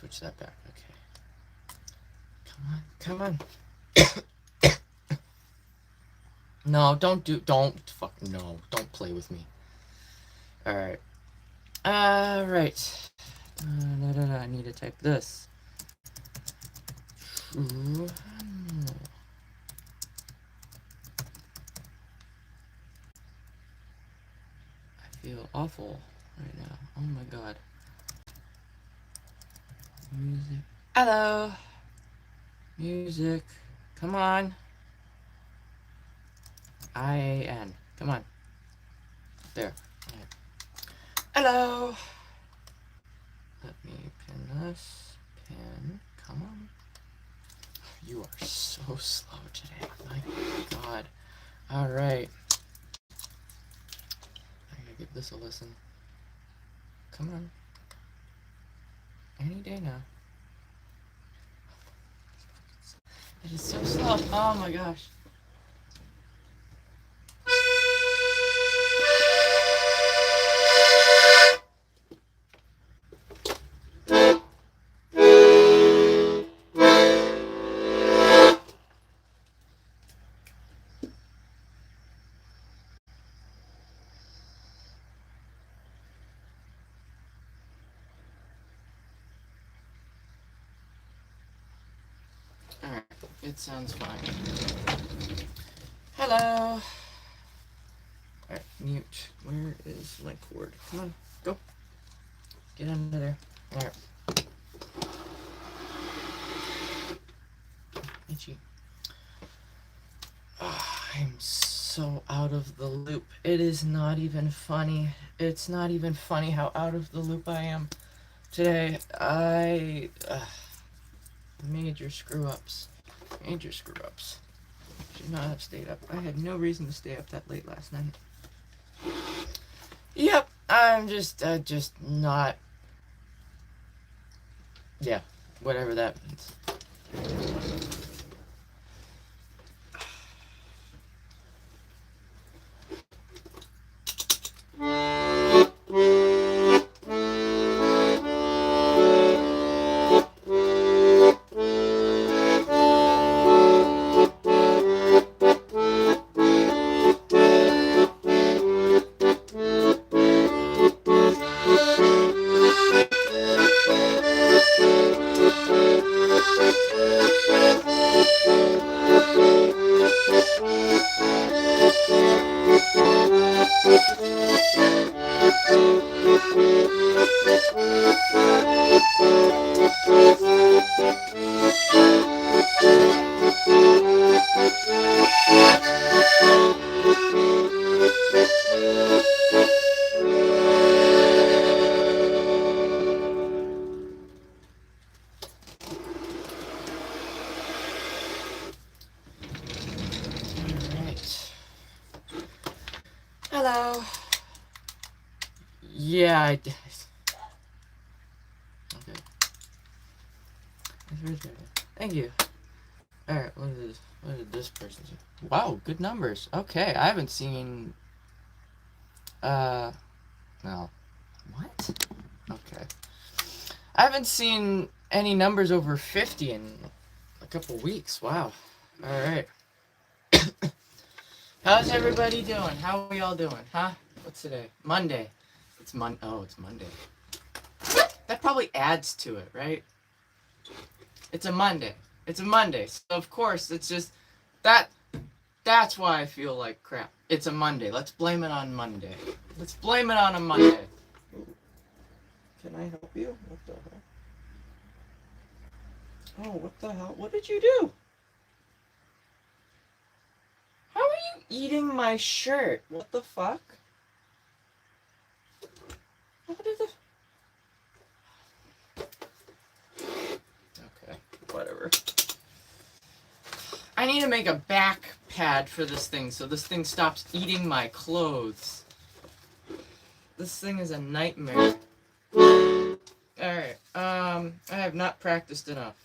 switch that back. Okay. Come on. No, don't fucking, no. Don't play with me. Alright. Alright. I need to type this. I feel awful right now. Oh my god. Music. Hello. Music. Come on. IAN. Come on. There. Right. Hello. Let me pin this. Pin. Come on. You are so slow today. My god. Alright. I gotta give this a listen. Come on. Any day now. It is so slow. Oh my gosh. Alright, it sounds fine. Hello. Alright, mute. Where is link cord? Come on, go. Get under there. Alright. Itchy. Oh, I'm so out of the loop. It is not even funny. It's not even funny how out of the loop I am today. Major screw-ups. Major screw-ups. Should not have stayed up. I had no reason to stay up that late last night. Yep, I'm just not... Yeah, whatever that means. Hello. Yeah, I did. Okay. Thank you. Alright, what did this person say? Wow, good numbers. Okay, I haven't seen... No. What? Okay. I haven't seen any numbers over 50 in a couple weeks. Wow. Alright. How's everybody doing? How are we all doing? Huh? What's today? Monday. It's it's Monday. That probably adds to it, right? It's a Monday. It's a Monday. So of course it's just that's why I feel like crap. It's a Monday. Let's blame it on Monday. Let's blame it on a Monday. Can I help you? What the hell? Oh, what the hell? What did you do? How are you eating my shirt? What the fuck? What did the... Okay, whatever. I need to make a back pad for this thing so this thing stops eating my clothes. This thing is a nightmare. Alright, I have not practiced enough.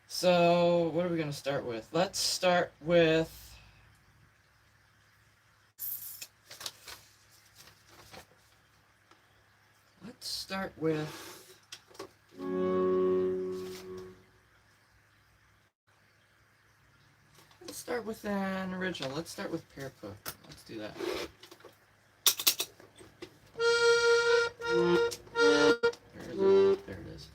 So, what are we going to start with? Let's start with... start with an original. Let's start with Perpa. Let's do that. Where is it? There it is.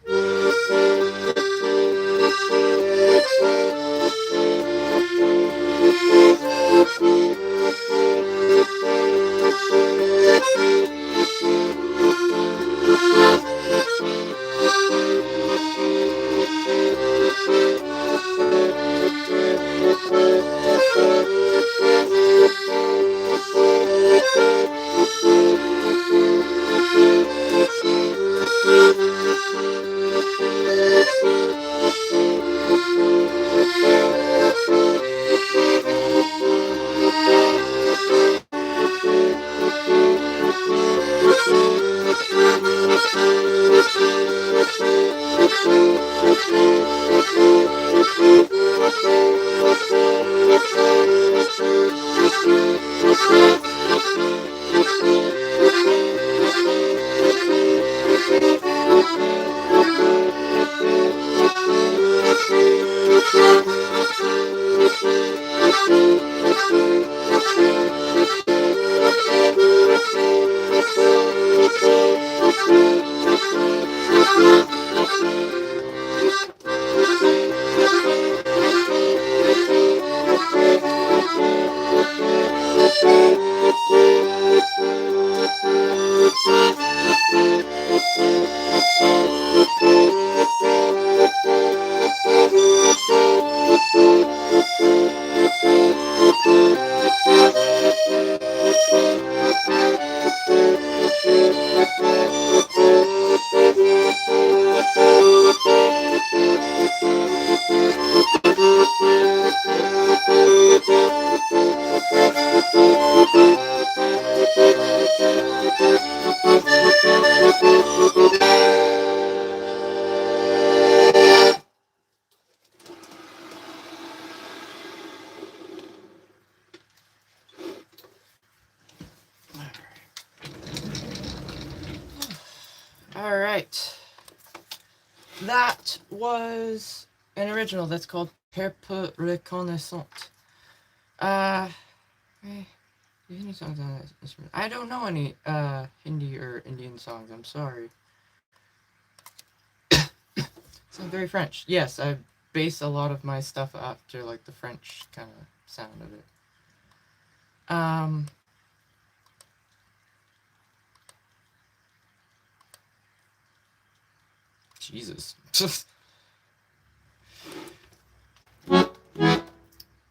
Alright. That was an original that's called Per peu reconnaissant. Any songs on this instrument? I don't know any Hindi or Indian songs, I'm sorry. Sounds very French. Yes, I base a lot of my stuff after like the French kind of sound of it. Jesus.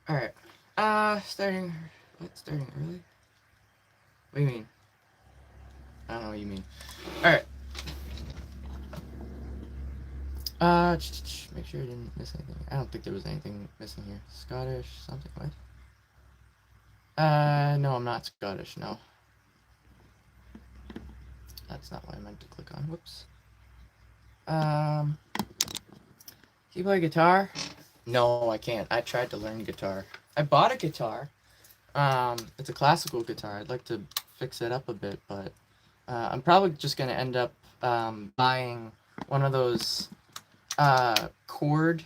Alright. Starting early? What do you mean? I don't know what you mean. Alright. Make sure I didn't miss anything. I don't think there was anything missing here. Scottish, something, what? No, I'm not Scottish, no. That's not what I meant to click on, whoops. Can you play guitar? No, I can't. I tried to learn guitar. I bought a guitar. It's a classical guitar. I'd like to fix it up a bit, but I'm probably just gonna end up buying one of those chord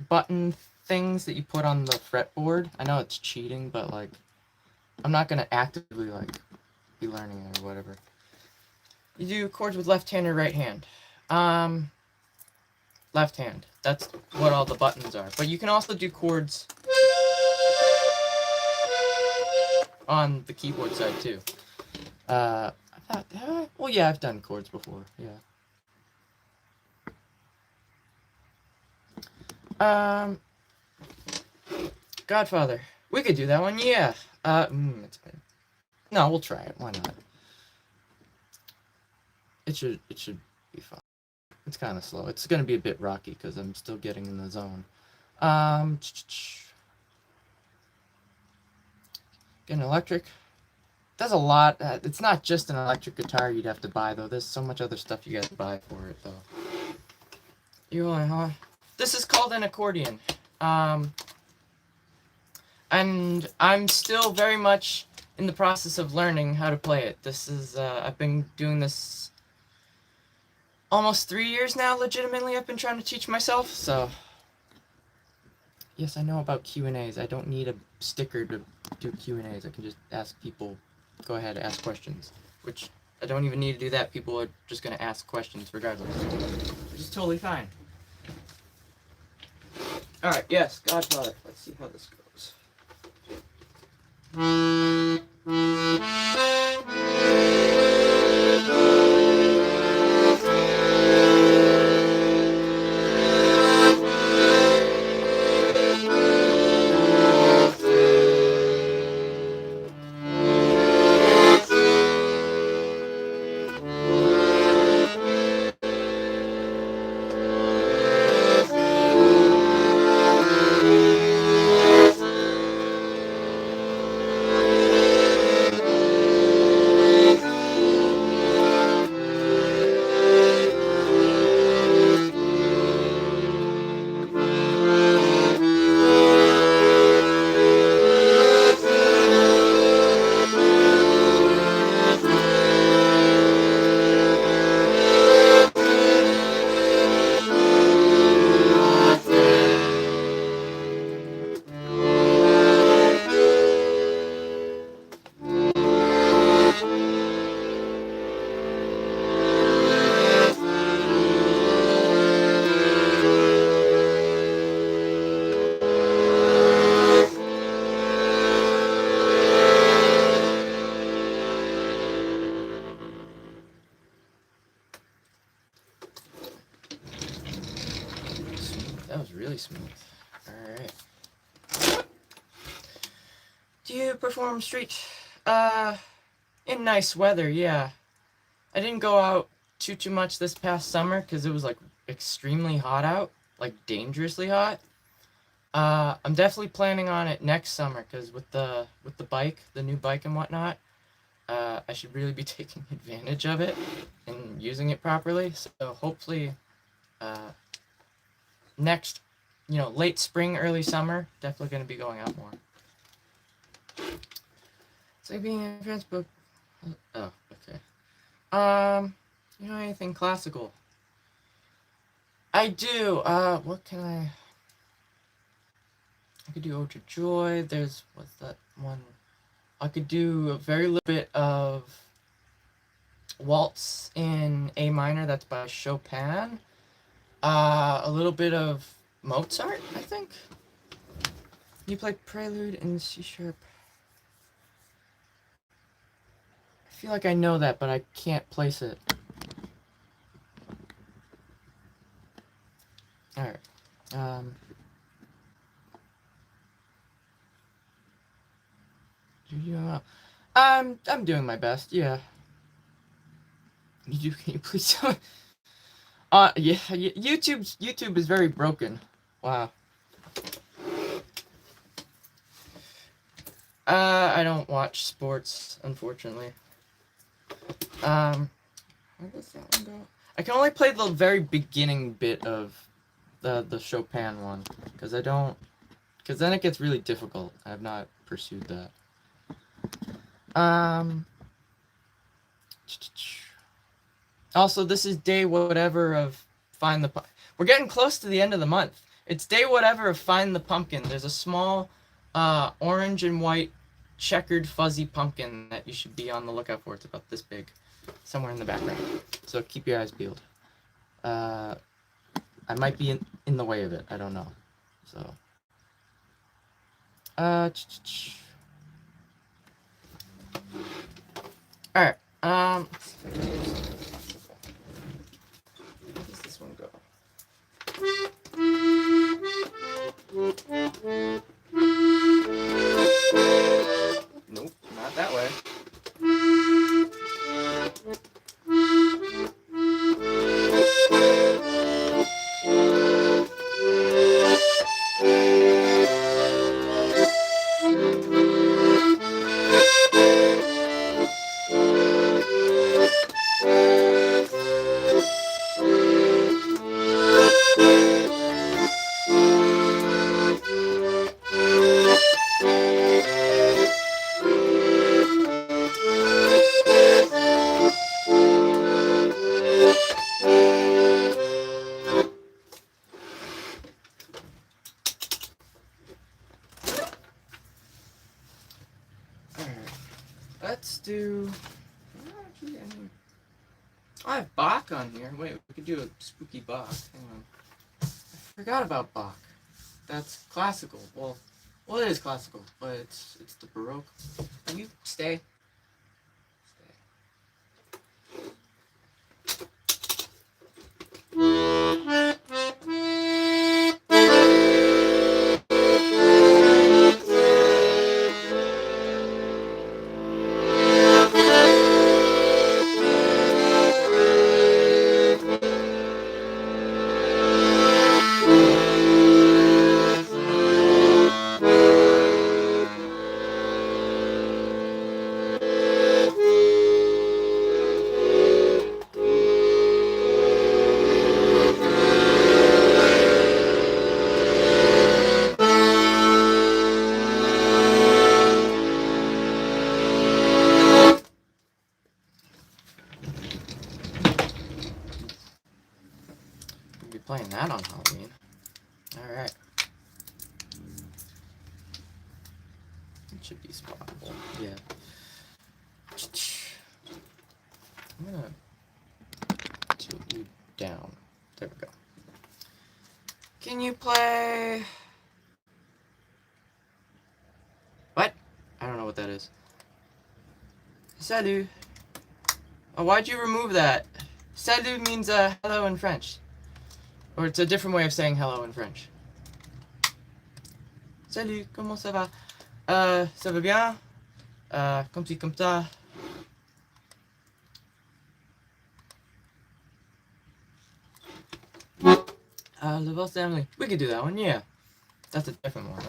button things that you put on the fretboard. I know it's cheating, but like I'm not gonna actively like be learning it or whatever. You do chords with left hand or right hand. Left hand. That's what all the buttons are. But you can also do chords on the keyboard side too. I thought, well, yeah, I've done chords before. Yeah. Godfather. We could do that one. Yeah. It's been. No, we'll try it. Why not? It should be fun. It's kind of slow. It's going to be a bit rocky because I'm still getting in the zone. Getting electric. Does a lot. It's not just an electric guitar you'd have to buy, though. There's so much other stuff you got to buy for it, though. You want, huh? This is called an accordion. And I'm still very much in the process of learning how to play it. This is, I've been doing this almost 3 years now, legitimately. I've been trying to teach myself, so Yes, I know about Q&As. I don't need a sticker to do Q&As. I can just ask people, go ahead, ask questions. Which, I don't even need to do that. People are just going to ask questions regardless. Which is totally fine. Alright, yes, Godfather. Let's see how this goes. That was really smooth. Alright. Do you perform street? In nice weather, yeah. I didn't go out too much this past summer because it was like extremely hot out, like dangerously hot. I'm definitely planning on it next summer because with the bike, the new bike and whatnot, I should really be taking advantage of it and using it properly. So hopefully, next, late spring, early summer, definitely going to be going out more. It's like being in France, but oh, okay. Anything classical? I do. What can I could do Ode to Joy. There's, what's that one? I could do a very little bit of Waltz in A minor. That's by Chopin. A little bit of Mozart, I think. You play Prelude in C sharp. I feel like I know that, but I can't place it. Alright. You're doing well. I'm doing my best, yeah. Can you please tell me? Yeah, YouTube is very broken. Wow. I don't watch sports, unfortunately. Where does that one go? I can only play the very beginning bit of the Chopin one, because then it gets really difficult. I have not pursued that. Also, this is day whatever of Find the Pumpkin. We're getting close to the end of the month. It's day whatever of Find the Pumpkin. There's a small orange and white checkered fuzzy pumpkin that you should be on the lookout for. It's about this big, somewhere in the background. So keep your eyes peeled. I might be in the way of it. I don't know. So. Alright. Where does this one go? Nope, not that way. do... I have Bach on here. Wait, we could do a spooky Bach. Hang on. I forgot about Bach. That's classical. Well, it is classical, but it's the Baroque. Can you stay? Playing that on Halloween. Alright. It should be spottable. Yeah. I'm gonna tilt you down. There we go. Can you play... What? I don't know what that is. Salut. Oh, why'd you remove that? Salut means hello in French. Or it's a different way of saying hello in French. Salut, comment ça va? Ça va bien? Comme ci, comme ça. Le Bell Family. We could do that one, yeah. That's a different one.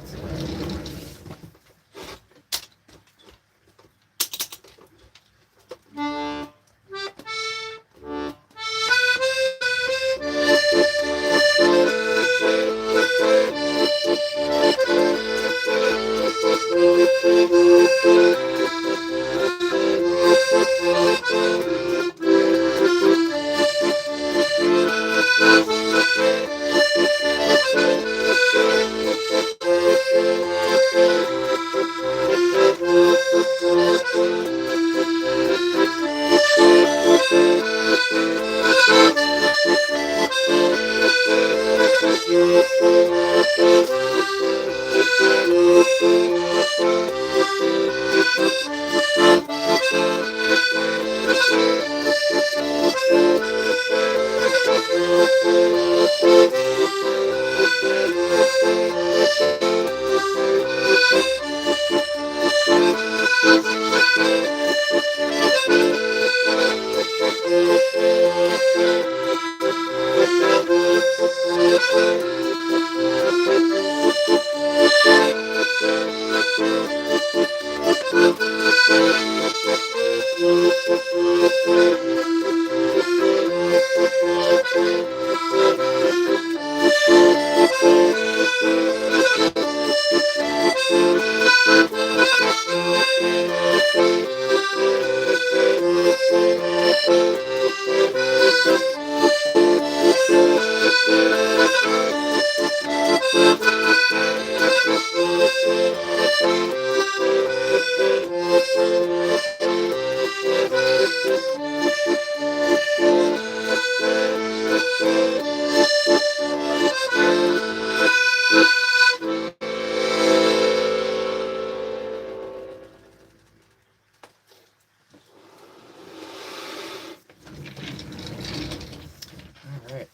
Alright.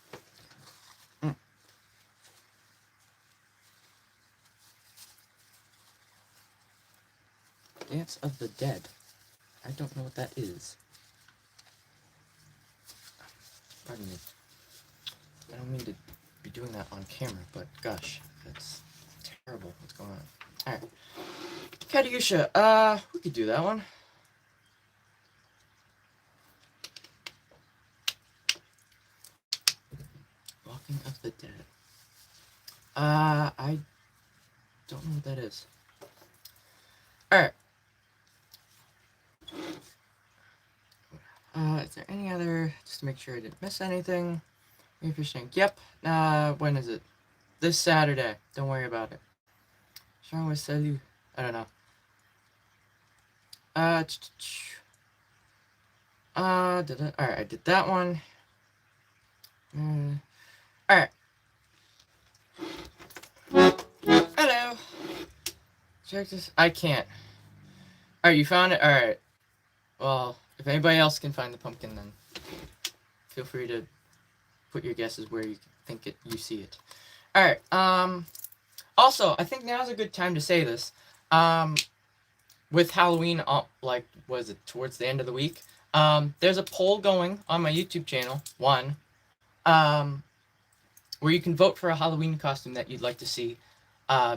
Dance of the Dead. I don't know what that is. Pardon me. I don't mean to be doing that on camera, but gosh, that's terrible. What's going on? Alright. Katyusha, we could do that one. Walking of the Dead. I don't know what that is. Alright. Is there any other, just to make sure I didn't miss anything? Fishing. Yep. When is it? This Saturday. Don't worry about it. Sean with salut. I don't know. Alright, I did that one. Alright. Hello. Check this. I can't. Alright, you found it? Alright. Well, if anybody else can find the pumpkin, then feel free to put your guesses where you think you see it. Alright, also, I think now's a good time to say this. With Halloween, like, was it towards the end of the week? There's a poll going on my YouTube channel, where you can vote for a Halloween costume that you'd like to see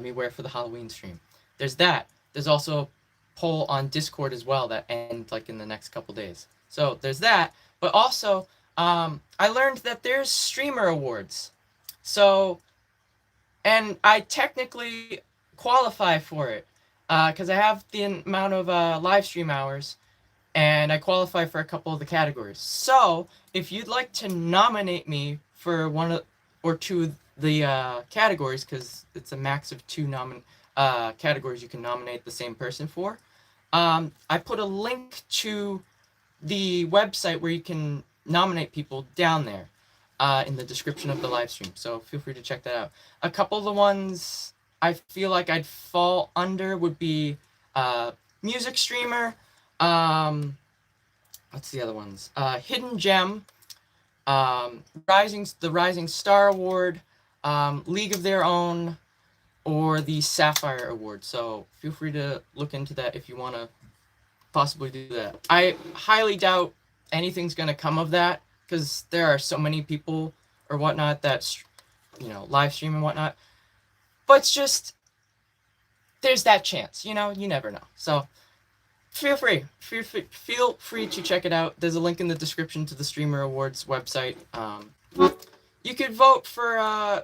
me wear for the Halloween stream. There's that. There's also a poll on Discord as well that ends like in the next couple days. So there's that. But also, I learned that there's streamer awards. So, and I technically qualify for it because I have the amount of live stream hours, and I qualify for a couple of the categories. So, if you'd like to nominate me for one or two of the categories, because it's a max of 2 categories you can nominate the same person for, I put a link to the website where you can nominate people down there in the description of the live stream. So feel free to check that out. A couple of the ones I feel like I'd fall under would be music streamer. What's the other ones? Hidden Gem, the Rising Star Award, League of Their Own, or the Sapphire Award. So feel free to look into that if you want to possibly do that. I highly doubt anything's going to come of that because there are so many people or whatnot that's, live stream and whatnot. But it's just, there's that chance, you never know. So feel free to check it out. There's a link in the description to the Streamer Awards website. You could vote for,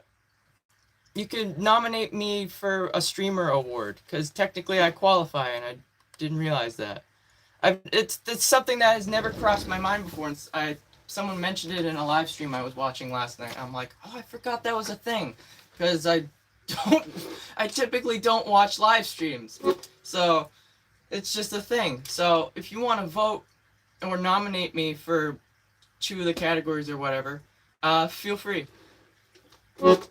you could nominate me for a Streamer Award, because technically I qualify, and I didn't realize that. It's something that has never crossed my mind before, and someone mentioned it in a live stream I was watching last night. I'm like, oh, I forgot that was a thing, because I typically don't watch live streams, so it's just a thing. So if you want to vote or nominate me for 2 of the categories or whatever, feel free. What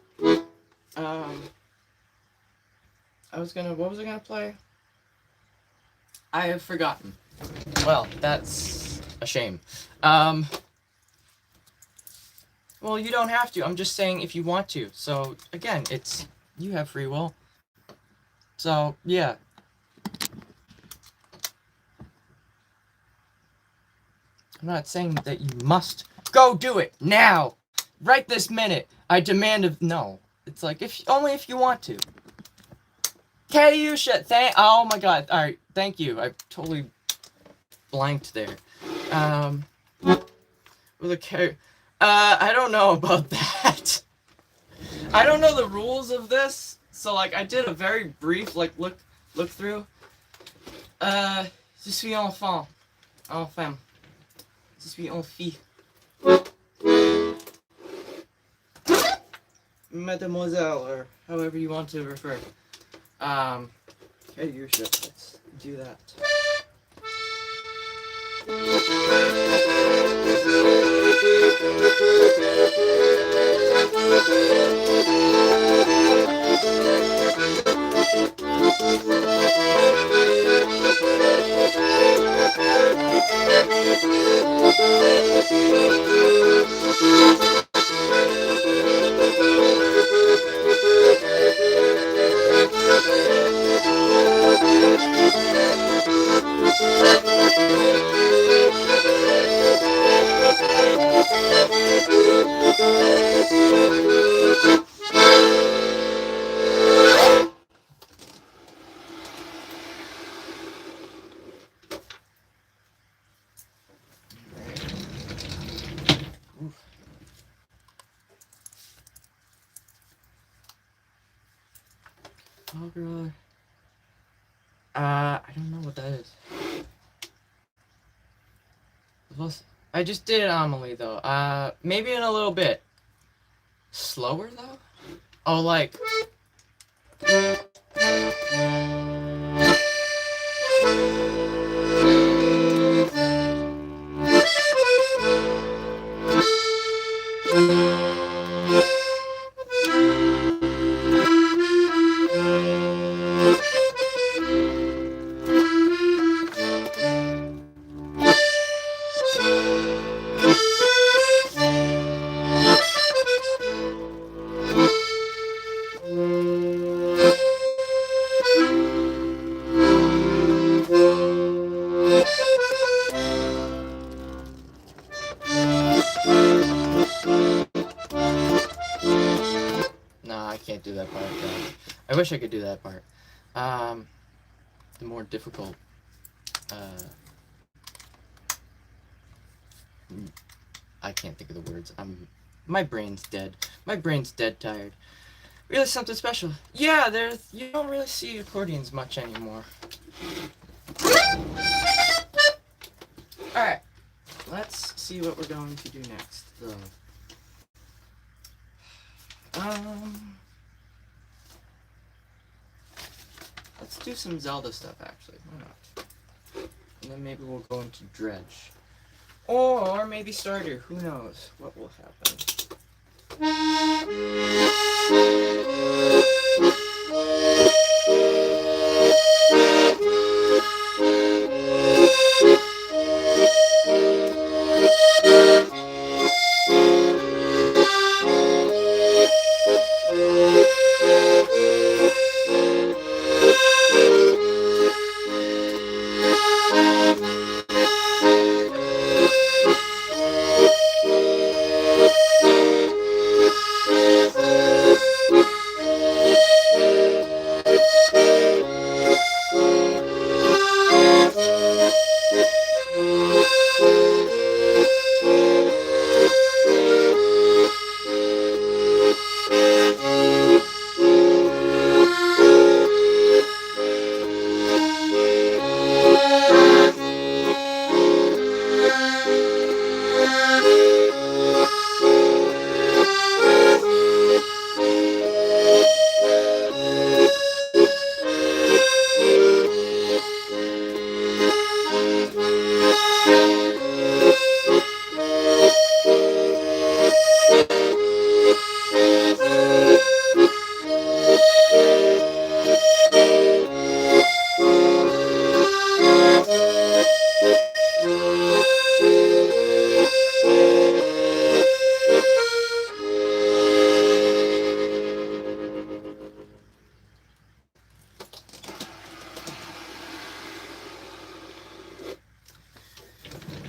was I gonna play? I have forgotten. Well, that's a shame. Well, you don't have to. I'm just saying if you want to. So, again, you have free will. So, yeah. I'm not saying that you must go do it now, right this minute. I demand no. It's like only if you want to. Katyusha, oh my god. All right, thank you. I totally blanked there. With a I don't know about that. I don't know the rules of this, so like I did a very brief look through. Je suis enfant, femme. Je suis en fille. Mademoiselle, or however you want to refer. Okay, your shit. Let's do that. Oh god. I don't know what that is. I just did Amelie though. Maybe in a little bit. Slower though? Oh, like. can't do that part. I wish I could do that part. The more difficult. I can't think of the words. My brain's dead. My brain's dead tired. Really something special. Yeah, you don't really see accordions much anymore. Alright. Let's see what we're going to do next, though. Let's do some Zelda stuff, actually. Why not? And then maybe we'll go into Dredge. Or maybe Starter. Who knows what will happen.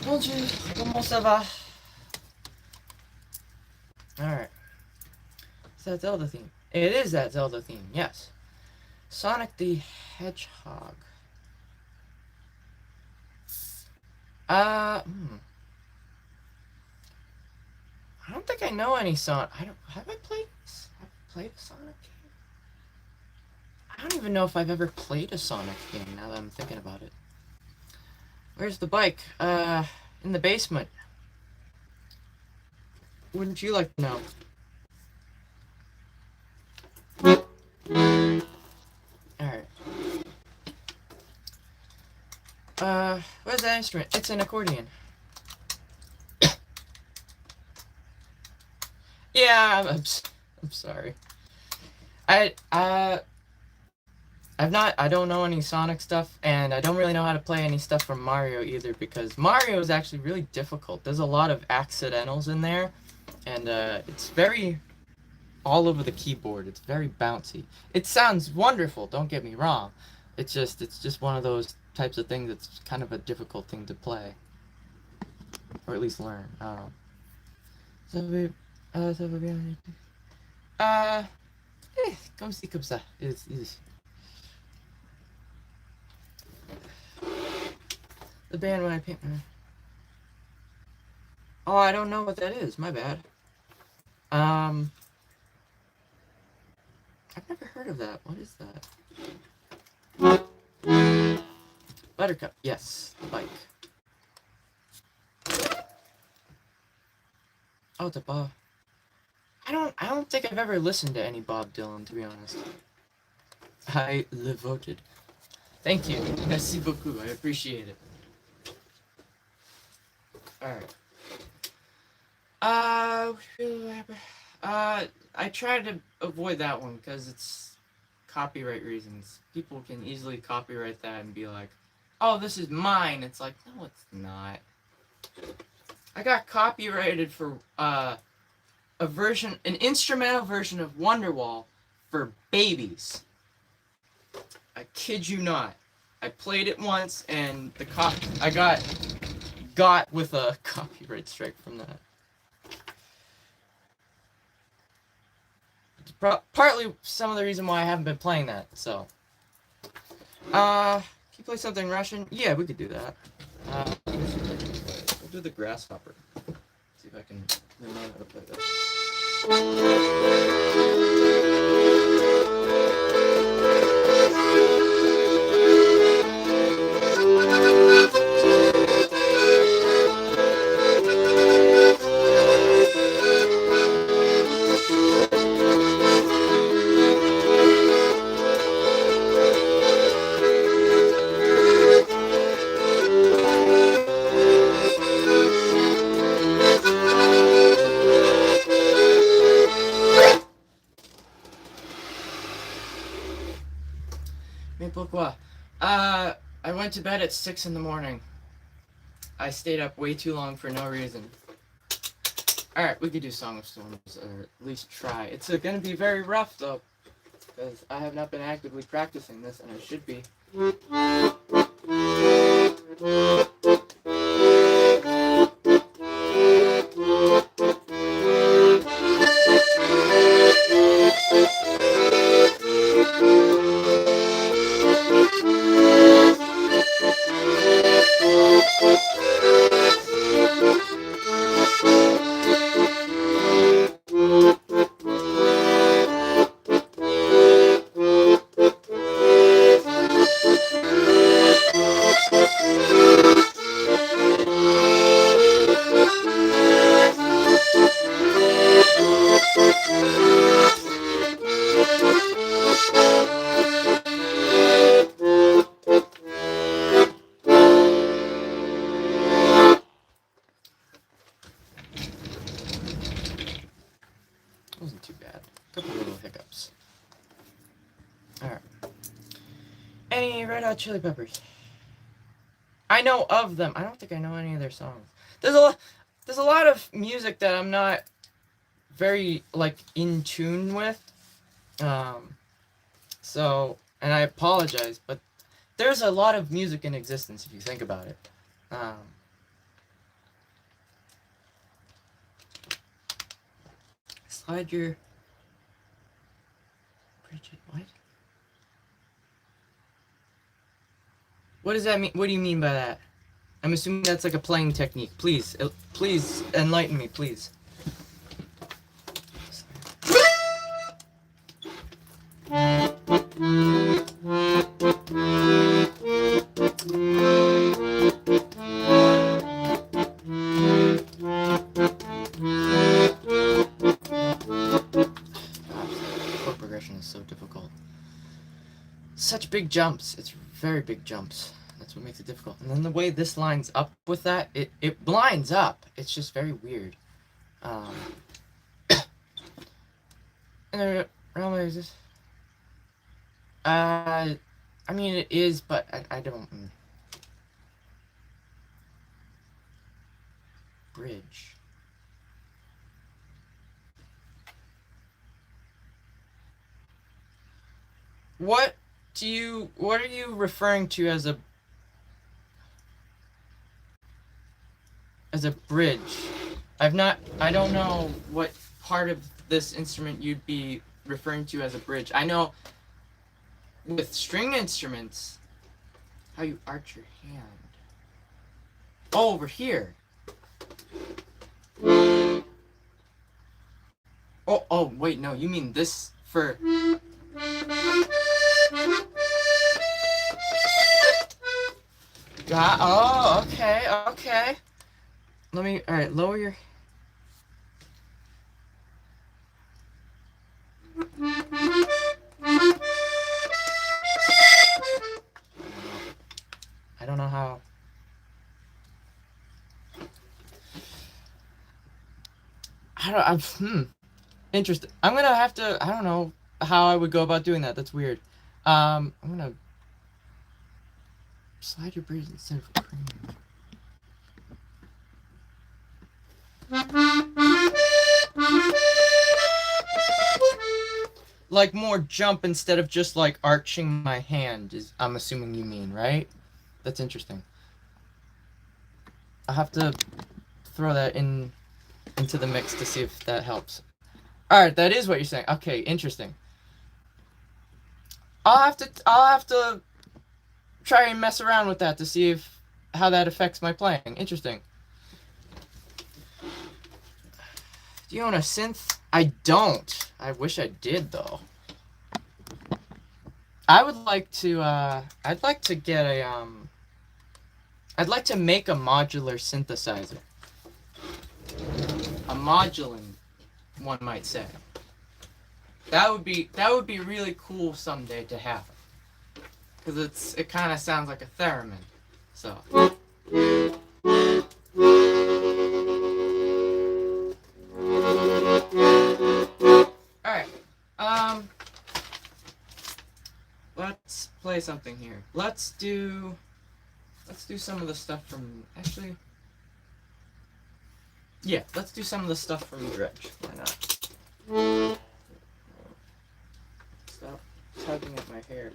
Bonjour, comment ça va? Alright. It's that Zelda theme. It is that Zelda theme, yes. Sonic the Hedgehog. I don't think I know any Sonic. Have I played a Sonic game? I don't even know if I've ever played a Sonic game now that I'm thinking about it. Where's the bike? In the basement. Wouldn't you like to know? Alright. Where's that instrument? It's an accordion. Yeah, I'm sorry. I don't know any Sonic stuff, and I don't really know how to play any stuff from Mario either, because Mario is actually really difficult. There's a lot of accidentals in there, and it's very all over the keyboard. It's very bouncy. It sounds wonderful, don't get me wrong. It's just one of those types of things that's kind of a difficult thing to play, or at least learn. Comme ci, comme ça. The band when I paint my... Oh, I don't know what that is. My bad. I've never heard of that. What is that? Buttercup. Yes, the bike. Oh, the Bob. I don't think I've ever listened to any Bob Dylan, to be honest. I le voted. Thank you. Merci beaucoup. I appreciate it. Alright. I tried to avoid that one because it's copyright reasons. People can easily copyright that and be like, oh, this is mine. It's like, no, it's not. I got copyrighted for an instrumental version of Wonderwall for babies. I kid you not. I played it once and I got with a copyright strike from that. partly some of the reason why I haven't been playing that. So, can you play something Russian? Yeah, we could do that. We'll do the grasshopper. See if I can remember how to play this. Mais pourquoi? I went to bed at 6 in the morning. I stayed up way too long for no reason. Alright, we could do Song of Storms, or at least try. It's gonna be very rough, though, because I have not been actively practicing this, and I should be. Wasn't too bad. A couple little hiccups. Alright. Any Red Hot Chili Peppers? I know of them. I don't think I know any of their songs. There's a lot of music that I'm not very like in tune with. So, and I apologize, but there's a lot of music in existence if you think about it. Slide your Bridget, what? What does that mean? What do you mean by that? I'm assuming that's like a playing technique. Please, please enlighten me, please. Chord progression is so difficult. Such big jumps. It's very big jumps. That's what makes it difficult. And then the way this lines up with that, it lines up. It's just very weird. And around is this? I mean it is, but I don't. Bridge. What are you referring to as a bridge? I don't know what part of this instrument you'd be referring to as a bridge. I know with string instruments, how you arch your hand. Oh, over here. Oh, wait, no, you mean this for... Oh, okay. Alright, lower your... I don't know how... Interesting. I'm gonna have to... I don't know how I would go about doing that. That's weird. I'm gonna... Slide your bridge instead of cream. Like more jump instead of just like arching my hand is, I'm assuming you mean, right? That's interesting. I'll have to throw that into the mix to see if that helps. Alright, that is what you're saying. Okay, interesting. I'll have to try and mess around with that to see how that affects my playing. Interesting. Do you own a synth? I don't. I wish I did though. I would like to I'd like to get a I'd like to make a modular synthesizer. A modulin, one might say. That would be really cool someday to have. Cuz it kind of sounds like a theremin. So Alright. Let's play something here. Let's do some of the stuff from actually. Yeah, let's do some of the stuff from Dredge. Why not? Stop tugging at my hair.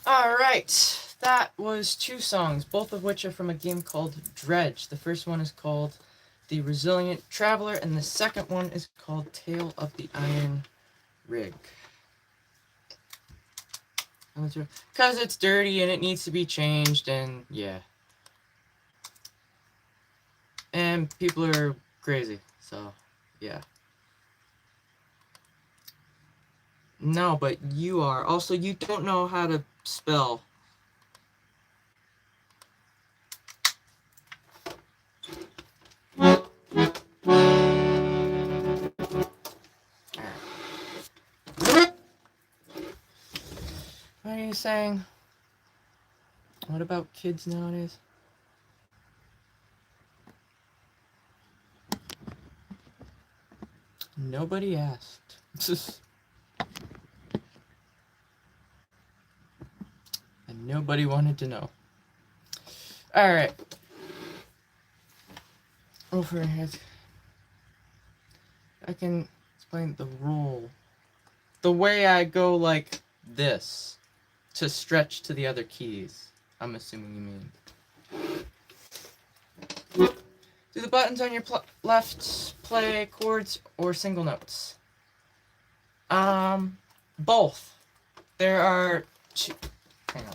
Alright, that was 2 songs, both of which are from a game called Dredge. The first one is called The Resilient Traveler, and the second one is called Tale of the Iron Rig. Because it's dirty and it needs to be changed, and yeah. And people are crazy, so yeah. No, but you are. Also, you don't know how to spell. What are you saying? What about kids nowadays? Nobody asked. And nobody wanted to know. Alright. Overhead. I can explain the rule. The way I go like this to stretch to the other keys, I'm assuming you mean. Do the buttons on your left play chords or single notes? Both. There are two. Hang on.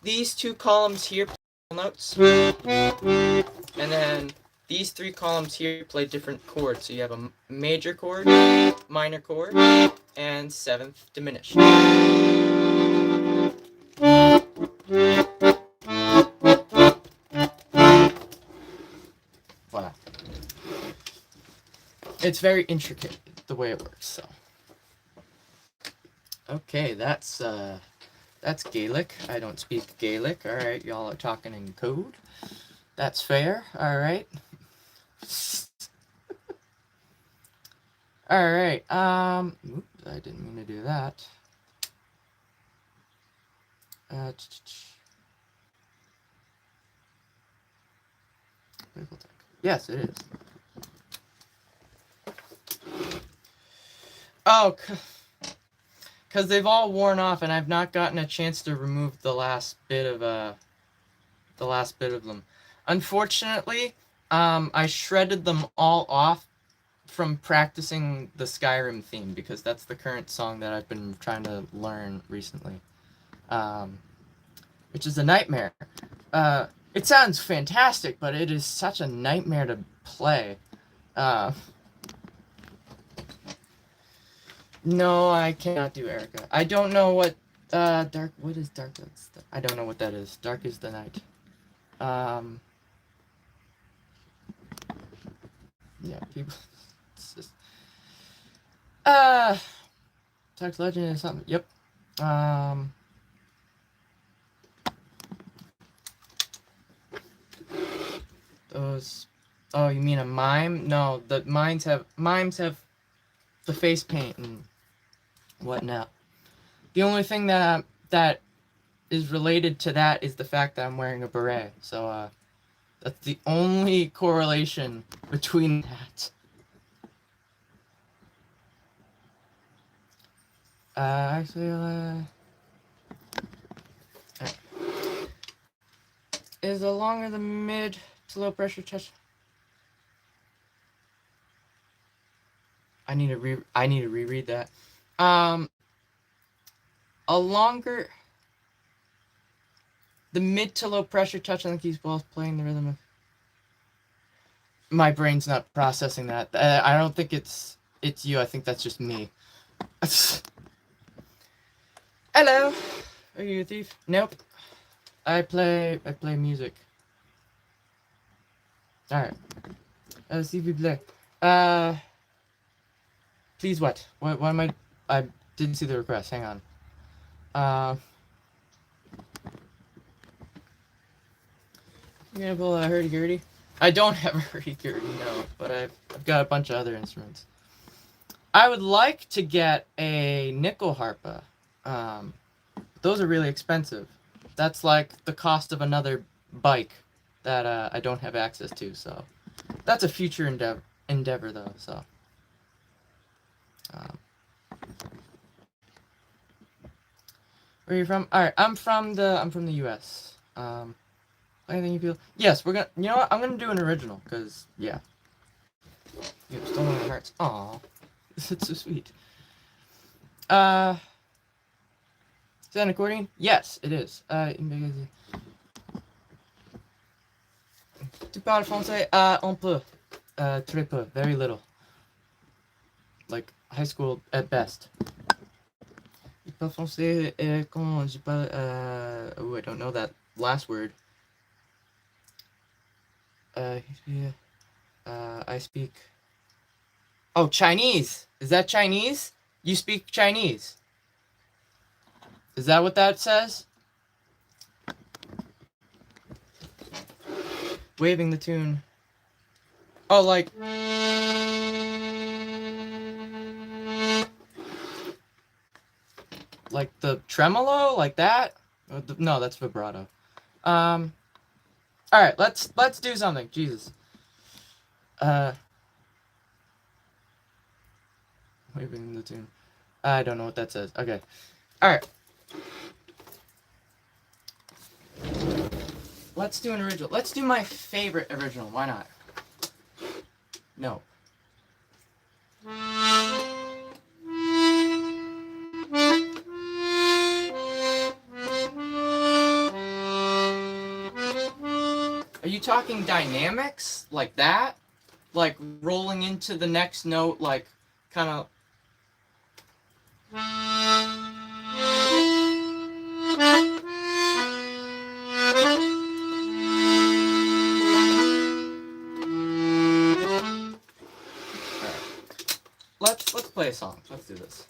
These 2 columns here play single notes, and then these three columns here play different chords. So you have a major chord, minor chord, and seventh diminished. Voila. It's very intricate the way it works. So, okay, that's Gaelic. I don't speak Gaelic. All right, y'all are talking in code. That's fair. All right. All right. Oops, I didn't mean to do that. Yes, it is. Oh, because they've all worn off, and I've not gotten a chance to remove the last bit of them. Unfortunately, I shredded them all off from practicing the Skyrim theme, because that's the current song that I've been trying to learn recently, which is a nightmare. It sounds fantastic, but it is such a nightmare to play. No, I cannot do Erica. I don't know what dark. What is dark? I don't know what that is. Dark is the night. Yeah, people. It's just. Text Legend is something. Yep. Those. Oh, you mean a mime? No, the mimes have the face paint and whatnot. The only thing that is related to that is the fact that I'm wearing a beret. So that's the only correlation between that. Actually, right. Is the longer the mid to low pressure touch. I need to reread that. A longer. The mid to low pressure touch on the keys while playing the rhythm of. My brain's not processing that. I don't think it's you. I think that's just me. Hello. Are you a thief? Nope. I play music. Alrit. S'il vous plaît. Please what? What am I didn't see the request. Hang on. You gonna pull a hurdy-gurdy? I don't have a hurdy-gurdy, no, but I've got a bunch of other instruments. I would like to get a nickel harpa. Those are really expensive. That's like the cost of another bike that I don't have access to, so that's a future endeavor though, so. Where are you from? Alright, I'm from the US. Anything you feel? Yes, we're gonna. You know what? I'm gonna do an original, cause yeah. You've stolen my hearts. Aw, it's so sweet. Is that an accordion? Yes, it is. Tu parles français? Un peu. Très peu. Very little. Like high school at best. Je parle français quand je parle. Oh, I don't know that last word. I speak. Oh, Chinese. Is that Chinese? You speak Chinese. Is that what that says? Waving the tune. Oh, like. Like the tremolo? Like that? No, that's vibrato. Alright, let's do something. Jesus. Waving the tune. I don't know what that says. Okay. Alright. Let's do an original. Let's do my favorite original. Why not? No. Are you talking dynamics like that, like rolling into the next note, like kind of. Let's play a song. Let's do this.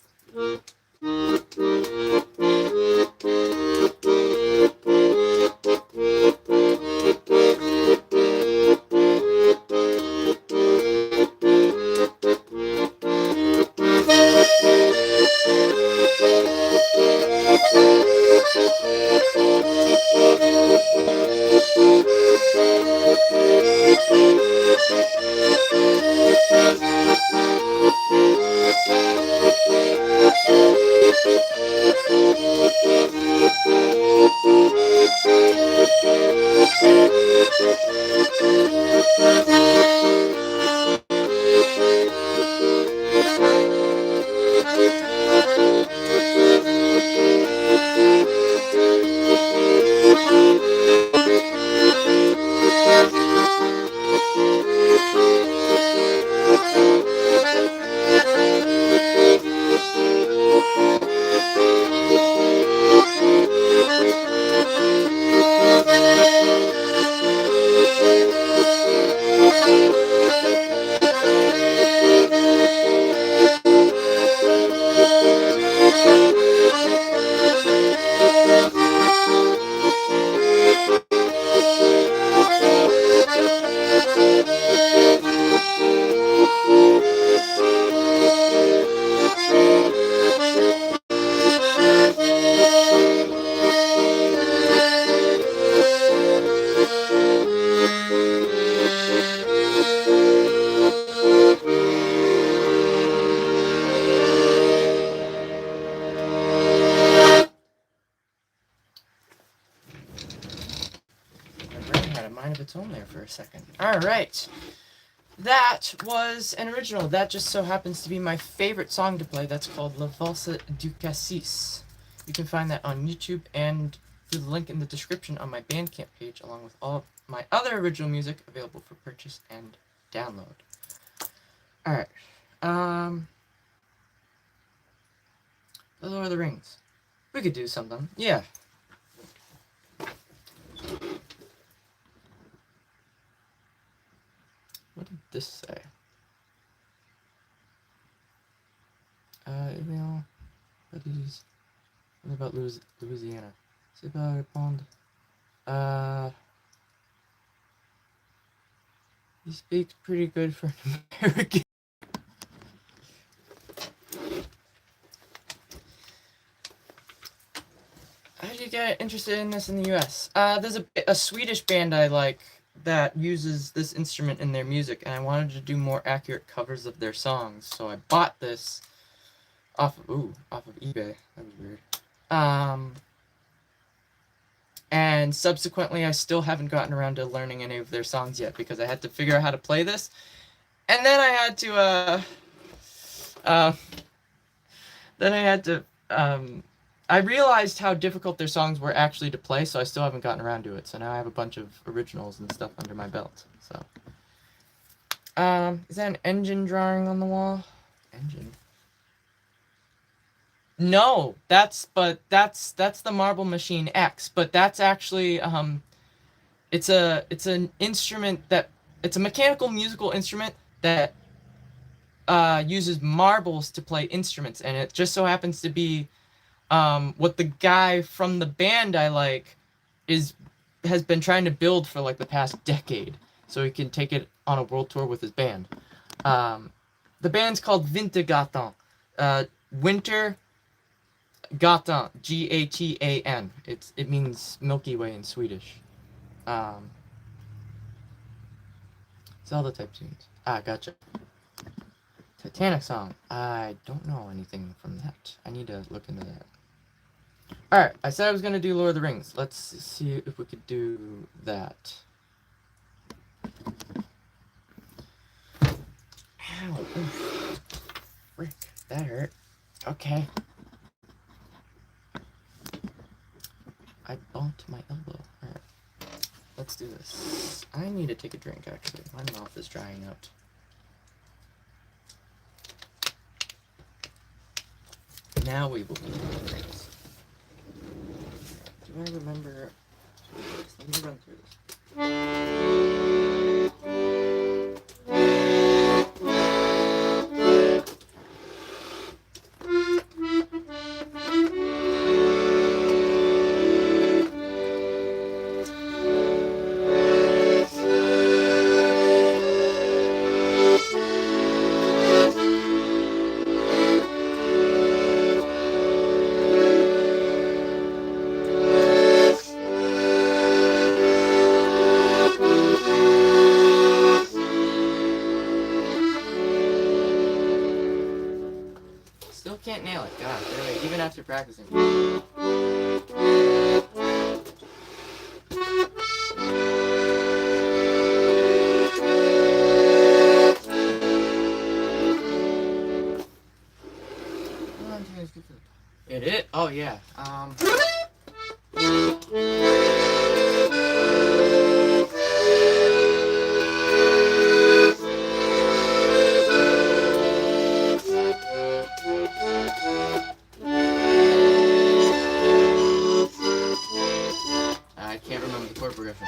For a second. All right, that was an original. That just so happens to be my favorite song to play. That's called La Valse du Cassis. You can find that on YouTube and through the link in the description on my Bandcamp page, along with all of my other original music available for purchase and download. All right, The Lord of the Rings. We could do something. Yeah. What did this say? Email. Buddies. What about Louisiana? C'est pas répondre. He speaks pretty good for an American. How did you get interested in this in the US? There's a Swedish band I like that uses this instrument in their music, and I wanted to do more accurate covers of their songs, so I bought this off of eBay. That was weird. And subsequently I still haven't gotten around to learning any of their songs yet because I had to figure out how to play this, and then I had to I realized how difficult their songs were actually to play, so I still haven't gotten around to it. So now I have a bunch of originals and stuff under my belt. So, is that an engine drawing on the wall? Engine? No, that's the Marble Machine X, but that's actually it's an instrument that it's a mechanical musical instrument that uses marbles to play instruments, and it just so happens to be what the guy from the band I like has been trying to build for like the past decade, so he can take it on a world tour with his band. The band's called Vintergatan. Winter Gatan, Gatan. It means Milky Way in Swedish. Zelda type tunes. Gotcha. Titanic song. I don't know anything from that. I need to look into that. Alright, I said I was going to do Lord of the Rings. Let's see if we could do that. Ow. Oof. Frick, that hurt. Okay. I bumped my elbow. Alright. let's do this. I need to take a drink, actually. My mouth is drying out. Now we will be doing things. Do I remember? Let me run through this. Still can't nail it. God, really, even after practicing. It is? Oh, yeah. I can't remember the chord progression.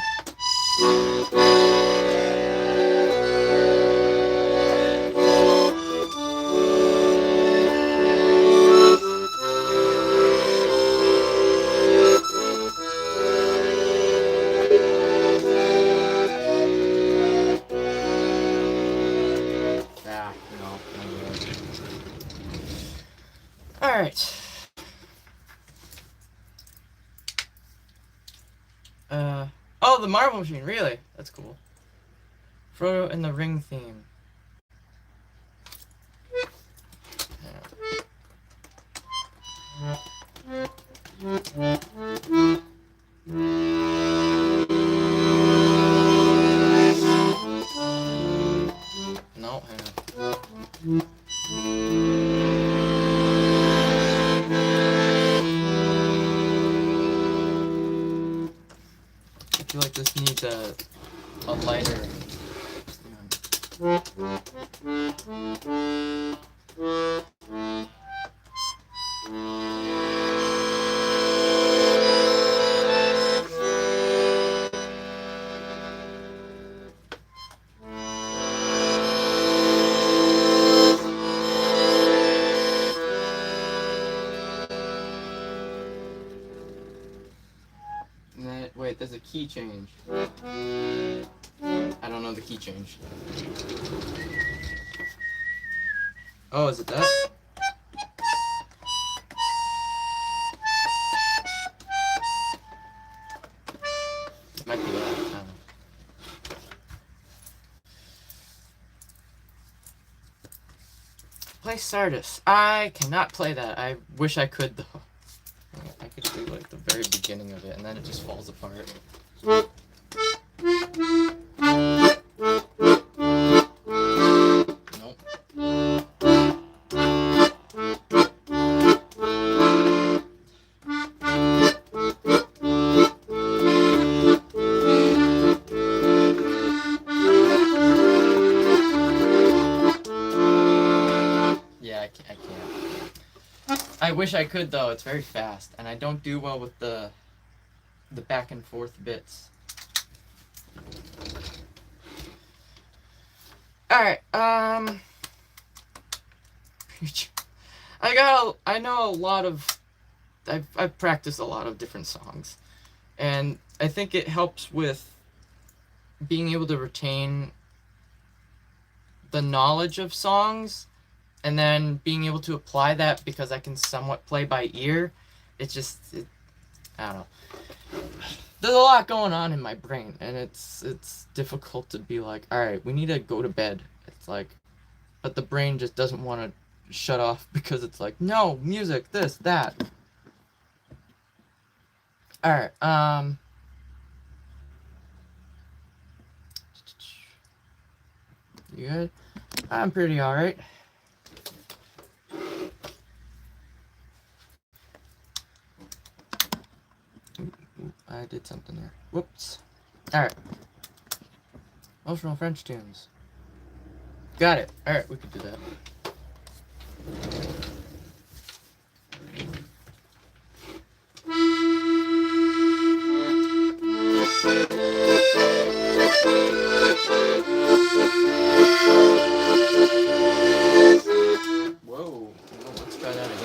Alright. Oh, the Marble Machine, really? That's cool. Frodo and the Ring theme. No, hang on. I feel like this needs a lighter. Wait, there's a key change. I don't know the key change. Oh, is it that? It might be that. I don't know. Play Sardis. I cannot play that. I wish I could, though. I could do like the very beginning of it, and then it just falls apart. Nope. Yeah, I can't. I wish I could, though. It's very fast, and I don't do well with the back and forth bits. Alright, I know a lot of, I've practiced a lot of different songs, and I think it helps with being able to retain the knowledge of songs, and then being able to apply that because I can somewhat play by ear. I don't know. There's a lot going on in my brain, and it's difficult to be like, all right, we need to go to bed. It's like, but the brain just doesn't want to shut off because it's like, no, music, this, that. All right, you good? I'm pretty all right. I did something there. Whoops. Alright. Emotional French tunes. Got it. Alright, we could do that. Whoa. Let's try that again.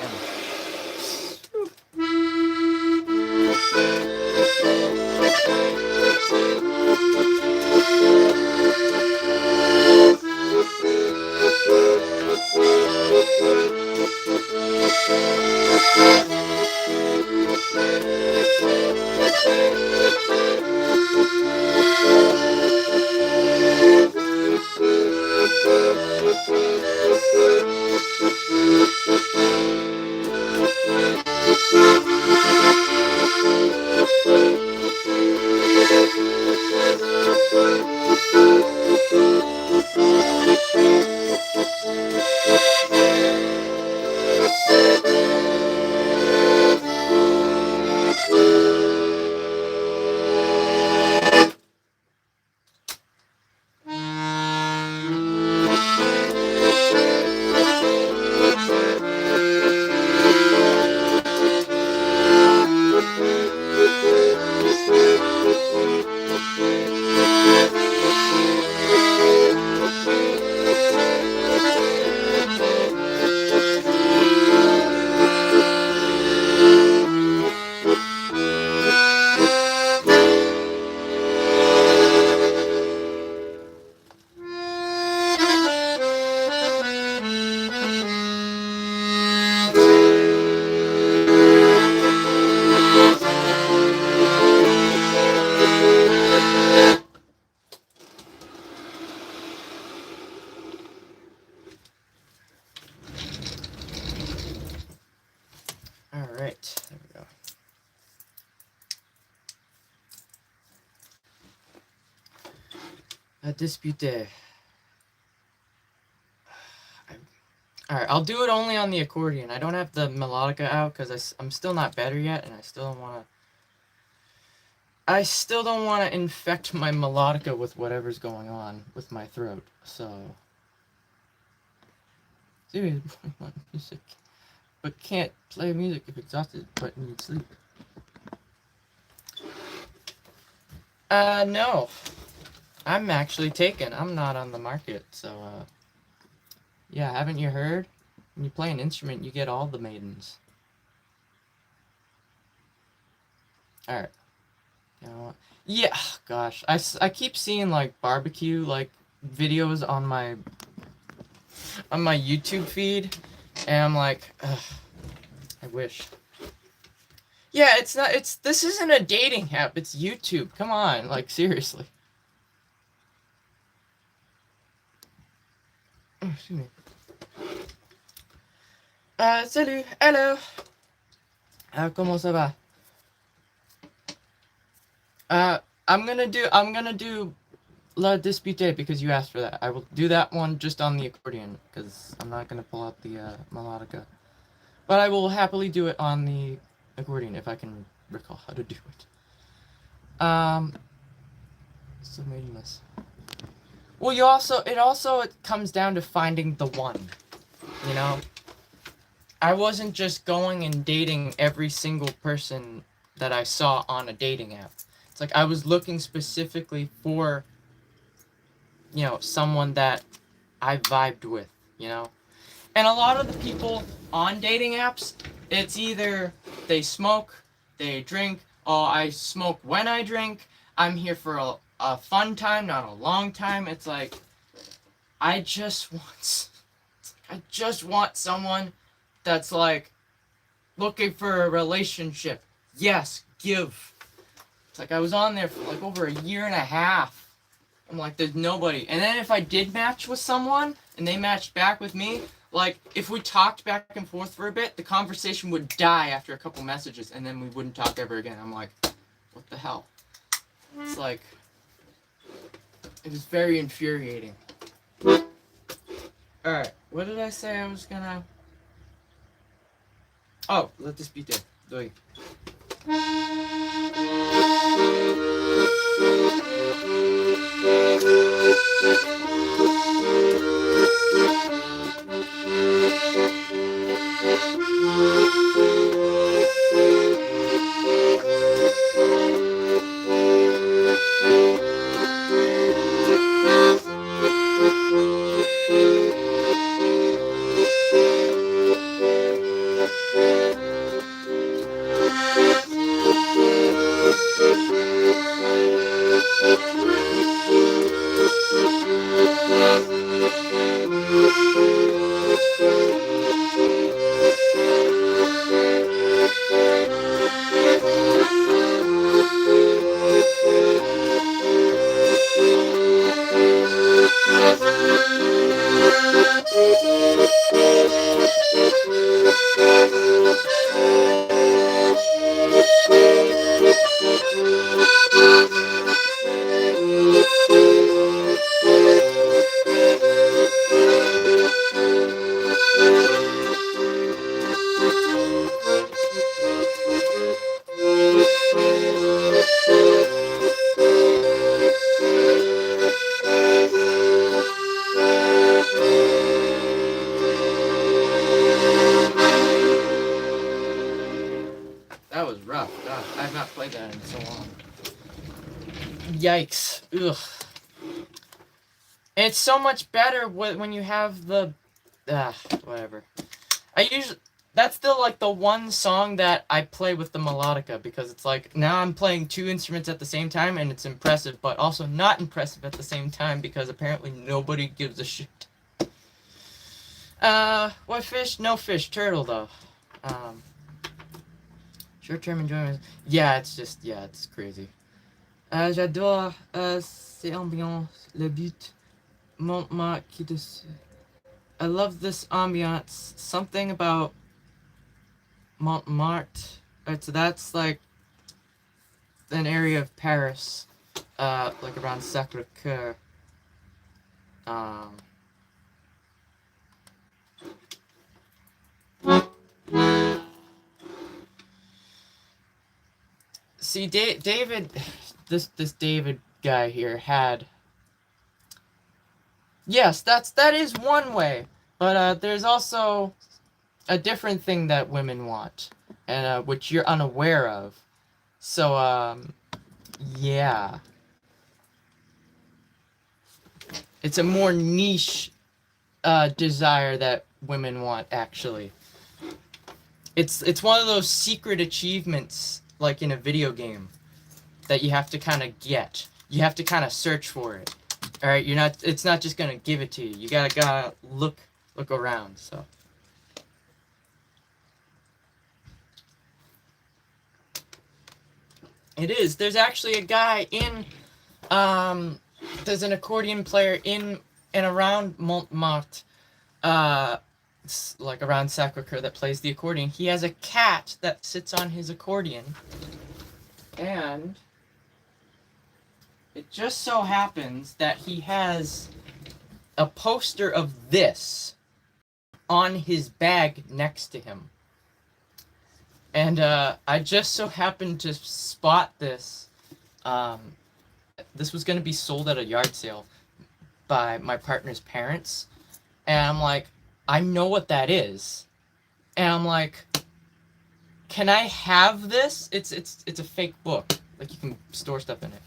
Alright, there we go. A dispute. Alright, I'll do it only on the accordion. I don't have the melodica out because I'm still not better yet, and I still don't want to infect my melodica with whatever's going on with my throat. So, serious boy want music, but can't play music if exhausted, but need sleep. No. I'm actually taken. I'm not on the market, so, yeah, haven't you heard? When you play an instrument, you get all the maidens. Alright. You know what? Yeah, gosh. I keep seeing, like, barbecue, like, videos on my YouTube feed, and I'm like, ugh, I wish. Yeah, this isn't a dating app, it's YouTube. Come on, like, seriously. Oh, excuse me. Salut, hello. Comment ça va? I'm gonna do La Dispute because you asked for that. I will do that one just on the accordion because I'm not gonna pull out the melodica. But I will happily do it on the accordion if I can recall how to do it. So meaningless. Well, it comes down to finding the one, you know? I wasn't just going and dating every single person that I saw on a dating app. It's like I was looking specifically for, you know, someone that I vibed with, you know? And a lot of the people on dating apps, it's either they smoke, they drink, oh, I smoke when I drink, I'm here for a fun time, not a long time. It's like, I just want someone that's like looking for a relationship. Yes, give. It's like I was on there for like over a year and a half. I'm like, there's nobody. And then if I did match with someone and they matched back with me, like if we talked back and forth for a bit, the conversation would die after a couple messages and then we wouldn't talk ever again. I'm like, what the hell? It's like, it is very infuriating. Alright, what did I say I was gonna... Oh, let this be there. Doei. That was rough. Gosh, I have not played that in so long. Yikes. Ugh. It's so much better when you have the... whatever. That's the one song that I play with the melodica, because it's like, now I'm playing two instruments at the same time, and it's impressive, but also not impressive at the same time, because apparently nobody gives a shit. What fish? No fish. Turtle, though. Short-term enjoyment. Yeah, it's crazy. J'adore ces ambiances, le but, Montmartre qui dessus. I love this ambiance. Something about Montmartre. So that's like an area of Paris, like around Sacré-Cœur. See, David, this David guy here had. Yes, that is one way, but there's also a different thing that women want, and which you're unaware of. So yeah, it's a more niche desire that women want, actually. It's one of those secret achievements, like in a video game, that you have to kind of get. You have to kind of search for it. All right, it's not just gonna give it to you. You gotta look around. So. It is. There's actually a guy in, there's an accordion player in and around Montmartre, like around Sacré-Cœur, that plays the accordion. He has a cat that sits on his accordion, and it just so happens that he has a poster of this on his bag next to him. And I just so happened to spot this. This was going to be sold at a yard sale by my partner's parents. And I'm like, I know what that is. And I'm like, can I have this? It's a fake book. Like, you can store stuff in it.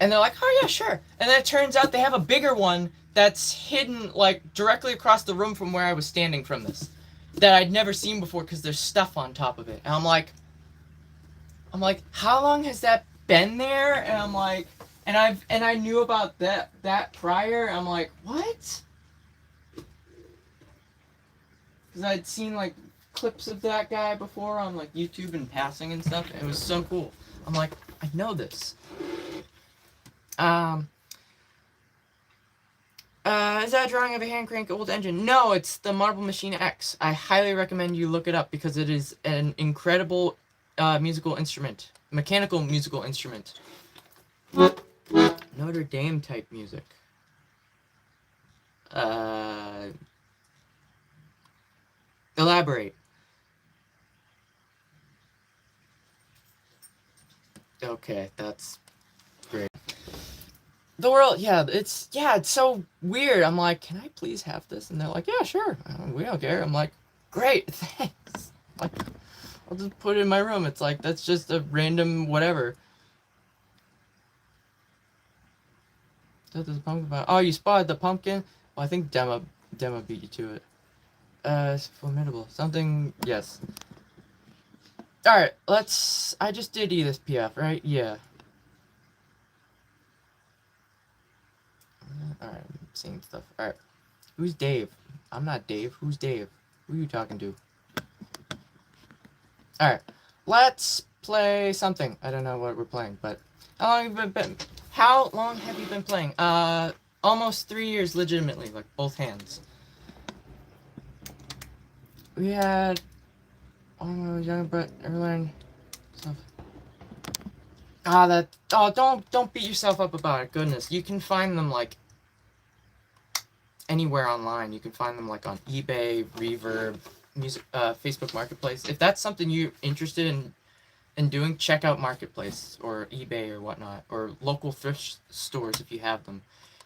And they're like, oh yeah, sure. And then it turns out they have a bigger one that's hidden, like, directly across the room from where I was standing from this, that I'd never seen before, because there's stuff on top of it. And I'm like, how long has that been there? And I'm like, and I knew about that prior. I'm like, what? Because I'd seen like clips of that guy before on like YouTube and passing and stuff. And it was so cool. I'm like, I know this. Is that a drawing of a hand crank old engine? No, it's the Marble Machine X. I highly recommend you look it up, because it is an incredible musical instrument. Mechanical musical instrument. Notre Dame type music. Elaborate. Okay, that's great. The world, it's so weird. I'm like, can I please have this? And they're like, yeah, sure. We don't care. I'm like, great, thanks. Like, I'll just put it in my room. It's like, that's just a random whatever. That does pumpkin about. Oh, you spotted the pumpkin? Well, I think Dema beat you to it. It's formidable. Something, yes. Alright, I just did E this PF, right? Yeah. Alright, I'm seeing stuff. Alright. Who's Dave? I'm not Dave. Who's Dave? Who are you talking to? Alright. Let's play something. I don't know what we're playing, but how long have you been playing? Almost 3 years legitimately, like both hands. We had young but early stuff. Don't beat yourself up about it. Goodness, you can find them like anywhere online. You can find them like on eBay, Reverb, music, Facebook Marketplace. If that's something you're interested in doing, check out Marketplace or eBay or whatnot, or local thrift stores if you have them.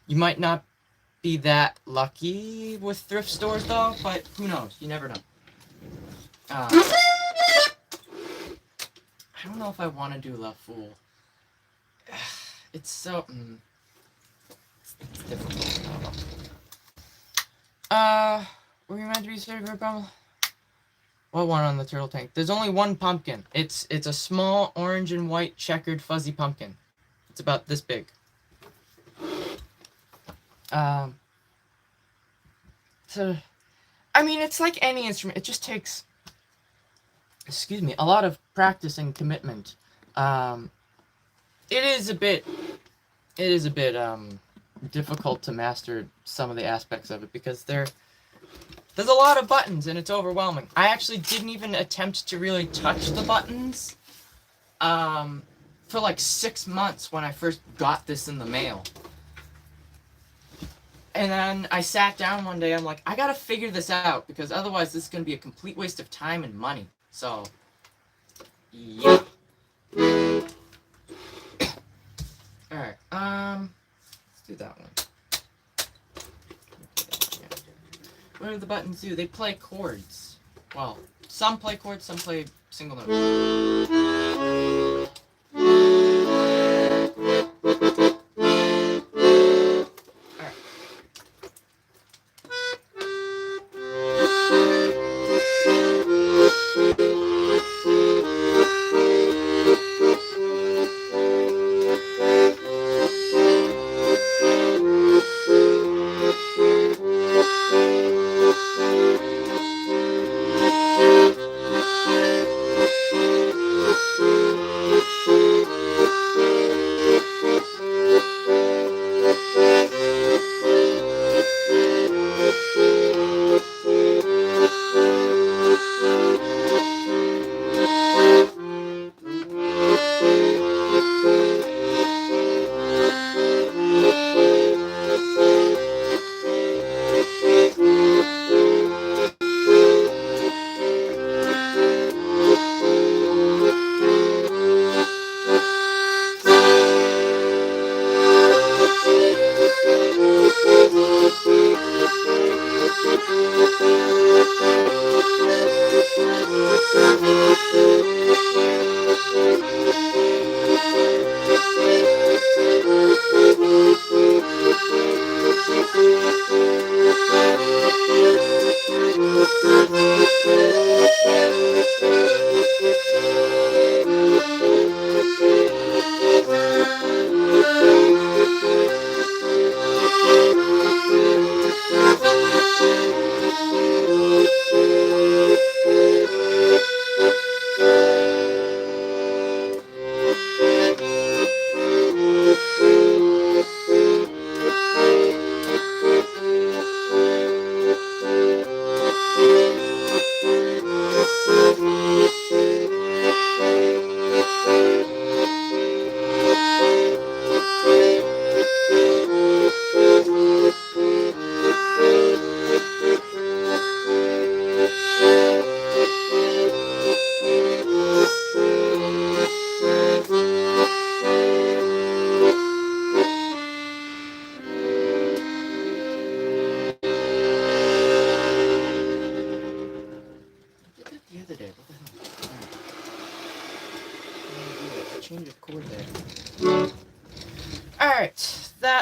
You might not be that lucky with thrift stores though, but who knows? You never know. I don't know if I want to do La Fool. It's so it's difficult. I don't know. Were you meant to be saved for a pumpkin? What one on the turtle tank? There's only one pumpkin. It's a small orange and white checkered fuzzy pumpkin. It's about this big. So, I mean, it's like any instrument. It just takes, excuse me, a lot of practice and commitment. It is a bit difficult to master some of the aspects of it because there's a lot of buttons and it's overwhelming. I actually didn't even attempt to really touch the buttons for like 6 months when I first got this in the mail. And then I sat down one day, I'm like, I gotta figure this out because otherwise this is gonna be a complete waste of time and money. So, yeah. Alright, let's do that one. What do the buttons do? They play chords. Well, some play chords, some play single notes.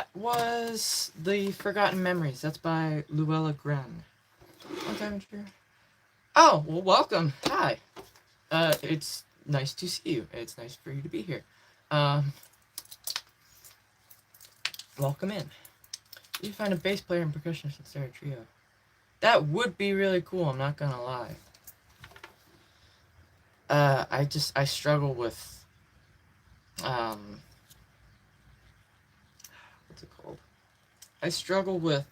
that was The Forgotten Memories. That's by Luella Gren. Oh, well, welcome. Hi. It's nice to see you. It's nice for you to be here. Welcome in. You find a bass player and percussionist and start a trio. That would be really cool, I'm not gonna lie. I struggle with, what's it called? I struggle with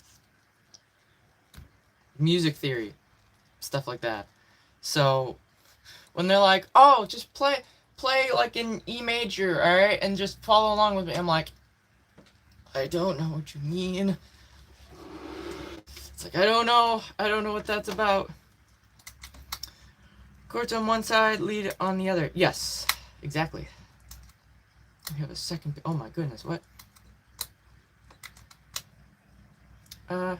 music theory, stuff like that. So, when they're like, oh, just play like in E major, alright, and just follow along with me, I'm like, I don't know what you mean. It's like, I don't know what that's about. Chords on one side, lead on the other. Yes, exactly. We have a second, oh my goodness, what? Alright.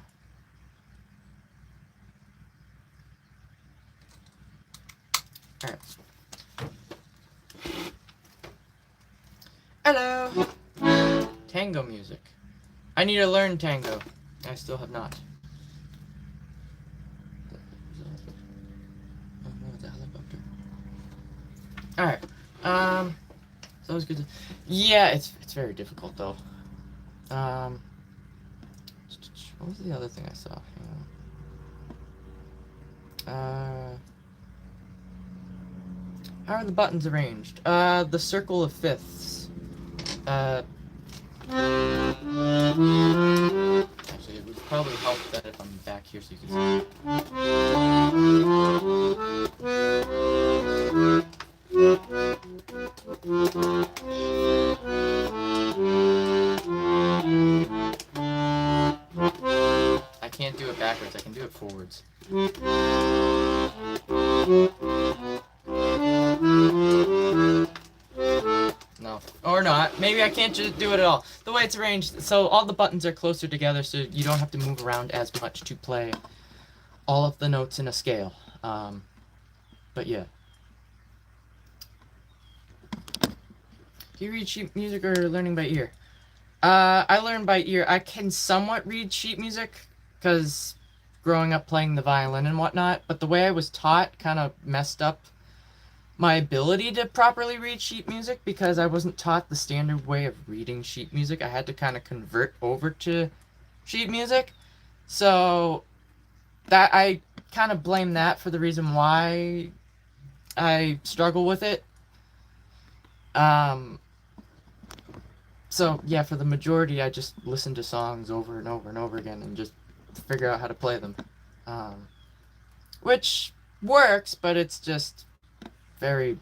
Hello! Tango music. I need to learn tango. I still have not. Oh no, the helicopter. Alright. So it was good to... Yeah, it's very difficult though. What was the other thing I saw? How are the buttons arranged? The circle of fifths. Actually, it would probably help that if I'm back here so you can see. I can't do it backwards, I can do it forwards. No. Or not. Maybe I can't just do it at all. The way it's arranged, so all the buttons are closer together so you don't have to move around as much to play all of the notes in a scale. But yeah. Do you read sheet music or learning by ear? I learn by ear. I can somewhat read sheet music, because growing up playing the violin and whatnot, but the way I was taught kind of messed up my ability to properly read sheet music, because I wasn't taught the standard way of reading sheet music. I had to kind of convert over to sheet music. So that I kind of blame that for the reason why I struggle with it. So yeah, for the majority, I just listen to songs over and over and over again and just figure out how to play them. Which works, but it's just very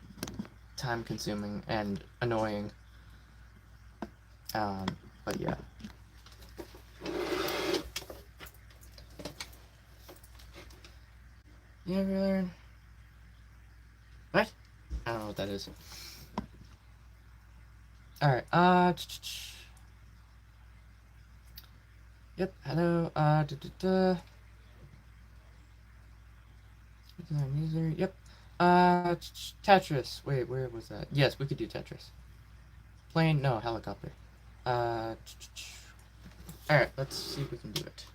time consuming and annoying. But yeah. You ever learn? What? I don't know what that is. Alright, yep, hello, user, yep, Tetris, wait, where was that? Yes, we could do Tetris. Plane, no, helicopter. Alright, let's see if we can do it.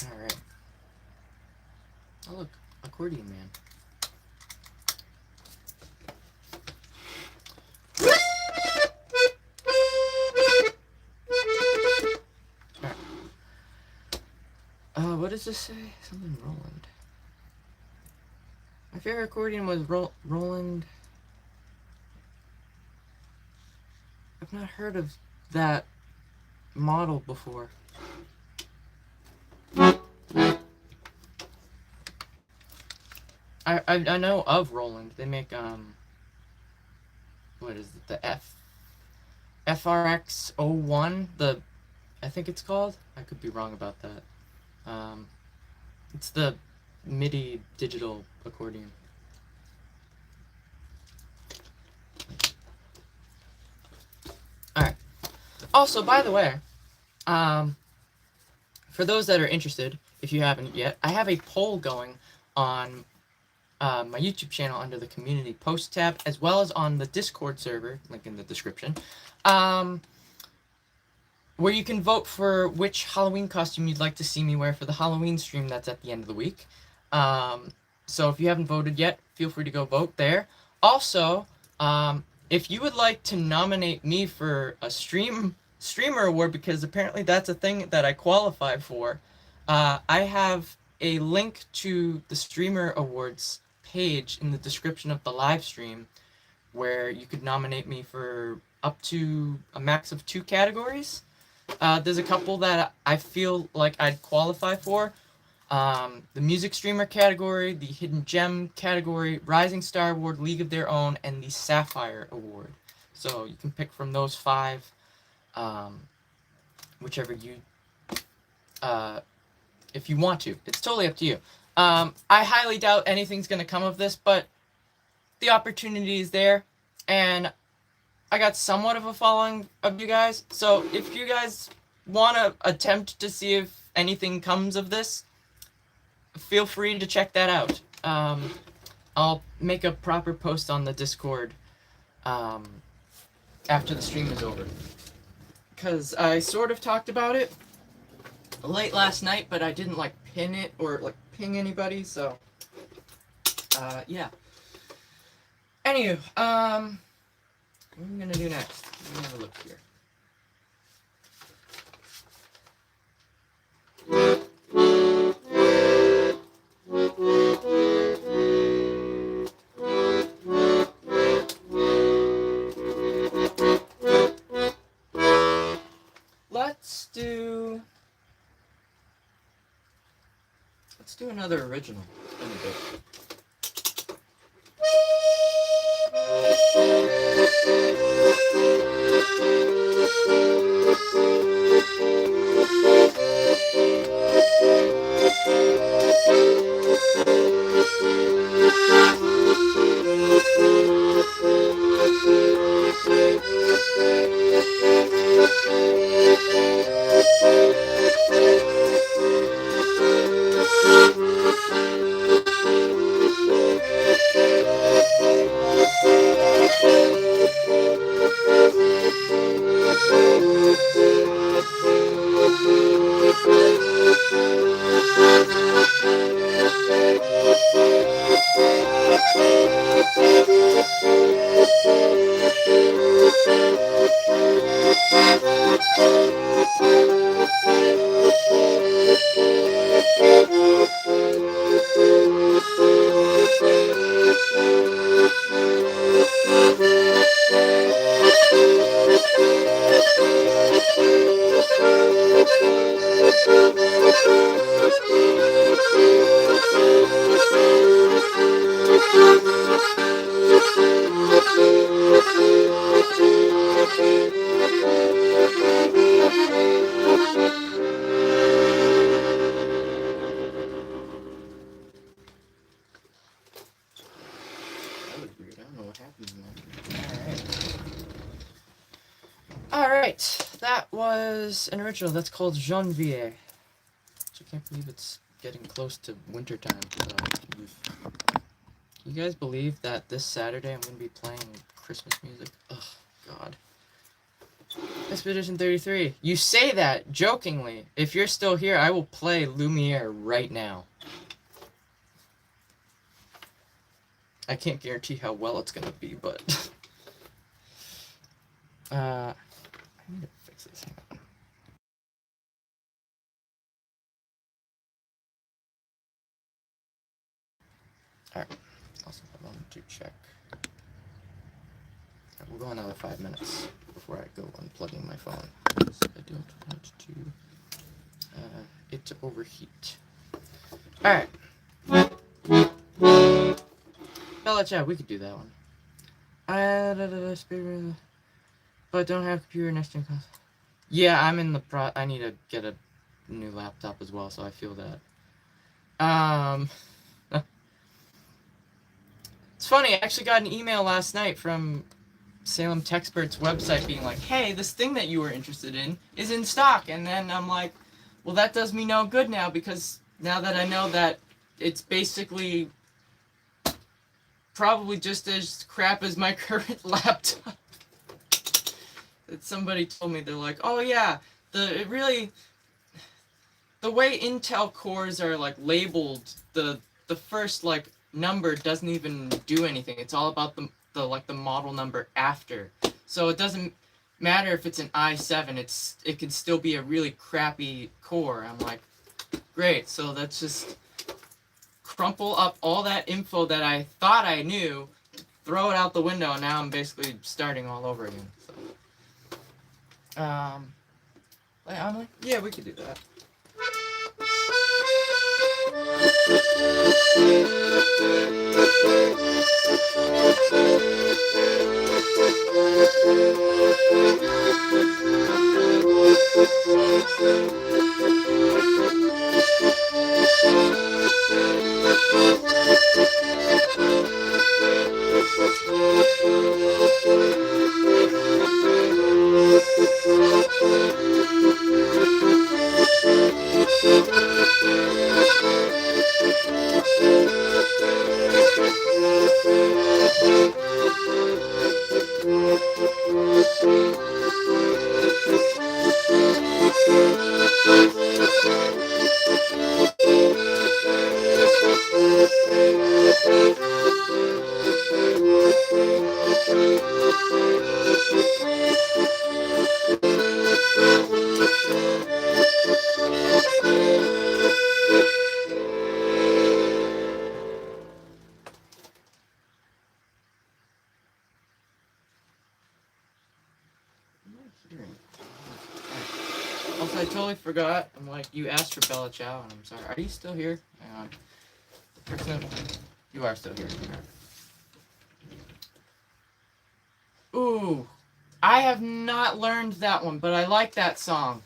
Alright. Oh look, accordion man. What does this say? Something Roland. My favorite accordion was Roland. I've not heard of that model before. I know of Roland. They make what is it? The FRX01. I think it's called. I could be wrong about that. It's the MIDI digital accordion. Alright. Also, by the way, for those that are interested, if you haven't yet, I have a poll going on my YouTube channel under the community post tab, as well as on the Discord server, link in the description, where you can vote for which Halloween costume you'd like to see me wear for the Halloween stream that's at the end of the week. So if you haven't voted yet, feel free to go vote there. Also, if you would like to nominate me for a streamer award, because apparently that's a thing that I qualify for, I have a link to the streamer awards page in the description of the live stream, where you could nominate me for up to a max of 2 categories. There's a couple that I feel like I'd qualify for. The music streamer category, the hidden gem category, Rising Star Award, League of Their Own, and the Sapphire Award. So you can pick from those 5, whichever you, if you want to. It's totally up to you. I highly doubt anything's going to come of this, but the opportunity is there, and I got somewhat of a following of you guys, so if you guys want to attempt to see if anything comes of this, feel free to check that out. I'll make a proper post on the Discord after the stream is over, because I sort of talked about it late last night, but I didn't like pin it or like ping anybody, so yeah. Anywho, what am I gonna do next? Let me have a look here. Let's do another original. It's been a bit. Alright, that was an original that's called Janvier. I can't believe it's getting close to wintertime. You guys believe that this Saturday I'm going to be playing Christmas music? Ugh, God. Expedition 33. You say that jokingly. If you're still here, I will play Lumiere right now. I can't guarantee how well it's going to be, but... I need to fix this. Hang on. Alright. Also, I wanted to check. Right, we'll go another 5 minutes before I go unplugging my phone. Because I don't want it to overheat. Alright. Bella Chat, we could do that one. But don't have computer next to console. Yeah, I'm in the I need to get a new laptop as well, so I feel that. It's funny, I actually got an email last night from Salem Techspert's website being like, hey, this thing that you were interested in is in stock. And then I'm like, well, that does me no good now, because now that I know that it's basically probably just as crap as my current laptop. That somebody told me, they're like, oh yeah, the way Intel cores are like labeled, the first like number doesn't even do anything. It's all about the model number after. So it doesn't matter if it's an i7. It can still be a really crappy core. I'm like, great. So let's just crumple up all that info that I thought I knew, throw it out the window, and now I'm basically starting all over again. So, I'm like, yeah, we could do that. Also, I totally forgot. I'm like, you asked for Bella Ciao, and I'm sorry. Are you still here? Hang on. You are still here. Ooh, I have not learned that one, but I like that song.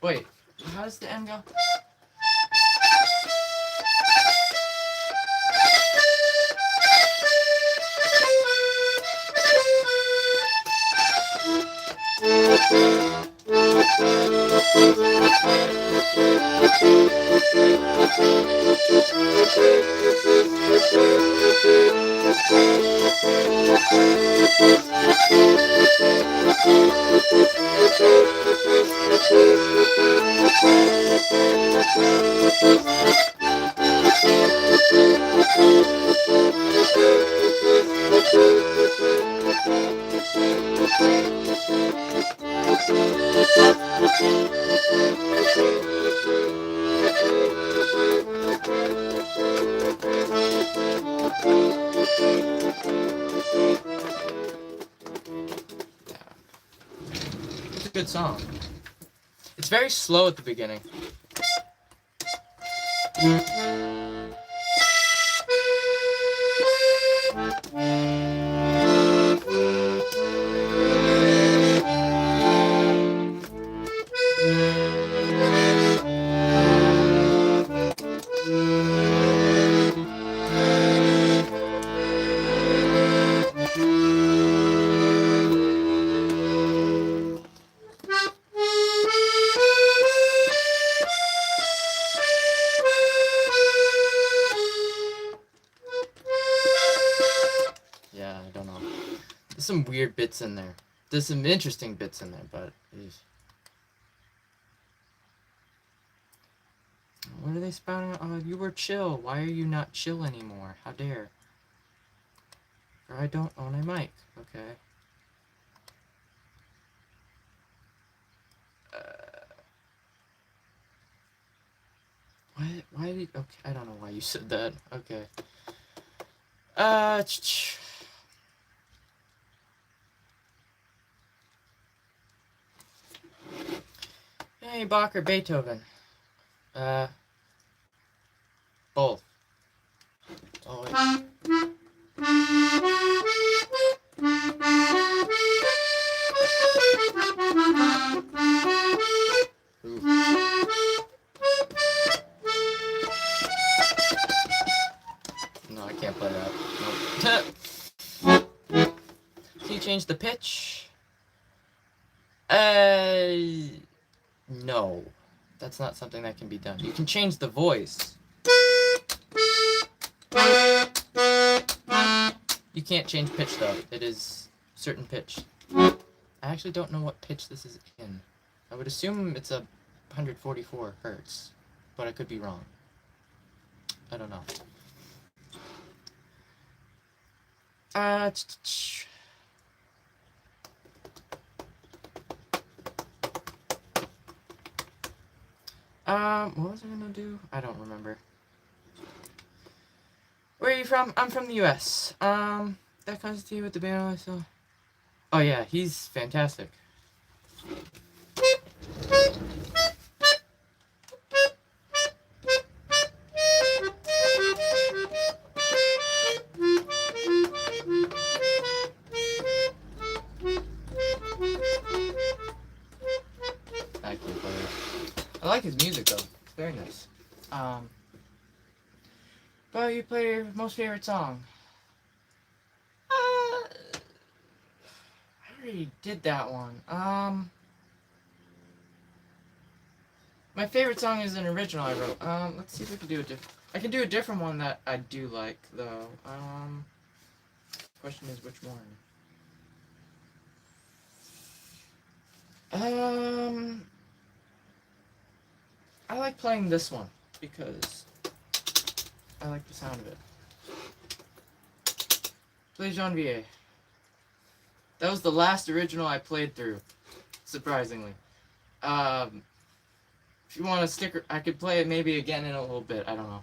Wait, how does the end go? It's a good song. It's very slow at the beginning. Yeah, I don't know. There's some weird bits in there. There's some interesting bits in there, but... What are they spouting? Oh, you were chill. Why are you not chill anymore? How dare. Or I don't own a mic. Okay. Why did... Okay, I don't know why you said that. Okay. Hey, Bach or Beethoven? Both. Always. Ooh. No, I can't play that. Nope. Can you change the pitch? No. That's not something that can be done. You can change the voice. You can't change pitch though. It is certain pitch. I actually don't know what pitch this is in. I would assume it's a 144 hertz, but I could be wrong. I don't know. What was I gonna do? I don't remember. Where are you from? I'm from the U.S. That comes to you with the band I saw. Oh yeah, he's fantastic. I can't play it. I like his music though. It's very nice. But you play your most favorite song? I already did that one. My favorite song is an original I wrote. Let's see if we can do a different. I can do a different one that I do like though. Question is which one? I like playing this one because I like the sound of it. Play Janvier. That was the last original I played through, surprisingly. If you want to stick, I could play it maybe again in a little bit. I don't know.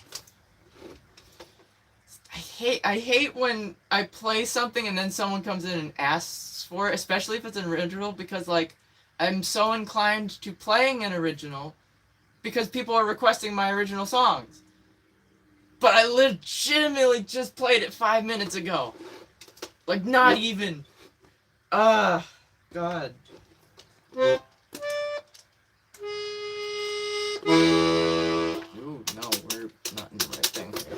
I hate when I play something and then someone comes in and asks for it, especially if it's an original, because like I'm so inclined to playing an original because people are requesting my original songs. But I legitimately just played it 5 minutes ago. Like not even. God. Ooh, no, we're not in the right thing here.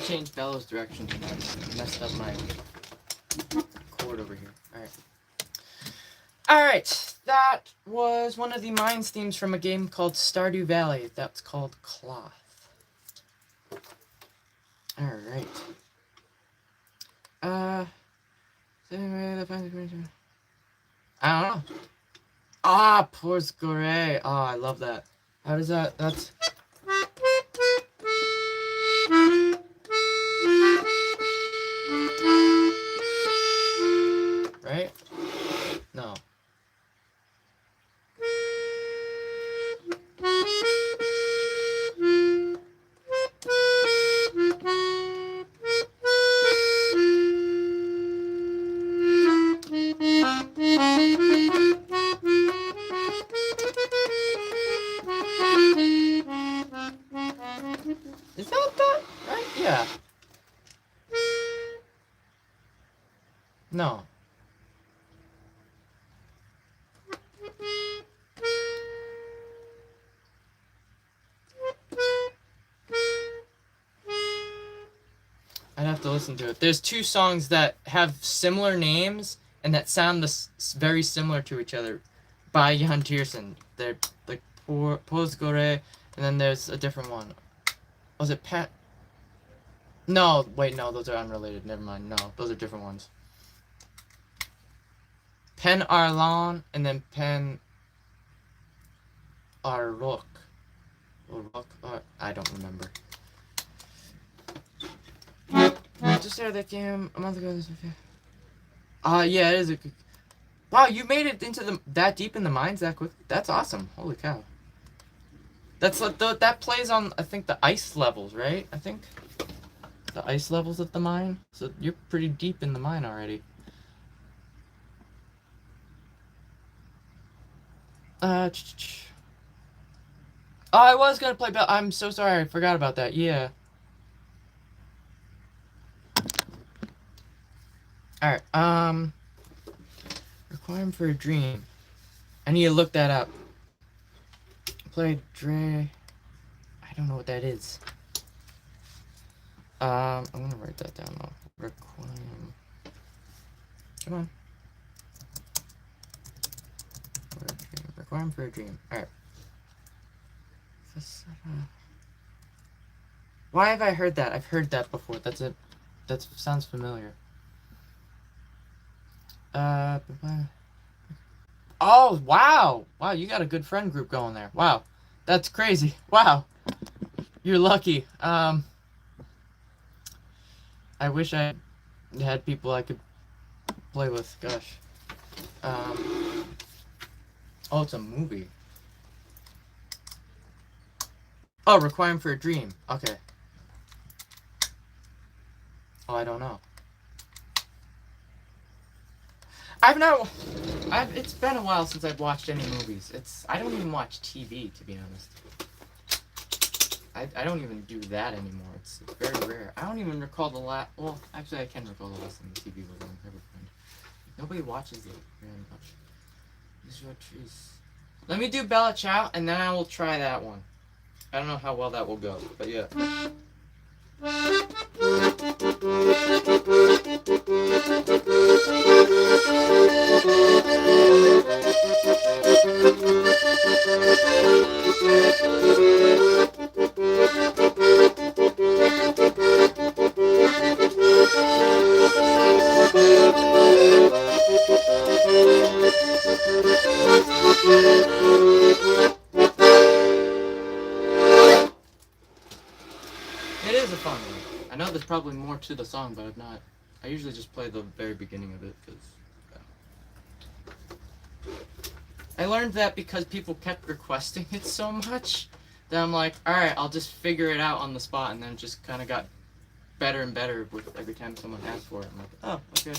Changed Bellows direction and I messed up my chord over here. Alright. that was one of the Mines themes from a game called Stardew Valley. That's called Cloth. Alright. I don't know. Ah, Porscore. Oh, I love that. How does that? That's. Right? No. Is that right? Yeah. No. I'd have to listen to it. There's two songs that have similar names and that sound very similar to each other by Jan Tiersen. They're like Posgore, and then there's a different one. Was it Pat? No, wait, no, those are unrelated. Never mind. No, those are different ones. Pen Arlon and then Pen Arlok. I don't remember. I just started that game a month ago. Yeah, it is. Wow, you made it into that deep in the mines that quick. That's awesome. Holy cow. That's like that plays on, I think, the ice levels, right? I think the ice levels of the mine. So you're pretty deep in the mine already. Oh, I was gonna play Bell. I'm so sorry. I forgot about that. Yeah. Alright, Requiem for a Dream. I need to look that up. Play Dre. I don't know what that is. I'm gonna write that down though. Requiem. Come on. For a Dream. Requiem for a Dream. Alright. Why have I heard that? I've heard that before. That's it. That sounds familiar. Oh, wow. Wow, you got a good friend group going there. Wow. That's crazy. Wow. You're lucky. I wish I had people I could play with. Gosh. Oh, it's a movie. Oh, Requiem for a Dream. Okay. Oh, I don't know. It's been a while since I've watched any movies. I don't even watch TV, to be honest. I don't even do that anymore. It's very rare. I don't even recall the last. Well, actually, I can recall the last time the TV was on. Nobody watches it very much. These are trees. Let me do Bella Ciao, and then I will try that one. I don't know how well that will go, but yeah. It is a fun one. I know there's probably more to the song, but I usually just play the very beginning of it, because I learned that because people kept requesting it so much that I'm like, alright, I'll just figure it out on the spot, and then it just kind of got better and better with every time someone asked for it. I'm like, oh, okay.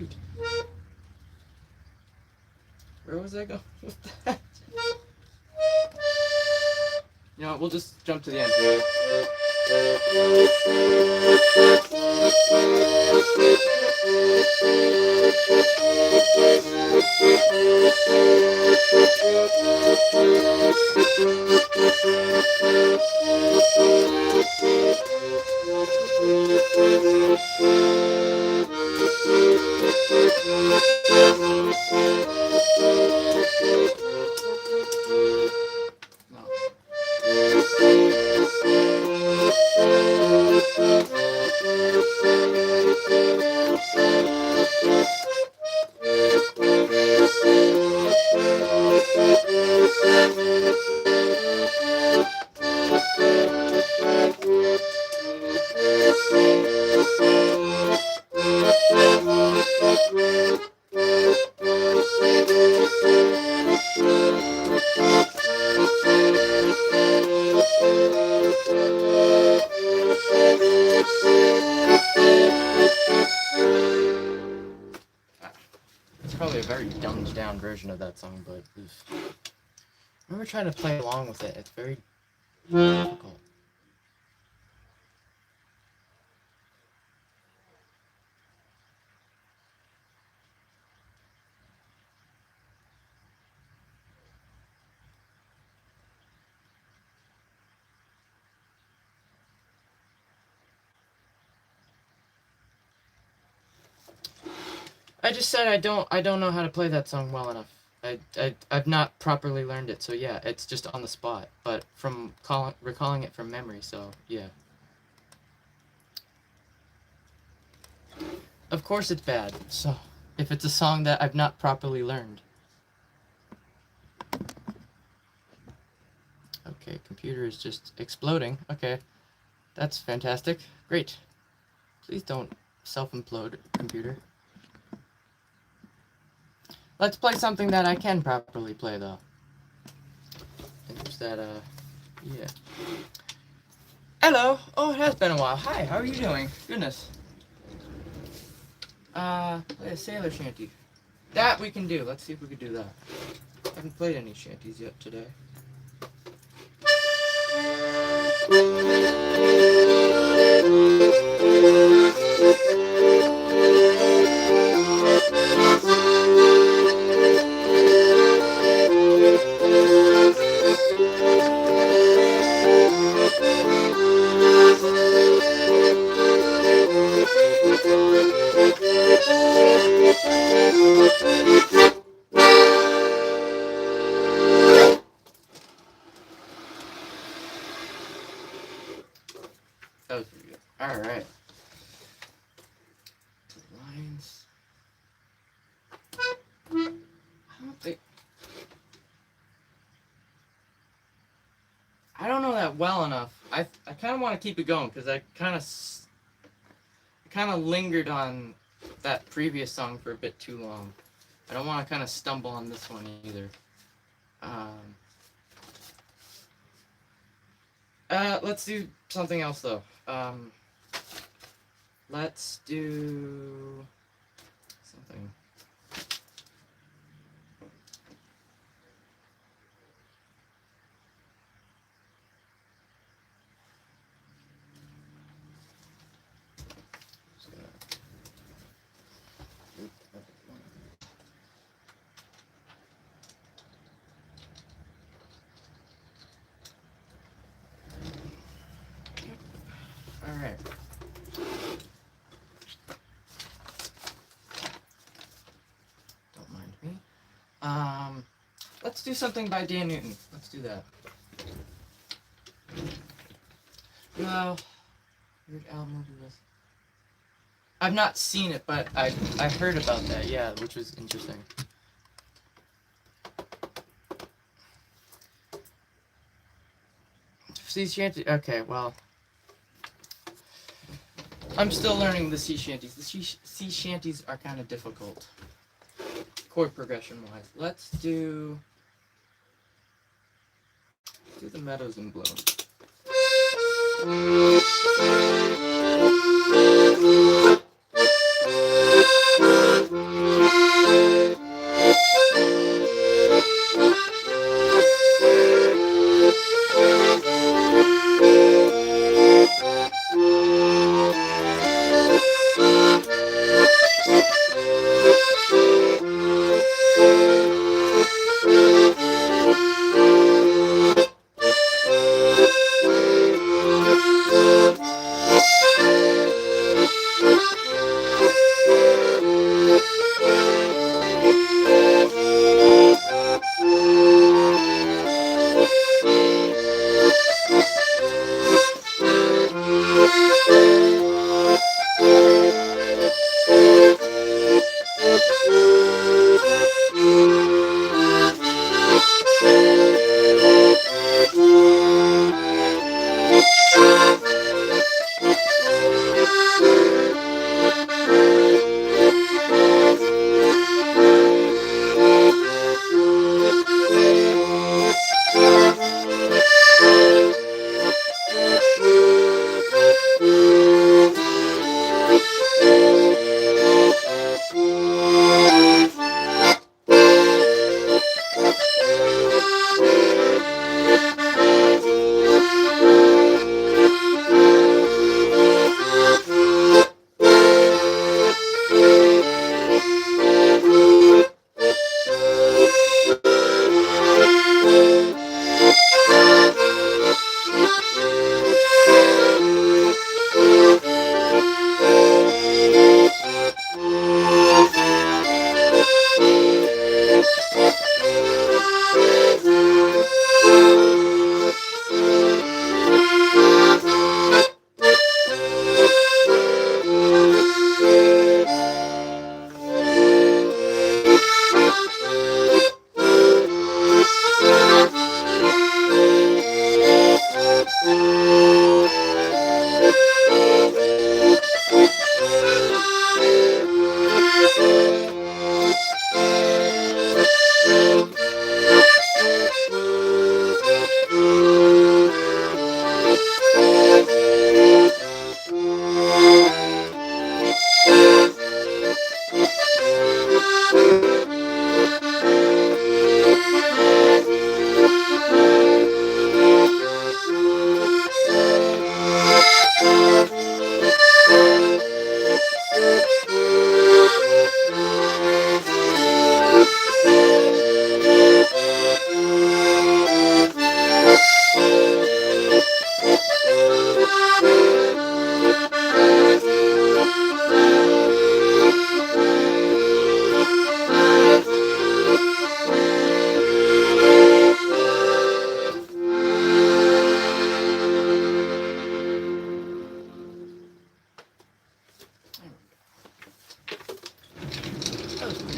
shoot. Where was I going with that? You know what, we'll just jump to the end. It's probably a very dumbed down version of that song, but I remember trying to play along with it. It's very difficult. I just said I don't know how to play that song well enough. I've not properly learned it, so yeah, it's just on the spot. But from recalling it from memory, so yeah. Of course it's bad. So if it's a song that I've not properly learned. Okay, computer is just exploding. Okay, that's fantastic. Great. Please don't self-implode, computer. Let's play something that I can properly play, though. That, yeah. Hello! Oh, it has been a while. Hi, how are you doing? Goodness. Play a sailor shanty. That we can do. Let's see if we can do that. I haven't played any shanties yet today. That was pretty good. Alright. Lines. I don't think... I don't know that well enough. I kind of want to keep it going because I kind of lingered on that previous song for a bit too long. I don't want to kind of stumble on this one either. Let's do something else though. Let's do something. Alright. Don't mind me. Let's do something by Dan Newton. Let's do that. Well, weird album movie was. I've not seen it, but I heard about that, yeah, which was interesting. Sea shanty. Okay, well, I'm still learning the sea shanties. The sea shanties are kind of difficult, chord progression wise. Let's do the Meadows in Bloom.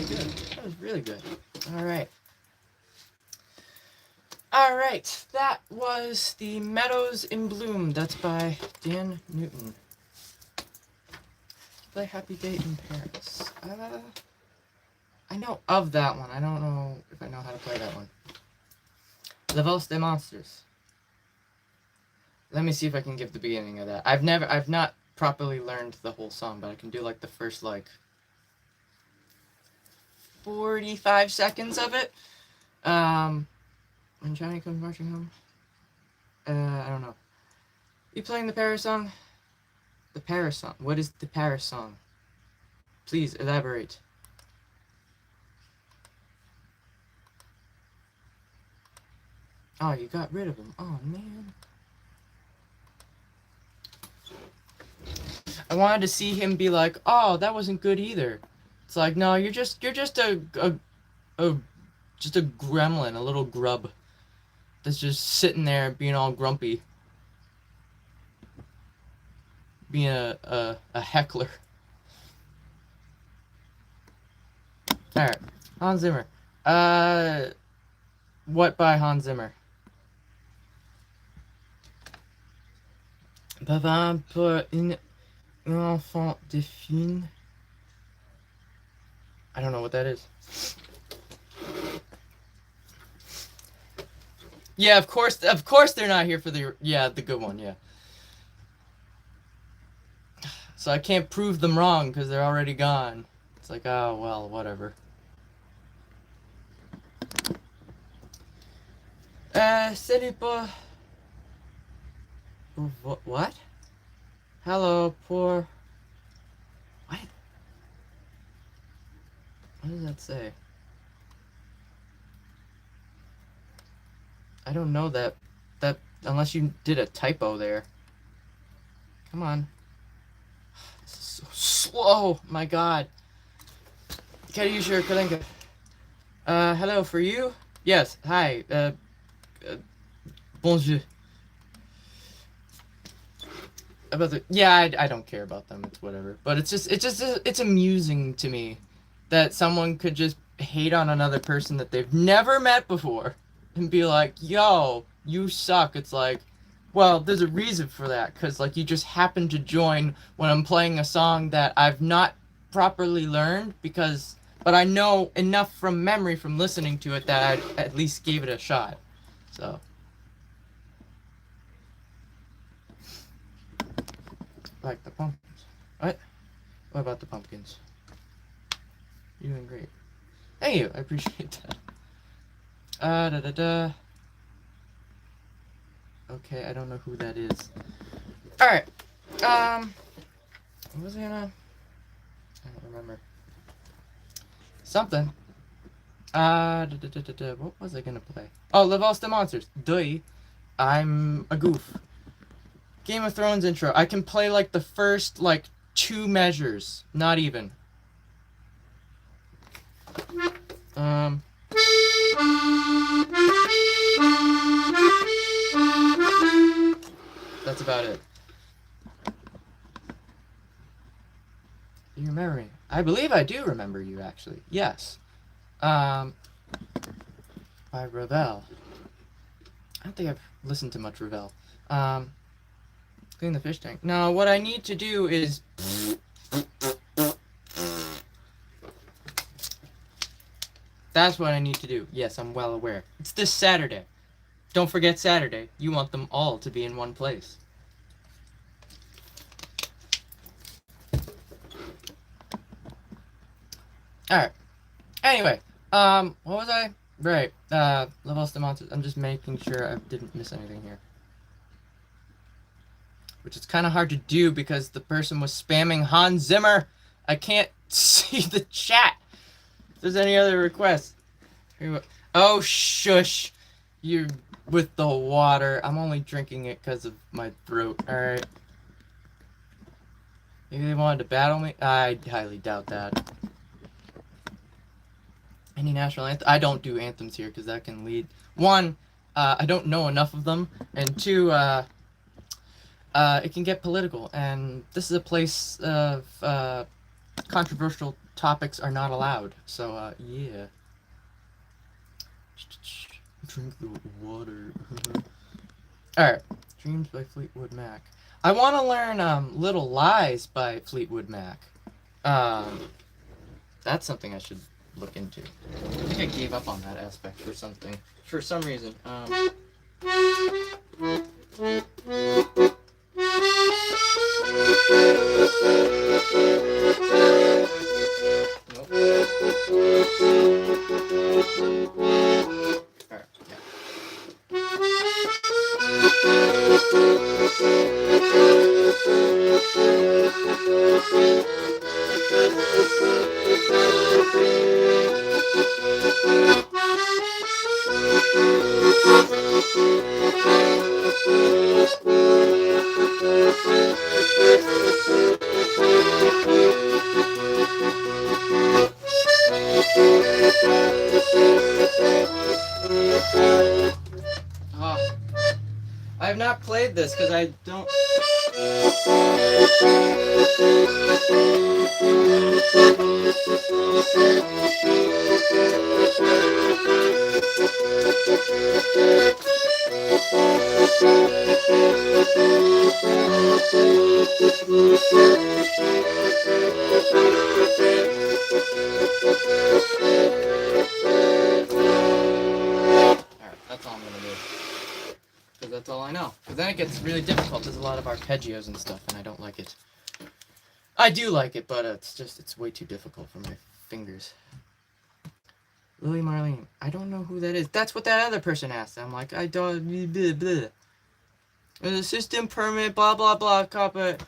good. That was really good. All right. All right. That was The Meadows in Bloom. That's by Dan Newton. Play Happy Day in Paris. I know of that one. I don't know if I know how to play that one. La Valse des Monsters. Let me see if I can give the beginning of that. I've not properly learned the whole song, but I can do like the first like 45 seconds of it. When Johnny comes marching home. I don't know. You playing the Paris song? The Paris song. What is the Paris song? Please elaborate. Oh, you got rid of him. Oh, man. I wanted to see him be like, oh, that wasn't good either. It's like, no, you're just a gremlin, a little grub that's just sitting there being all grumpy. Being a heckler. Alright, Hans Zimmer. What by Hans Zimmer? Papa pour un enfant de fin. I don't know what that is. Yeah, of course they're not here for the good one, yeah. So I can't prove them wrong because they're already gone. It's like, oh, well, whatever. Salut pour... What? Hello, pour... What? What does that say? I don't know that unless you did a typo there. Come on. This is so slow. My God. Can you use your Kalenka? Hello, for you? Yes. Hi. Bonjour. About the I don't care about them. It's whatever. But it's amusing to me that someone could just hate on another person that they've never met before and be like, yo, you suck. It's like, well, there's a reason for that, because like you just happen to join when I'm playing a song that I've not properly learned, but I know enough from memory from listening to it that I at least gave it a shot. So like the pumpkins. What about the pumpkins? You're doing great. Thank you. I appreciate that. Okay, I don't know who that is. Alright. What was I gonna... I don't remember. Something. What was I gonna play? Oh, La Valse des Monsters. Duh. I'm a goof. Game of Thrones intro. I can play like the first like 2 measures. Not even. That's about it. You remember me? I believe I do remember you, actually. Yes. By Ravel. I don't think I've listened to much Ravel. Clean the fish tank. Now, what I need to do is... That's what I need to do. Yes, I'm well aware. It's this Saturday. Don't forget Saturday. You want them all to be in one place. Alright. Anyway, what was I? Right. La Valse des Monsters. I'm just making sure I didn't miss anything here. Which is kind of hard to do because the person was spamming Hans Zimmer. I can't see the chat. If there's any other requests. Oh, shush. You're with the water. I'm only drinking it because of my throat. Alright. Maybe they wanted to battle me? I highly doubt that. Any national anthem? I don't do anthems here because that can lead... 1, I don't know enough of them. And 2, it can get political. And this is a place of controversial topics are not allowed. So, yeah. Drink the water. Alright. Dreams by Fleetwood Mac. I want to learn Little Lies by Fleetwood Mac. That's something I should look into. I think I gave up on that aspect for something. For some reason. I have not played this because I don't. That's all I'm gonna do. Because that's all I know. Because then it gets really difficult. There's a lot of arpeggios and stuff, and I don't like it. I do like it, but it's way too difficult for my fingers. Lily Marlene. I don't know who that is. That's what that other person asked. I'm like, I don't. Blah, blah. The system permit, blah, blah, blah, copyright.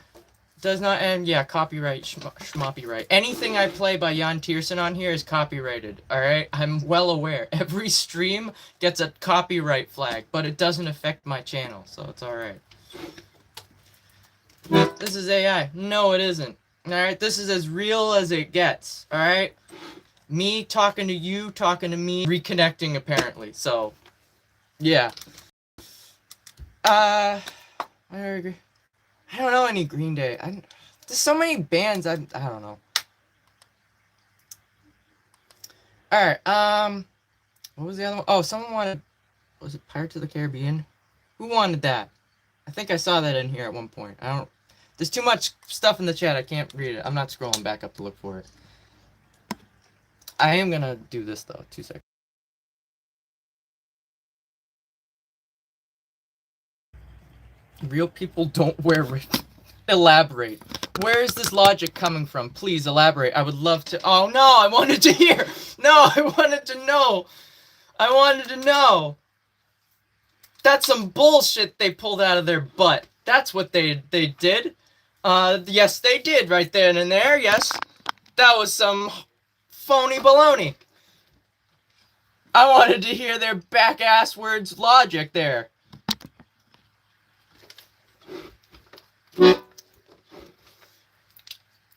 Does not end. Yeah, copyright, schmoppyright. Anything I play by Jan Tiersen on here is copyrighted, alright? I'm well aware. Every stream gets a copyright flag, but it doesn't affect my channel, so it's alright. This is AI. No, it isn't. Alright, this is as real as it gets, alright? Me talking to you, talking to me, reconnecting apparently, so, yeah. I agree. I don't know any Green Day. There's so many bands. I don't know. All right. What was the other one? Oh, someone wanted. Was it Pirates of the Caribbean? Who wanted that? I think I saw that in here at one point. I don't. There's too much stuff in the chat. I can't read it. I'm not scrolling back up to look for it. I am gonna do this though. 2 seconds. Real people don't wear. Elaborate. Where is this logic coming from? Please elaborate. I would love to. Oh no, I wanted to hear. No, I wanted to know. I wanted to know. That's some bullshit they pulled out of their butt. That's what they did. Yes, they did right then and there. Yes, that was some phony baloney. I wanted to hear their back ass words logic there.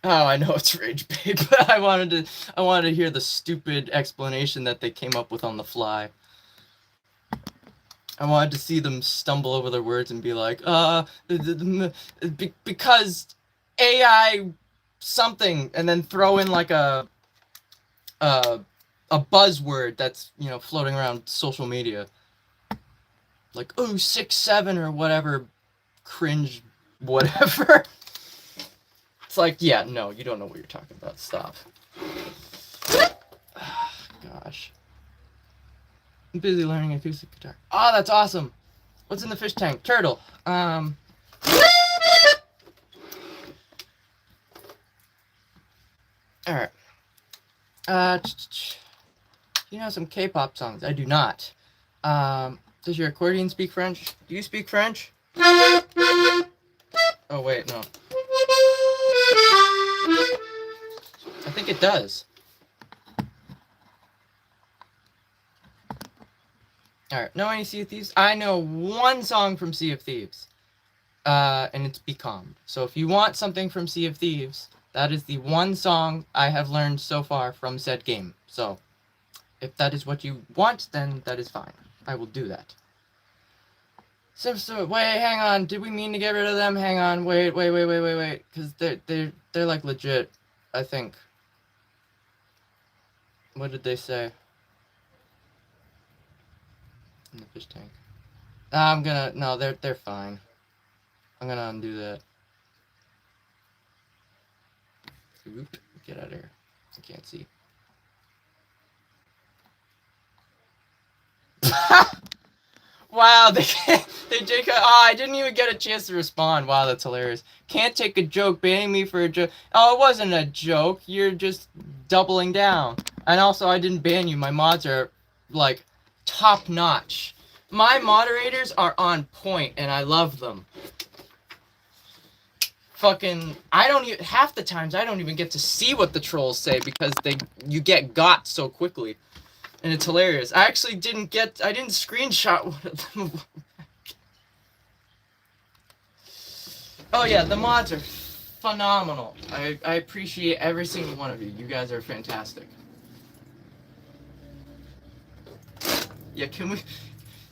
Oh, I know it's rage bait, but I wanted to hear the stupid explanation that they came up with on the fly. I wanted to see them stumble over their words and be like, because AI something, and then throw in like a buzzword that's, you know, floating around social media. Like, oh, 6'7" or whatever, cringe, whatever. It's like, yeah, no, you don't know what you're talking about. Stop. Gosh. I'm busy learning acoustic guitar. Oh, that's awesome. What's in the fish tank? Turtle. Alright. You know some K-pop songs? I do not. Does your accordion speak French? Do you speak French? Oh, wait, no. I think it does. Alright, know any Sea of Thieves? I know one song from Sea of Thieves. And it's Be Calm. So if you want something from Sea of Thieves, that is the one song I have learned so far from said game. So, if that is what you want, then that is fine. I will do that. So wait, hang on. Did we mean to get rid of them? Hang on. Wait. Because they're like legit, I think. What did they say? In the fish tank. I'm gonna, no, they're fine. I'm gonna undo that. Oop, get out of here. I can't see. Wow, they can't, I didn't even get a chance to respond. Wow, that's hilarious. Can't take a joke, banning me for a joke. Oh, it wasn't a joke. You're just doubling down. And also, I didn't ban you. My mods are, like, top notch. My moderators are on point, and I love them. Fucking, I don't even, half the times I don't even get to see what the trolls say because you get got so quickly. And it's hilarious. I actually didn't screenshot one of them. Oh yeah, the mods are phenomenal. I appreciate every single one of you. You guys are fantastic. Yeah, can we...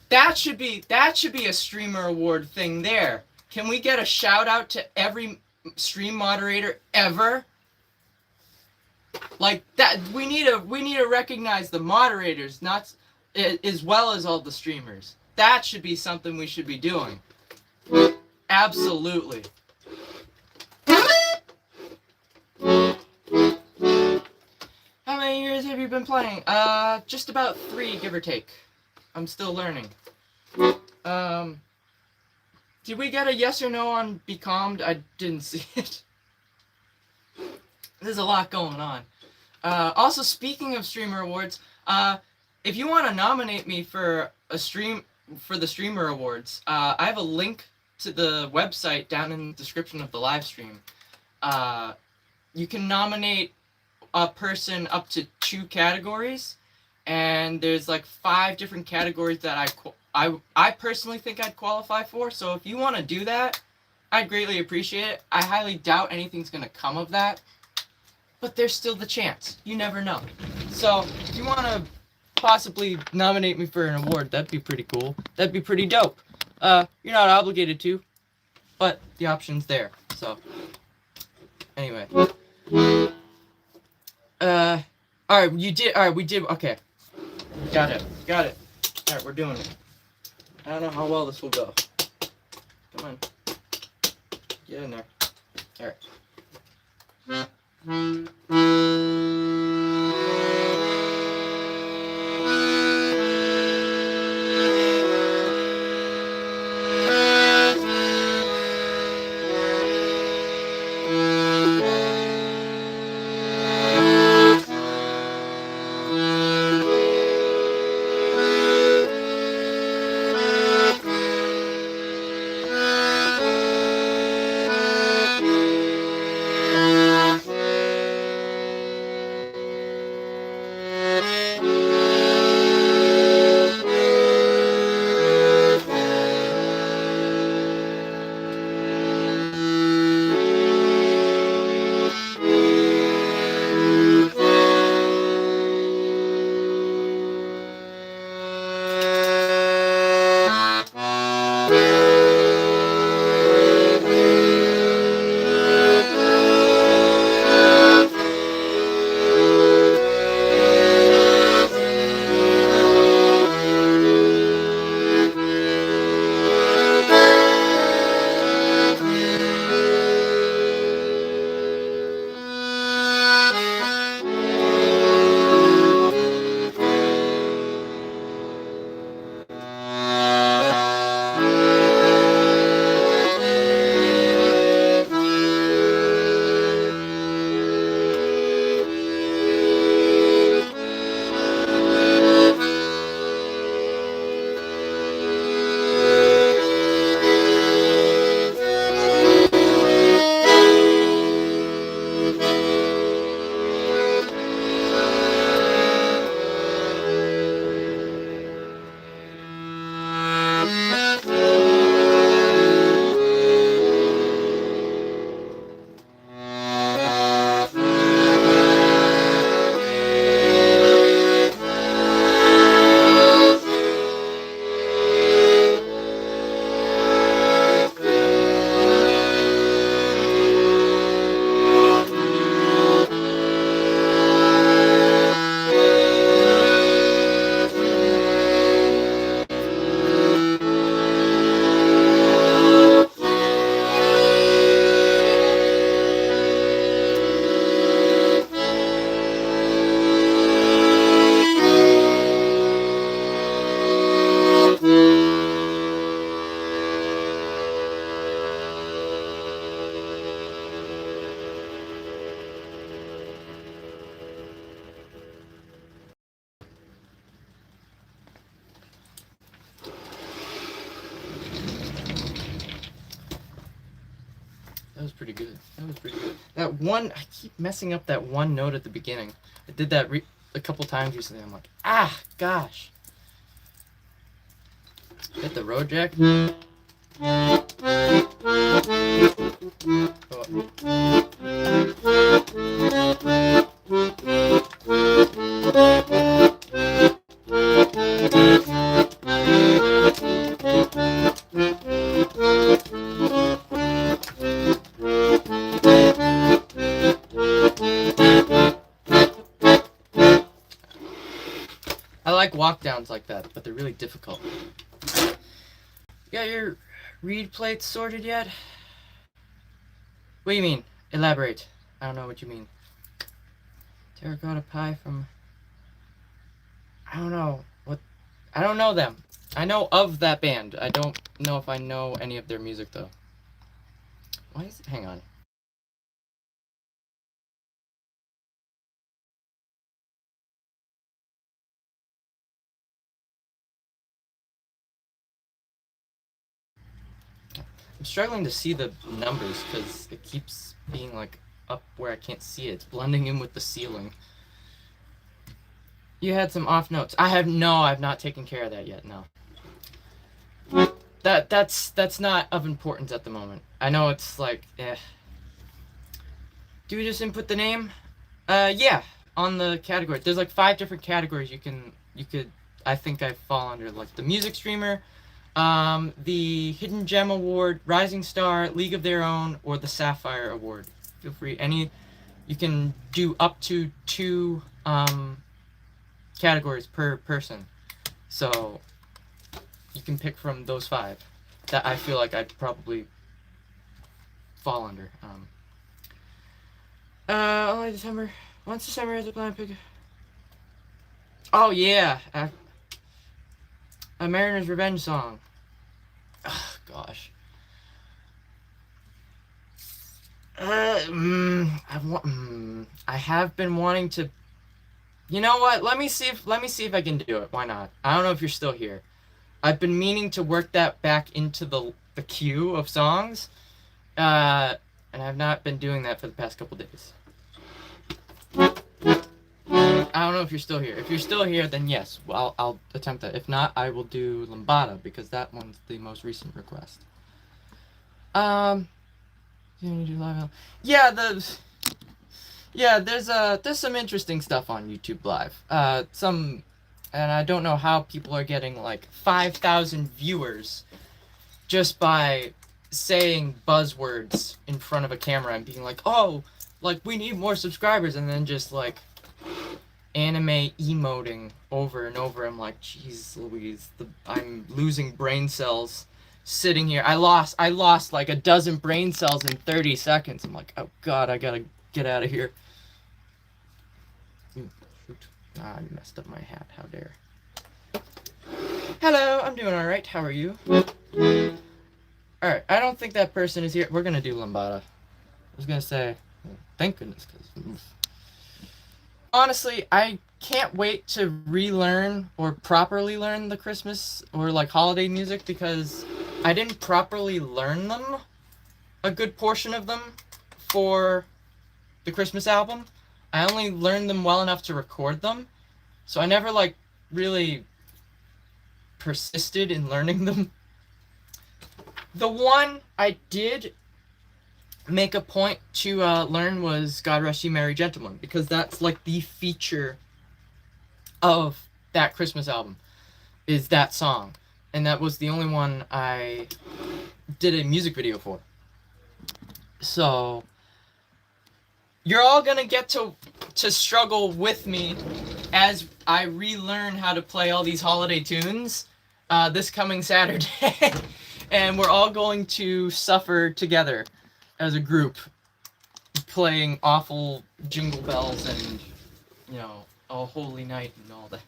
That should be a streamer award thing there. Can we get a shout out to every stream moderator ever? Like that, we need to recognize the moderators, not as well as all the streamers. That should be something we should be doing. Absolutely. How many years have you been playing? Just about 3, give or take. I'm still learning. Did we get a yes or no on Be Calmed? I didn't see it. There's a lot going on. Also, speaking of streamer awards, if you want to nominate me for the streamer awards, I have a link to the website down in the description of the live stream. You can nominate a person up to 2 categories, and there's like 5 different categories that I personally think I'd qualify for. So if you want to do that, I'd greatly appreciate it. I highly doubt anything's gonna come of that, but there's still the chance. You never know. So if you want to possibly nominate me for an award, that'd be pretty cool. That'd be pretty dope. You're not obligated to, but the option's there. So anyway, all right, we did. Okay, got it. All right, we're doing it. I don't know how well this will go. Come on, get in there. All right. pretty good. That was pretty good. That one, I keep messing up that one note at the beginning. I did that a couple times recently. I'm like, gosh. Hit the road jack. Oh. I like walk downs like that, but they're really difficult. You got your reed plates sorted yet? What do you mean? Elaborate. I don't know what you mean. Terracotta pie from... I don't know. What? I don't know them. I know of that band. I don't know if I know any of their music, though. Why is it... Hang on. I'm struggling to see the numbers because it keeps being like up where I can't see it. It's blending in with the ceiling. You had some off notes. I've not taken care of that yet. No. That's not of importance at the moment. I know it's like, Do we just input the name? Yeah. On the category, there's like 5 different categories you could. I think I fall under, like the music streamer, the Hidden Gem Award, Rising Star, League of Their Own, or the Sapphire Award. Feel free. You can do up to 2 categories per person. So you can pick from those 5 that I feel like I'd probably fall under. Only December. Once December is a blind pick. Oh yeah. A Mariner's Revenge song. Oh, gosh. I have been wanting to. You know what? Let me see if I can do it. Why not? I don't know if you're still here. I've been meaning to work that back into the queue of songs, and I've not been doing that for the past couple days. I don't know if you're still here. If you're still here, then yes, I'll attempt that. If not, I will do Lambada, because that one's the most recent request. You do live. Yeah, there's some interesting stuff on YouTube Live. And I don't know how people are getting like 5,000 viewers just by saying buzzwords in front of a camera and being like, oh, like we need more subscribers, and then just like anime emoting over and over. I'm like, jeez Louise, I'm losing brain cells sitting here. I lost like a dozen brain cells in 30 seconds. I'm like, oh god, I gotta get out of here. Shoot. I messed up my hat, how dare. Hello, I'm doing alright, how are you? Alright, I don't think that person is here. We're gonna do Lambada. I was gonna say, thank goodness, because honestly, I can't wait to relearn or properly learn the Christmas or like holiday music, because I didn't properly learn them, a good portion of them, for the Christmas album. I only learned them well enough to record them, so I never like really persisted in learning them. The one I did make a point to learn was God Rest Ye Merry Gentlemen, because that's like the feature of that Christmas album, is that song, and that was the only one I did a music video for. So you're all gonna get to struggle with me as I relearn how to play all these holiday tunes this coming Saturday. And we're all going to suffer together as a group, playing awful jingle bells and, you know, a holy night and all that.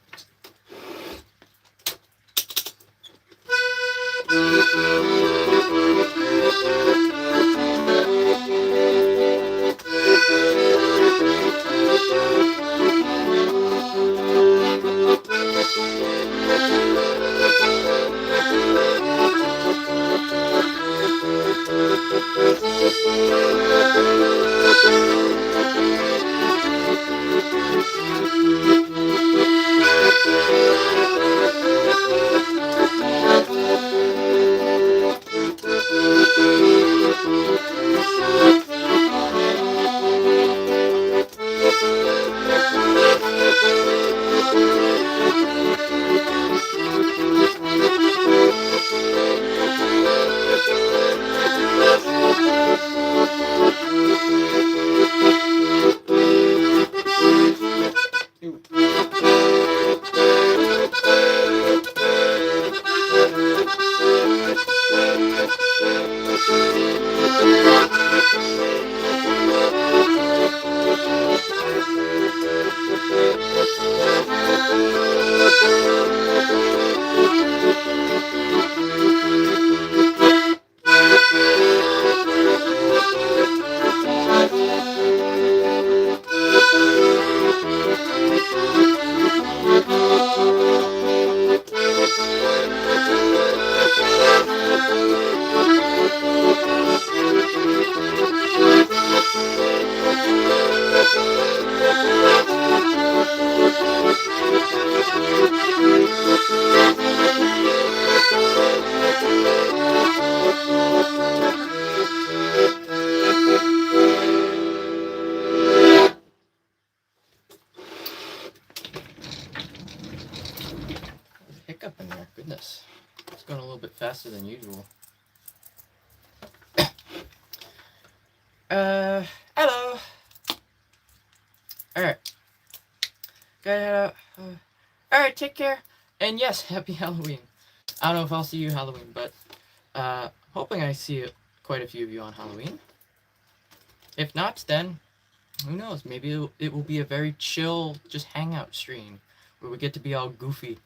Hiccup in there. Goodness. It's going a little bit faster than usual. Hello. Alright. Gotta head out. Alright, take care. And yes, happy Halloween. I don't know if I'll see you Halloween, but hoping I see quite a few of you on Halloween. If not, then who knows? Maybe it will be a very chill, just hangout stream where we get to be all goofy.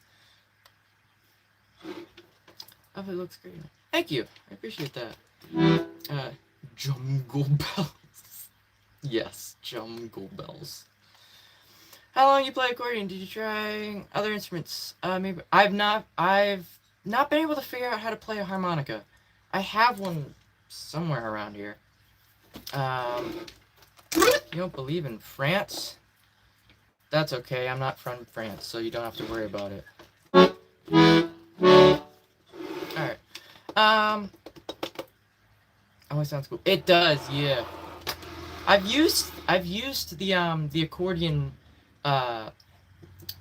Oh, it looks great. Thank you. I appreciate that. Jungle bells. Yes, jungle bells. How long you play accordion? Did you try other instruments? Maybe I've not been able to figure out how to play a harmonica. I have one somewhere around here. You don't believe in France? That's okay. I'm not from France, so you don't have to worry about it. Alright. Oh, it sounds cool. It does, yeah. I've used the accordion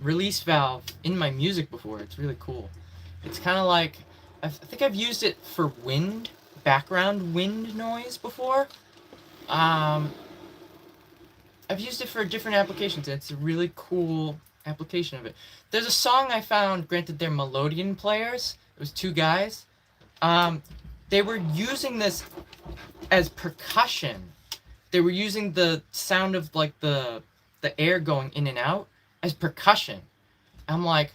release valve in my music before. It's really cool. It's kind of like I think I've used it for background wind noise before. I've used it for different applications, and it's a really cool application of it. There's a song I found, granted they're melodeon players. It was two guys. They were using this as percussion. They were using the sound of like the air going in and out as percussion. I'm like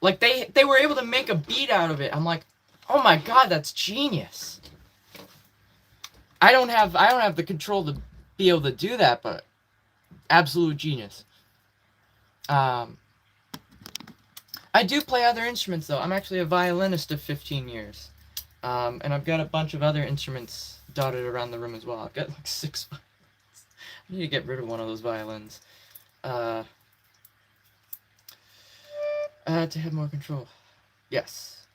they were able to make a beat out of it. I'm like, oh my god, that's genius. I don't have the control to be able to do that, but absolute genius. I do play other instruments though. I'm actually a violinist of 15 years. And I've got a bunch of other instruments dotted around the room as well. I've got like 6 violins. I need to get rid of one of those violins. To have more control. Yes.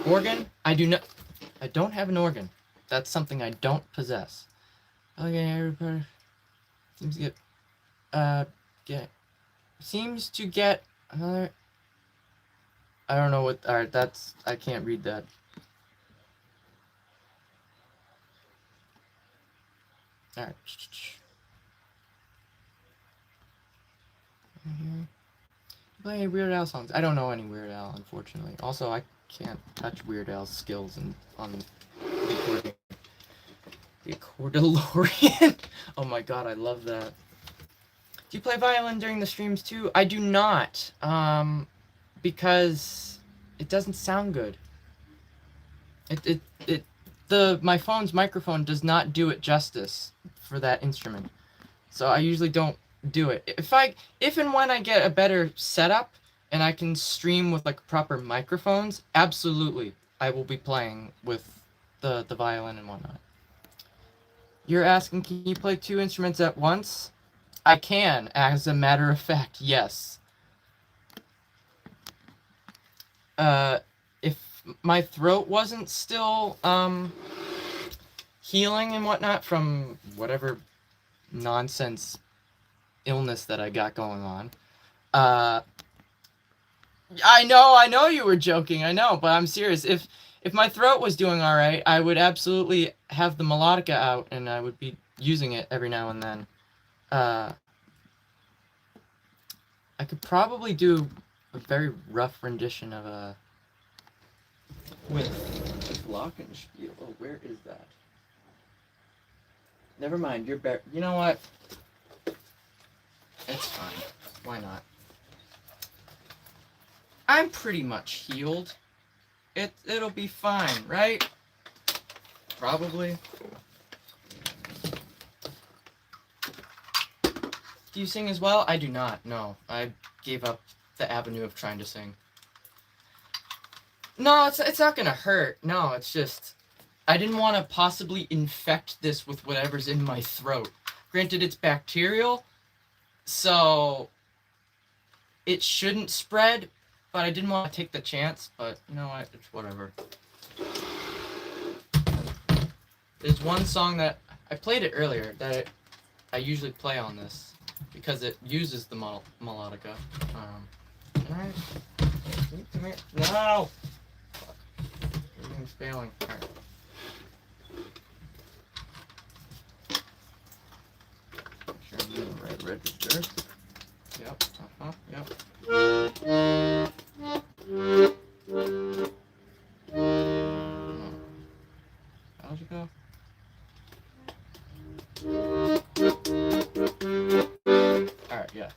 Organ? I don't have an organ. That's something I don't possess. Okay, everybody seems to get another. I don't know what. Alright, that's. I can't read that. Alright. Play any Weird Al songs. I don't know any Weird Al, unfortunately. Also, I can't touch Weird Al's skills on the accordion. The Accordalorian. Oh my god, I love that. Do you play violin during the streams too? I do not. Because it doesn't sound good. My phone's microphone does not do it justice for that instrument. So I usually don't do it. If and when I get a better setup and I can stream with like proper microphones, absolutely I will be playing with the violin and whatnot. You're asking, can you play 2 instruments at once? I can, as a matter of fact, yes. If my throat wasn't still healing and whatnot from whatever nonsense illness that I got going on, Uh, I know you were joking. I know, but I'm serious. If my throat was doing all right, I would absolutely have the melodica out, and I would be using it every now and then. Uh, I could probably do a very rough rendition of a with Glockenspiel. Oh, where is that? Never mind. You're better. You know what? It's fine. Why not? I'm pretty much healed. It'll be fine, right? Probably. Do you sing as well? I do not. No, I gave up the avenue of trying to sing. No, it's not gonna hurt. No, it's just I didn't want to possibly infect this with whatever's in my throat. Granted, it's bacterial, so it shouldn't spread, but I didn't want to take the chance. But you know what? It's whatever. There's one song that I played it earlier that I usually play on this because it uses the melodica. Can I? Come here. No! Fuck. Everything's failing. Alright. Make sure I'm doing the right register. Yep. Yep. How'd you go? Alright, yeah.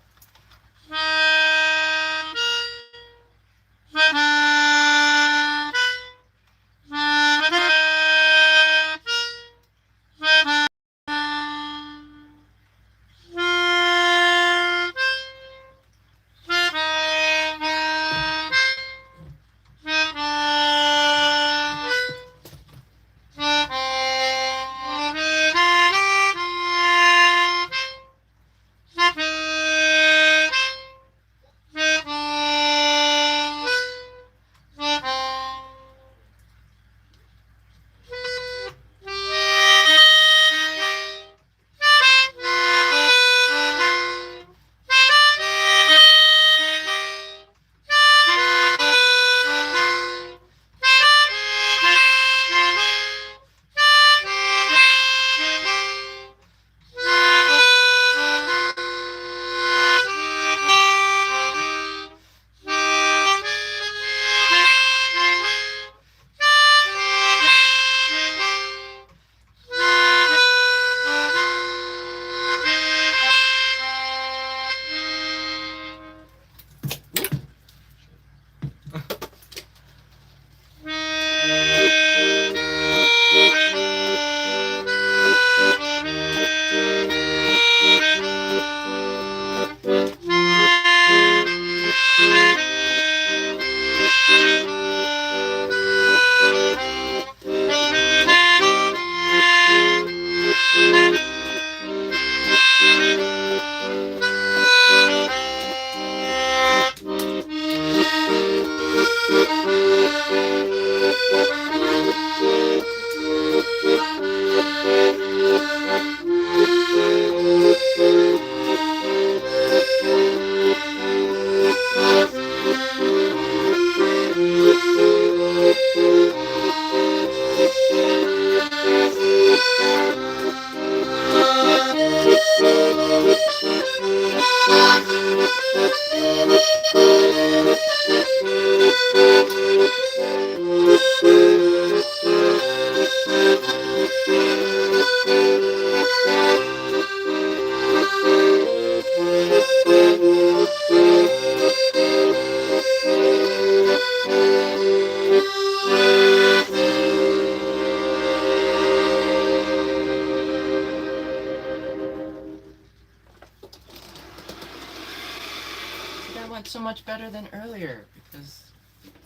That went so much better than earlier because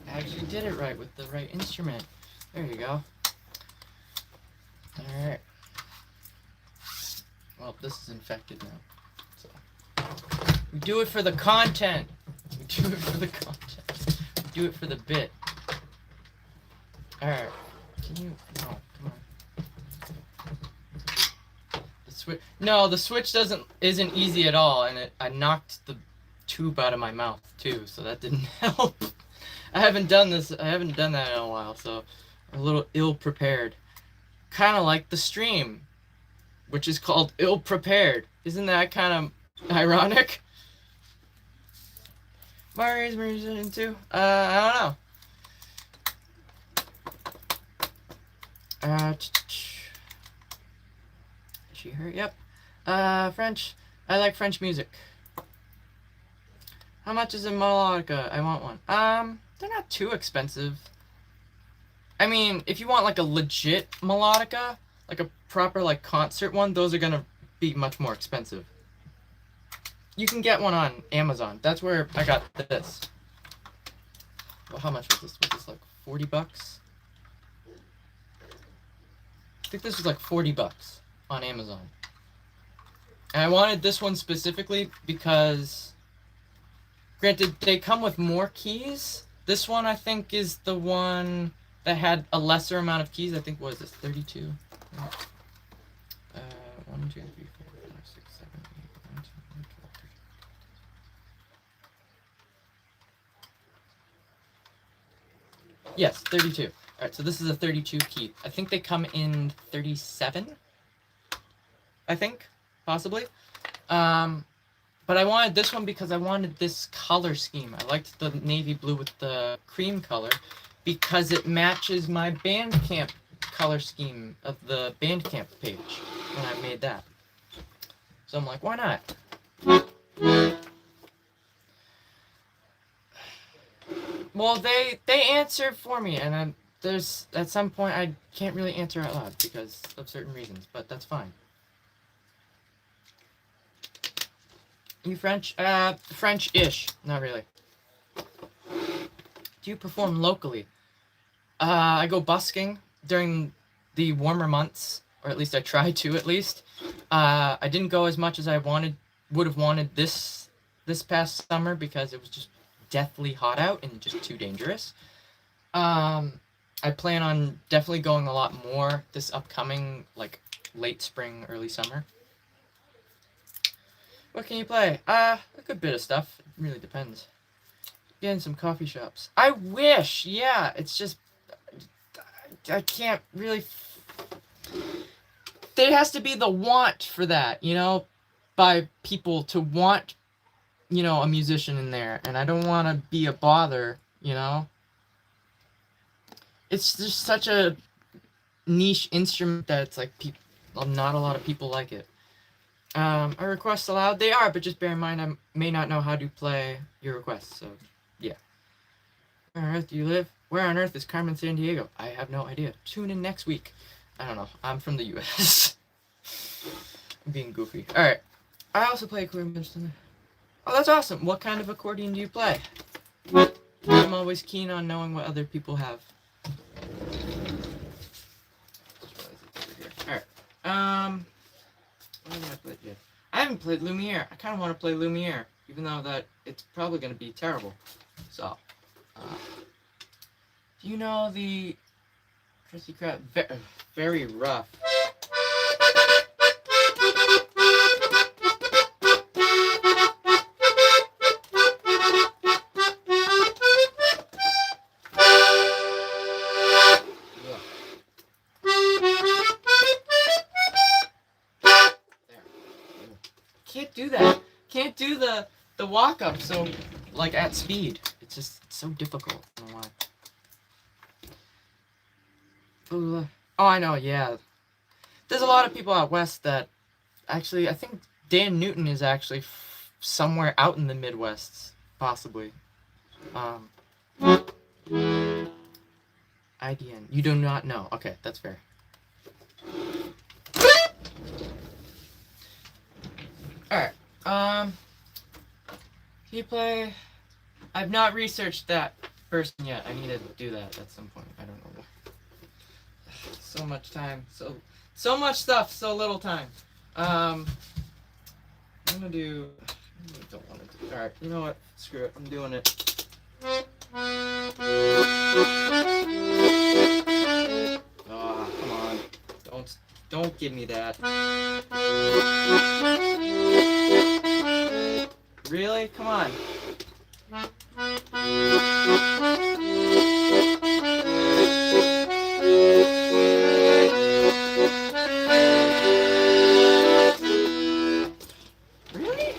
I actually did it right with the right instrument. There you go. Alright. Well, this is infected now. So we do it for the content. We do it for the content. We do it for the bit. Alright. Can you come on. The switch the switch isn't easy at all, and I knocked the tube out of my mouth too, so that didn't help. I haven't done that in a while, so I'm a little ill-prepared. Kind of like the stream, which is called ill-prepared. Isn't that kind of ironic? Mario's musician too? I don't know. Is she her? Yep. French. I like French music. How much is a melodica? I want one. They're not too expensive. I mean, if you want like a legit melodica, like a proper like concert one, those are gonna be much more expensive. You can get one on Amazon. That's where I got this. Well, how much was this? Was this like 40 bucks? I think this was like 40 bucks on Amazon. And I wanted this one specifically because, granted, they come with more keys. This one, I think, is the one that had a lesser amount of keys. I think, what is this, 32? 1, 2, 3, 4, 5, 6, 7, 8, 9, 10, 11, 12, 13. Yes, 32. Alright, so this is a 32 key. I think they come in 37? I think, possibly. But I wanted this one because I wanted this color scheme. I liked the navy blue with the cream color because it matches my Bandcamp color scheme of the Bandcamp page when I made that. So I'm like, why not? Well, they answer for me, and there's at some point I can't really answer out loud because of certain reasons, but that's fine. You French? French-ish. Not really. Do you perform locally? I go busking during the warmer months, or at least I try to, at least. I didn't go as much as I would have wanted this past summer because it was just deathly hot out and just too dangerous. I plan on definitely going a lot more this upcoming, like, late spring, early summer. What can you play? A good bit of stuff. It really depends. Get in some coffee shops. I wish! Yeah, it's just... I can't really... There has to be the want for that, you know? By people to want, you know, a musician in there. And I don't want to be a bother, you know? It's just such a niche instrument that it's like... not a lot of people like it. Are requests allowed? They are, but just bear in mind I may not know how to play your requests, so yeah. Where on earth do you live? Where on earth is Carmen Sandiego? I have no idea. Tune in next week. I don't know. I'm from the US. I'm being goofy. Alright. I also play accordion. Oh, that's awesome. What kind of accordion do you play? I'm always keen on knowing what other people have. Alright. What have I played yet? I haven't played Lumiere. I kind of want to play Lumiere, even though that it's probably going to be terrible. So, do you know the Chrissy Crab? Very rough. Can't do that. Can't do the walk up so like at speed. It's just so difficult. I don't know why. Oh, I know. Yeah, there's a lot of people out west that actually. I think Dan Newton is actually somewhere out in the Midwest, possibly. IDN. You do not know. Okay, that's fair. Alright, can you play... I've not researched that person yet. I need to do that at some point. I don't know. So much time. So much stuff, so little time. I'm gonna do... I don't want to do... Alright, you know what? Screw it. I'm doing it. Oh, come on. Don't give me that. Really? Come on. Really?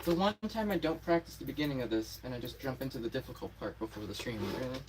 The one time I don't practice the beginning of this, and I just jump into the difficult part before the stream, really?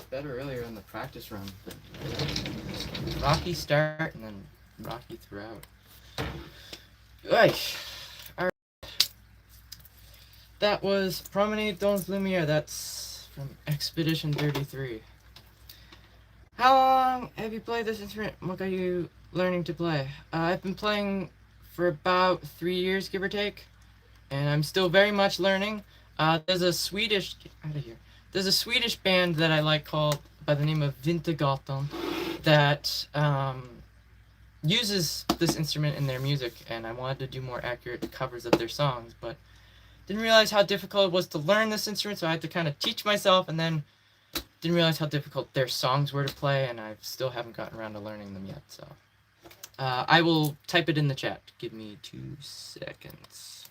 Better earlier in the practice run. Rocky start and then rocky throughout. Alright. That was Promenade dans Lumiere. That's from Expedition 33. How long have you played this instrument? What are you learning to play? I've been playing for about 3 years, give or take, and I'm still very much learning. There's a Swedish There's a Swedish band that I like called by the name of Vintergatan that uses this instrument in their music, and I wanted to do more accurate covers of their songs, but didn't realize how difficult it was to learn this instrument, so I had to kind of teach myself, and then didn't realize how difficult their songs were to play, and I still haven't gotten around to learning them yet, so I will type it in the chat. Give me 2 seconds.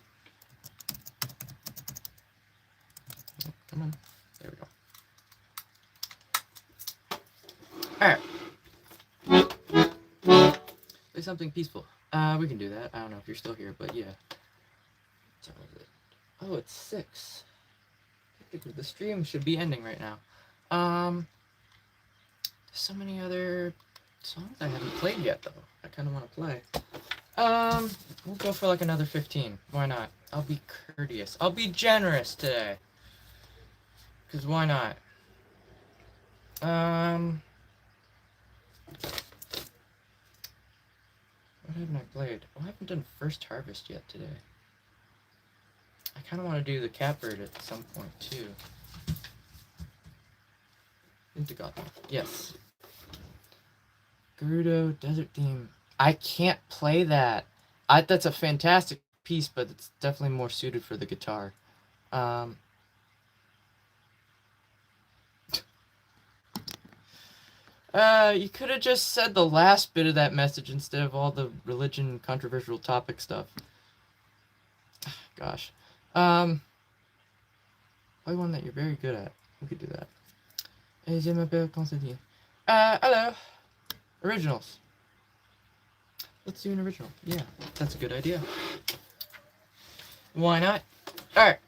Oh, come on. There we go. Alright. Play something peaceful. We can do that. I don't know if you're still here, but yeah. What time is it? Oh, it's 6. The stream should be ending right now. There's so many other songs I haven't played yet, though. I kind of want to play. We'll go for like another 15. Why not? I'll be courteous. I'll be generous today. Because why not? What haven't I played? Oh, I haven't done First Harvest yet today. I kind of want to do the Catbird at some point, too. Intergoth. Yes. Gerudo, Desert Theme. I can't play that. That's a fantastic piece, but it's definitely more suited for the guitar. You could have just said the last bit of that message instead of all the religion controversial topic stuff. Gosh. Play one that you're very good at. We could do that. Je m'appelle Constantine. Hello. Originals. Let's do an original. Yeah, that's a good idea. Why not? Alright.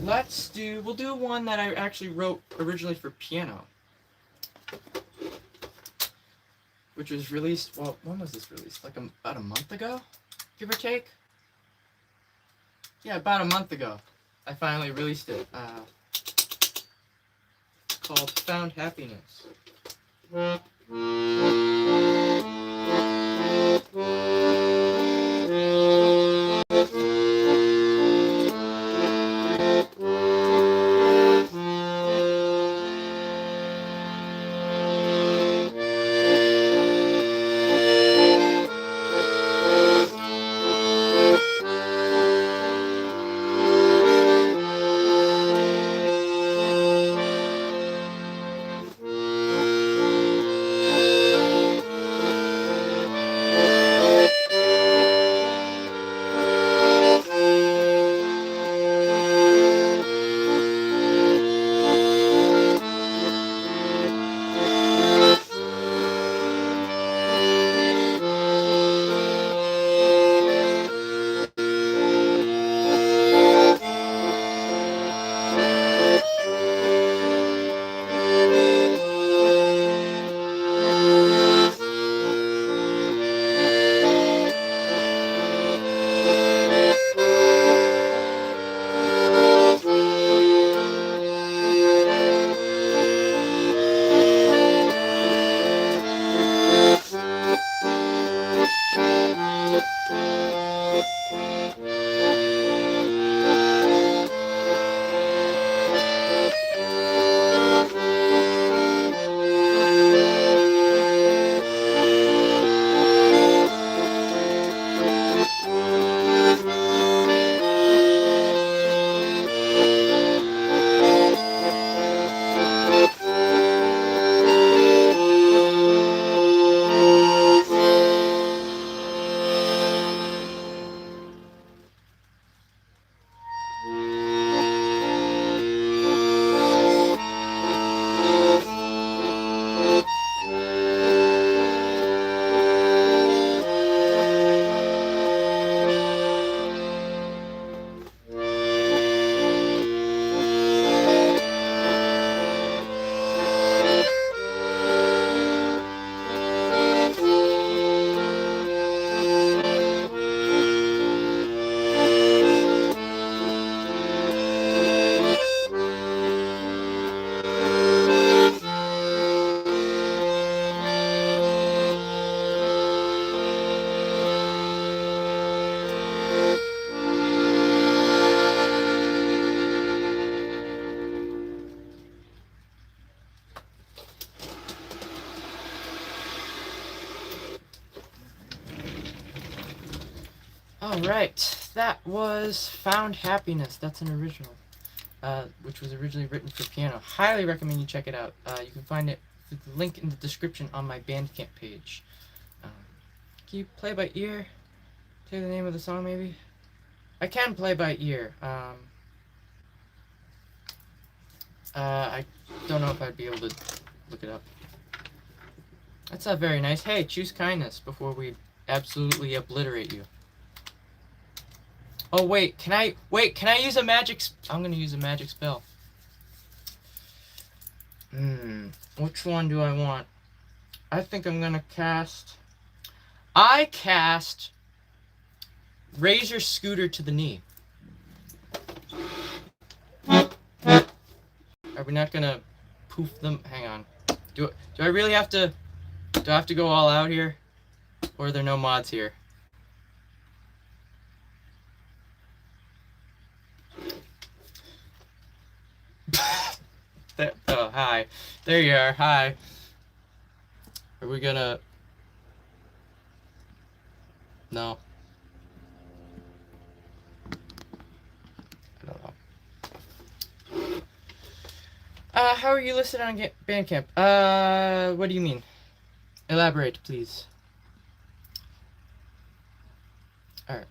We'll do one that I actually wrote originally for piano. Which was released, well, when was this released? Like about a month ago? Give or take? Yeah, about a month ago. I finally released it. Called Found Happiness. Alright, that was Found Happiness. That's an original, which was originally written for piano. Highly recommend you check it out. You can find it with the link in the description on my Bandcamp page. Can you play by ear? Say the name of the song, maybe? I can play by ear. I don't know if I'd be able to look it up. That's not very nice. Hey, choose kindness before we absolutely obliterate you. Oh, wait, can I use a magic I'm gonna use a magic spell. Which one do I want? I think I'm gonna cast I cast raise your scooter to the knee. Are we not gonna poof them? Hang on. Do I really have to? Do I have to go all out here, or are there no mods here? Oh, hi. There you are. Hi. Are we gonna? No. I don't know. How are you listed on Bandcamp? What do you mean? Elaborate, please. Alright.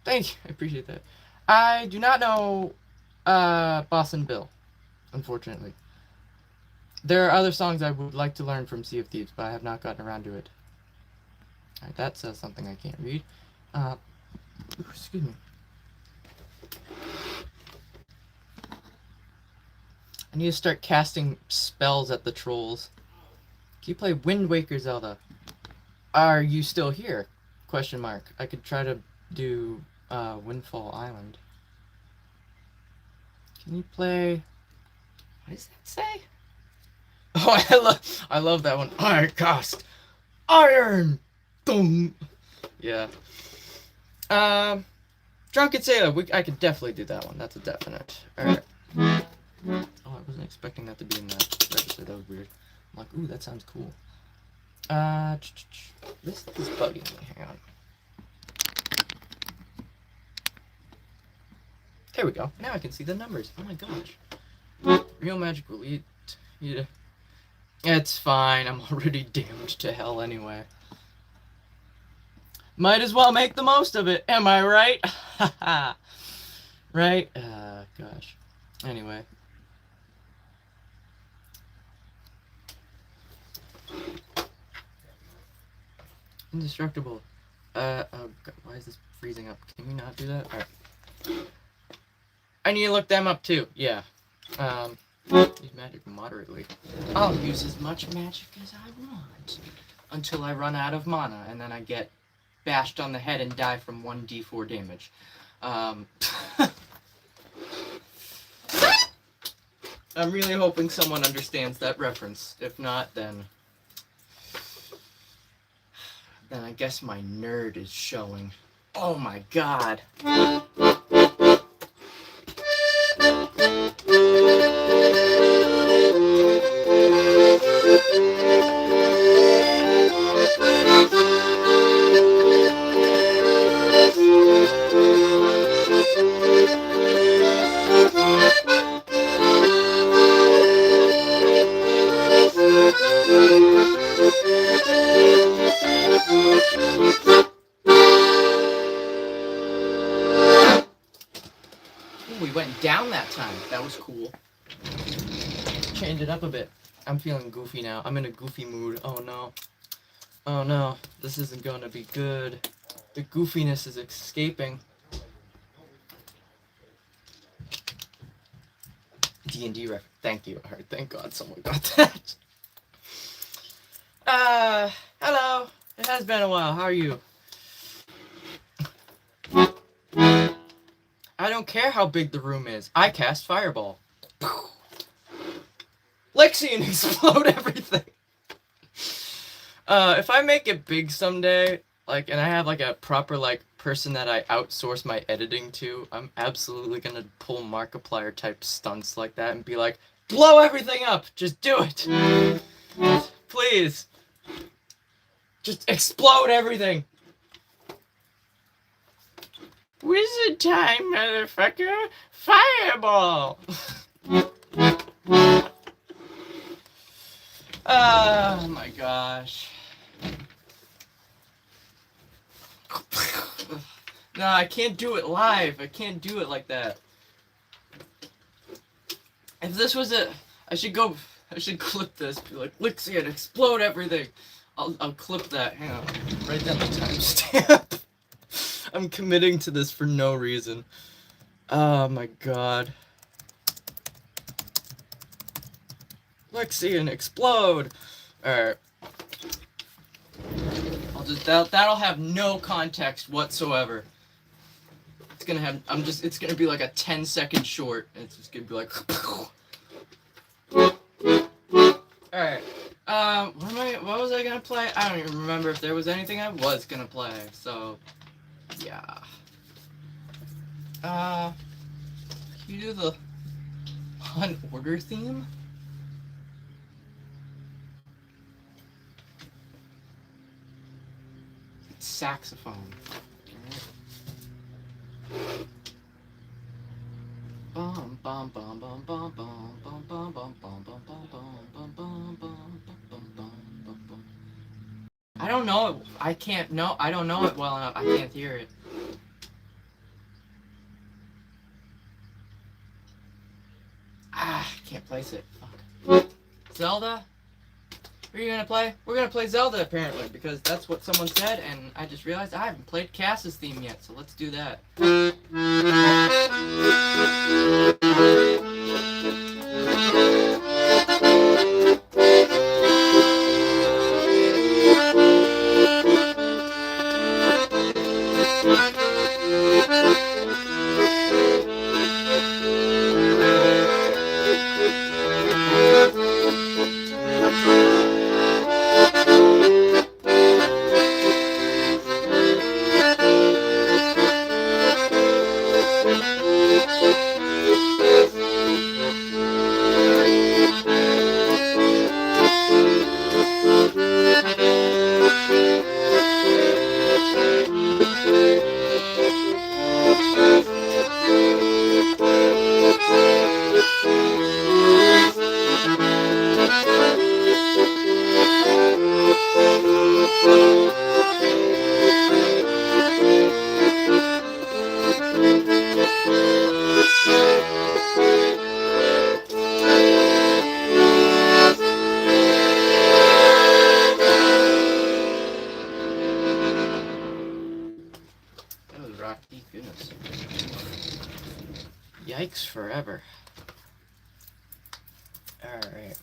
Thank you. I appreciate that. I do not know, Boss and Bill, unfortunately. There are other songs I would like to learn from Sea of Thieves, but I have not gotten around to it. Alright, that says something I can't read. Excuse me. I need to start casting spells at the trolls. Can you play Wind Waker Zelda? Are you still here? Question mark. I could try to do Windfall Island. Can you play? What does that say? Oh, I love that one. Iron cast, iron, boom. Yeah. Drunken Sailor. I could definitely do that one. That's a definite. All right. Oh, I wasn't expecting that to be in that register. That was weird. I'm like, ooh, that sounds cool. This is bugging me. Hang on. There we go. Now I can see the numbers. Oh my gosh. Real magic will eat. Yeah. It's fine. I'm already damned to hell anyway. Might as well make the most of it. Am I right? Haha. Right? Gosh. Anyway. Indestructible. Oh God, why is this freezing up? Can we not do that? Alright. I need to look them up too. Yeah. Use magic moderately. I'll use as much magic as I want until I run out of mana, and then I get bashed on the head and die from 1d4 damage. I'm really hoping someone understands that reference. If not, then I guess my nerd is showing. Oh my god. We went down that time. That was cool. Change it up a bit. I'm feeling goofy now. I'm in a goofy mood. Oh no. Oh no. This isn't gonna be good. The goofiness is escaping. D&D ref. Thank you. Alright, thank God someone got that. Hello. It has been a while. How are you? I don't care how big the room is. I cast Fireball. Lexi and explode everything. If I make it big someday, like, and I have like a proper like person that I outsource my editing to, I'm absolutely gonna pull Markiplier type stunts like that and be like, blow everything up. Just do it. Please. Just explode everything. Wizard time, motherfucker! Fireball! Oh my gosh. No, I can't do it live. I can't do it like that. If this was I should clip this. Be like, Lixie, and explode everything. I'll clip that. Hang on. Write down the timestamp. I'm committing to this for no reason. Oh my god. Lexi and explode! Alright. I'll That'll have no context whatsoever. It's gonna have. It's gonna be like a 10-second short. It's just gonna be like. All right. What was I gonna play? I don't even remember if there was anything I was gonna play. So, yeah. Can you do the on order theme? It's saxophone. Bum bum bum bum bum bum bum bum bum bum bum bum bum bum bum bum. I don't know it. I can't know. I don't know it well enough. I can't hear it. I can't place it. Fuck. Zelda? What are you gonna play? We're gonna play Zelda apparently because that's what someone said, and I just realized I haven't played Cass's theme yet. So let's do that. Goodness. Yikes forever. Alright.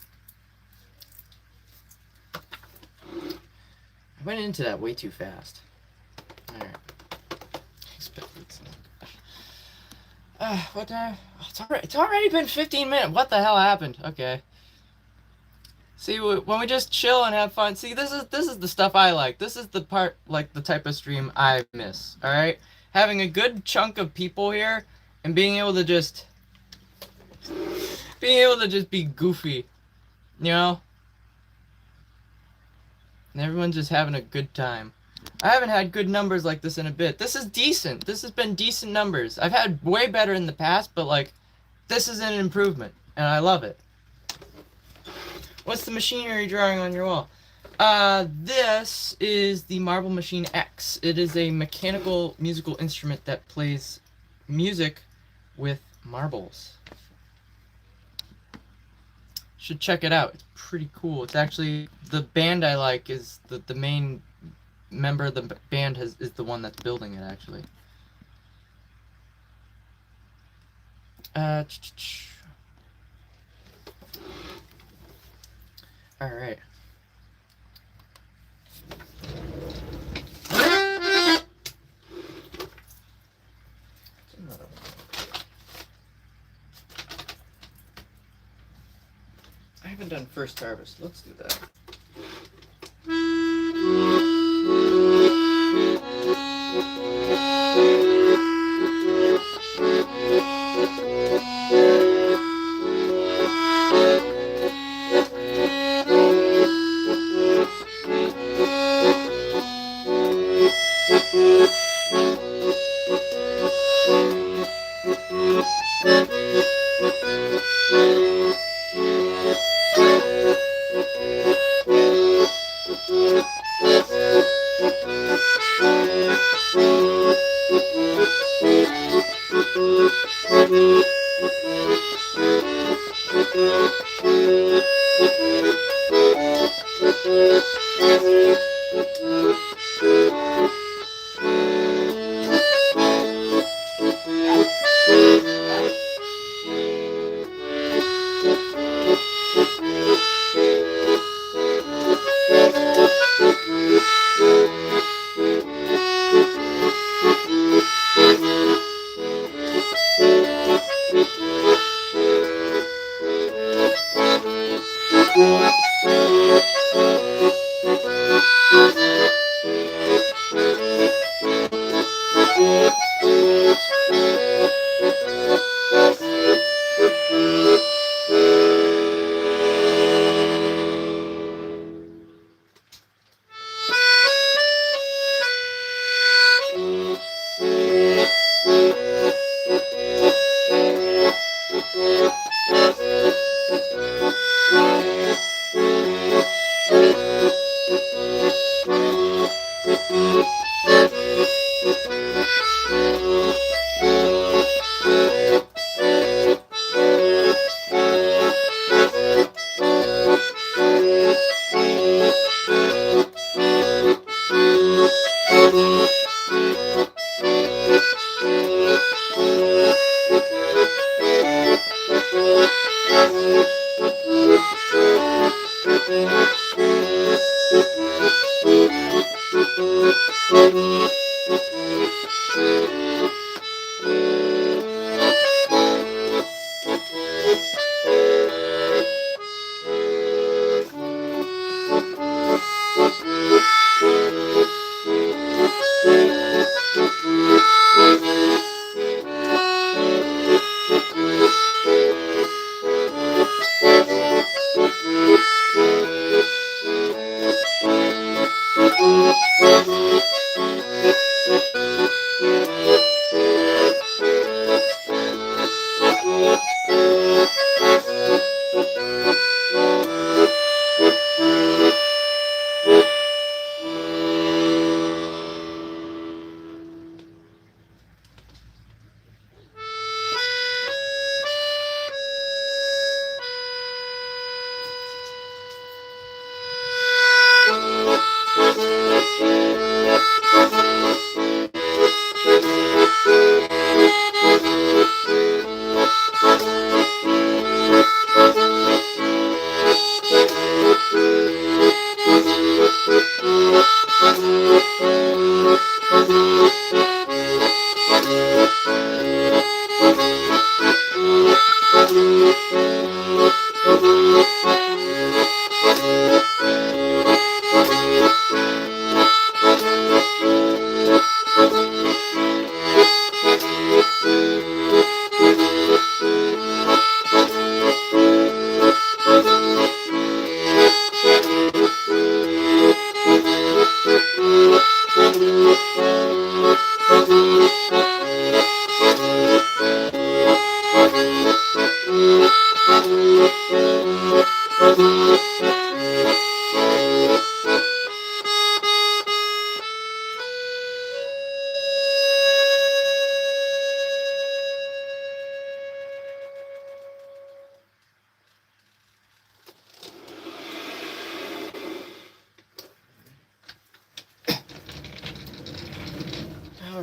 I went into that way too fast. Alright. What the? It's already been 15 minutes. What the hell happened? Okay. See, when we just chill and have fun. See, this is the stuff I like. This is the part, like, the type of stream I miss. All right, having a good chunk of people here and being able to just be goofy, you know. And everyone's just having a good time. I haven't had good numbers like this in a bit. This is decent. This has been decent numbers. I've had way better in the past, but like, this is an improvement, and I love it. What's the machinery drawing on your wall? This is the Marble Machine X. It is a mechanical musical instrument that plays music with marbles. Should check it out. It's pretty cool. It's actually, the band I like is the main member of the band is the one that's building it, actually. All right. I haven't done First Harvest. Let's do that.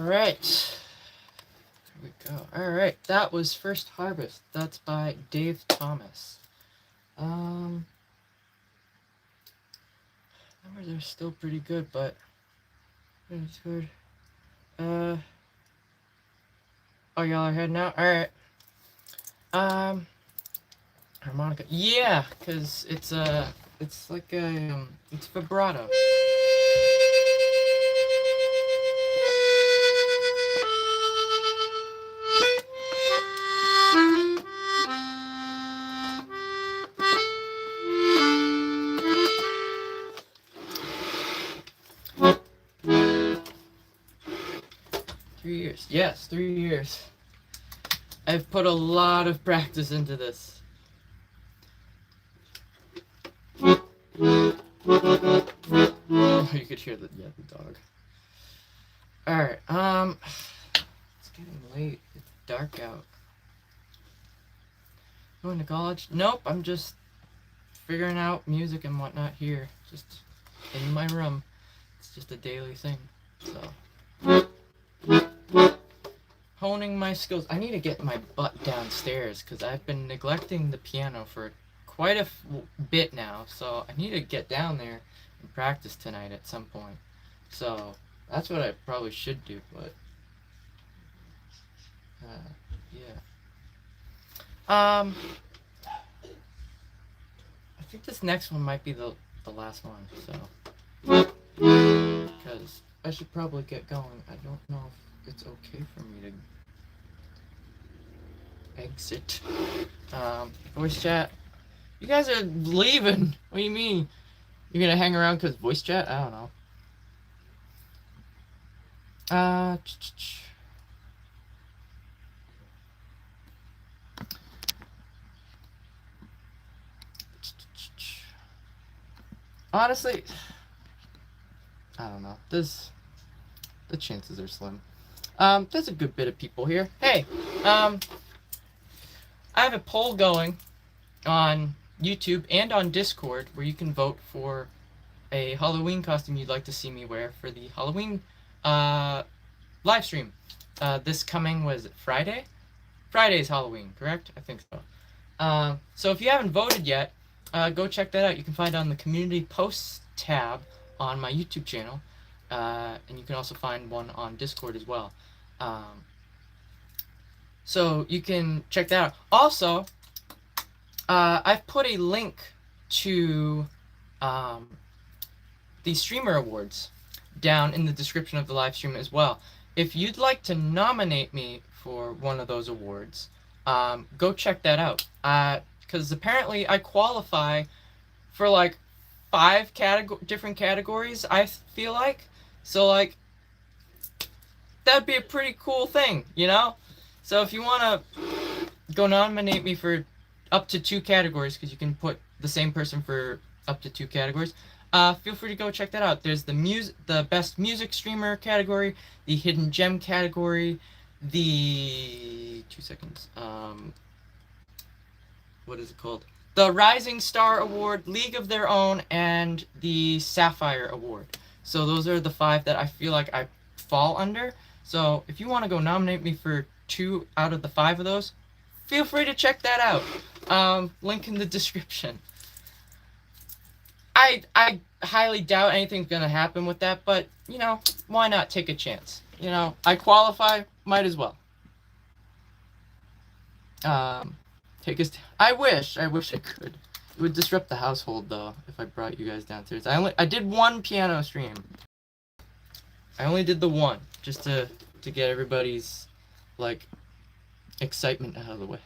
Alright. There we go. Alright, that was First Harvest. That's by Dave Thomas. Numbers are still pretty good, but it's good. Oh, y'all are heading out? Alright. Harmonica. Yeah, because it's like a, it's vibrato. 3 years. Yes, 3 years. I've put a lot of practice into this. You could hear the dog. Alright, it's getting late. It's dark out. Going to college? Nope, I'm just figuring out music and whatnot here. Just in my room. It's just a daily thing. So honing my skills. I need to get my butt downstairs because I've been neglecting the piano for quite a bit now. So I need to get down there and practice tonight at some point. So that's what I probably should do, but yeah. I think this next one might be the last one, so because I should probably get going. I don't know if it's okay for me to exit. Voice chat. You guys are leaving. What do you mean? You're gonna hang around because voice chat? I don't know. Honestly, I don't know. The chances are slim. There's a good bit of people here. Hey, I have a poll going on YouTube and on Discord where you can vote for a Halloween costume you'd like to see me wear for the Halloween live stream. This coming, was it Friday? Friday's Halloween, correct? I think so. So if you haven't voted yet, go check that out. You can find it on the community posts tab on my YouTube channel, and you can also find one on Discord as well. So you can check that out. Also, I've put a link to the streamer awards down in the description of the live stream as well. If you'd like to nominate me for one of those awards, go check that out. Because apparently I qualify for like 5 different categories, I feel like. So like, that'd be a pretty cool thing, you know? So if you want to go nominate me for up to 2 categories, because you can put the same person for up to 2 categories, feel free to go check that out. There's the best music streamer category, the hidden gem category, the 2 seconds. What is it called? The Rising Star Award, League of Their Own, and the Sapphire Award. So those are the 5 that I feel like I fall under. So if you want to go nominate me for 2 out of the 5 of those, feel free to check that out. Link in the description. I highly doubt anything's going to happen with that, but, you know, why not take a chance? You know, I qualify, might as well. I wish I could. It would disrupt the household though if I brought you guys downstairs. I did 1 piano stream. I only did the 1 just to get everybody's like excitement out of the way.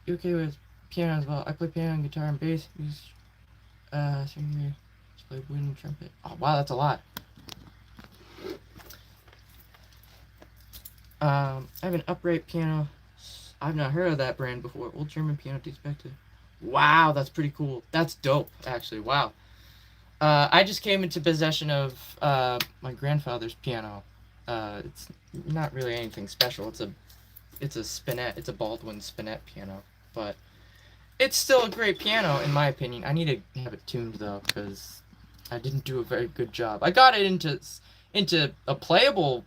You okay with piano as well? I play piano and guitar and bass. Singer, play wind and trumpet. Oh wow, that's a lot. I have an upright piano. I've not heard of that brand before. Old German piano dates back to... Wow, that's pretty cool. That's dope, actually. Wow. I just came into possession of my grandfather's piano. It's not really anything special. It's a spinet. It's a Baldwin spinet piano. But it's still a great piano, in my opinion. I need to have it tuned, though, because I didn't do a very good job. I got it into a playable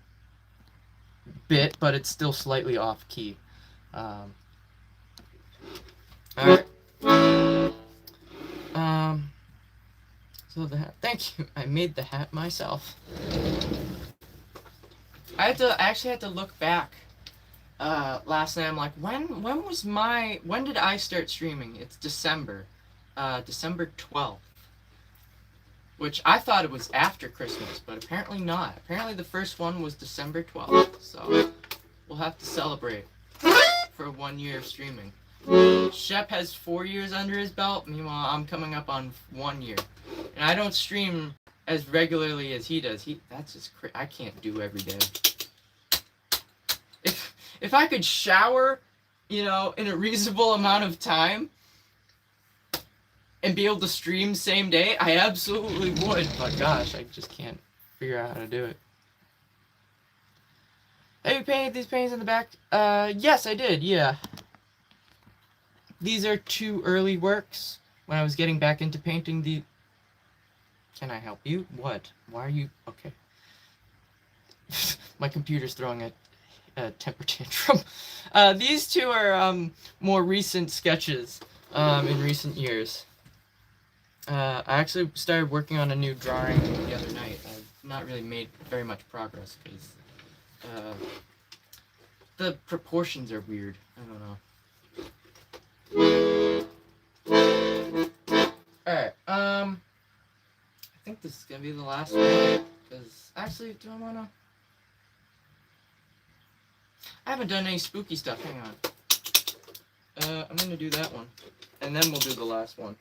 bit, but it's still slightly off key. All right. So the hat. Thank you. I made the hat myself. I actually had to look back. Last night I'm like, when did I start streaming? It's December, December 12th. Which I thought it was after Christmas, but apparently not. Apparently the first one was December 12th, so we'll have to celebrate for 1 year of streaming. Shep has 4 years under his belt, meanwhile I'm coming up on 1 year. And I don't stream as regularly as he does. That's just I can't do every day. If I could shower, in a reasonable amount of time, and be able to stream same day, I absolutely would. But gosh, I just can't figure out how to do it. Have you painted these paintings in the back? Yes, I did, yeah. These are 2 early works when I was getting back into painting the... Can I help you? What? Why are you... Okay. My computer's throwing a temper tantrum. These 2 are more recent sketches in recent years. I actually started working on a new drawing the other night. I've not really made very much progress because the proportions are weird. I don't know. Alright, I think this is gonna be the last one. Because, actually, do I wanna... I haven't done any spooky stuff, hang on. I'm gonna do that one. And then we'll do the last one.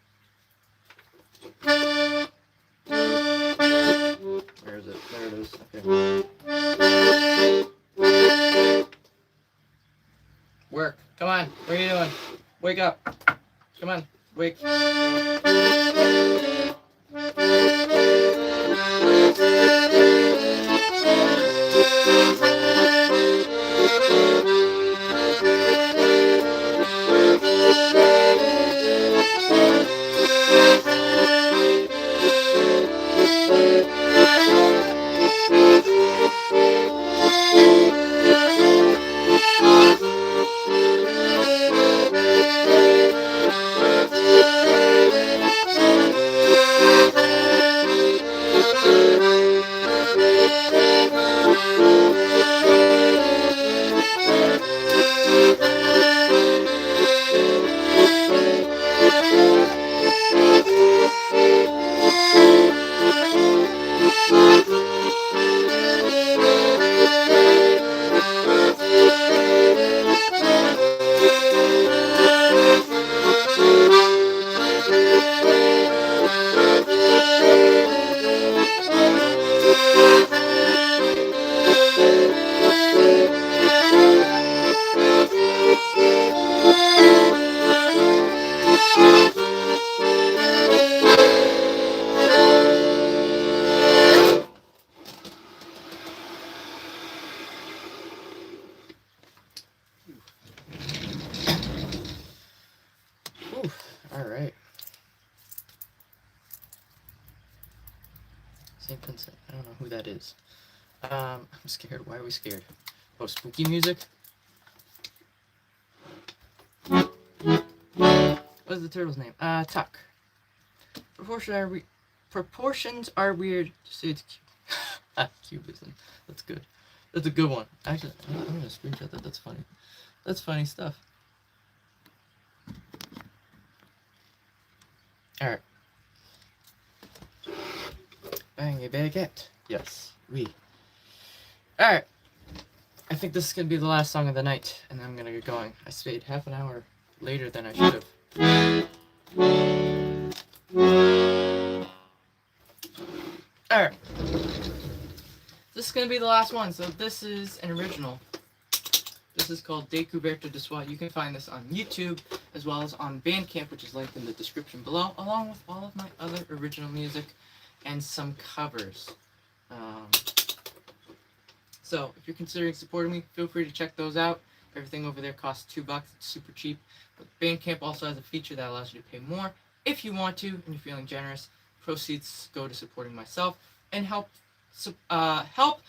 Where is it? There it is. Okay. Work. Come on. What are you doing? Wake up. Come on. Wake. Alright. St. Vincent. I don't know who that is. I'm scared. Why are we scared? Oh, spooky music? What's the turtle's name? Tuck. Proportions are weird. Just say it's cute. Cubism. That's good. That's a good one. Actually, I'm gonna screenshot that. That's funny. That's funny stuff. Alright. Bang a baguette. Yes, we. Alright. I think this is gonna be the last song of the night, and I'm gonna get going. I stayed half an hour later than I should have. Alright. This is gonna be the last one, so this is an original. This is called Découverte de Soi. You can find this on YouTube, as well as on Bandcamp, which is linked in the description below, along with all of my other original music and some covers. So, if you're considering supporting me, feel free to check those out. Everything over there costs $2. It's super cheap. But Bandcamp also has a feature that allows you to pay more if you want to, and you're feeling generous. Proceeds go to supporting myself and help help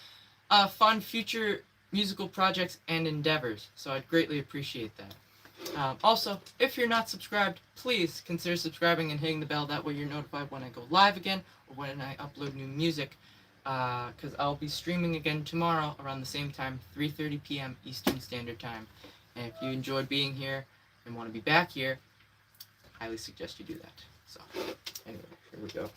fund future musical projects and endeavors. So I'd greatly appreciate that. Also, if you're not subscribed, please consider subscribing and hitting the bell. That way you're notified when I go live again or when I upload new music. Because I'll be streaming again tomorrow around the same time, 3:30 p.m. Eastern Standard Time. And if you enjoyed being here and want to be back here, I highly suggest you do that. So, anyway, here we go.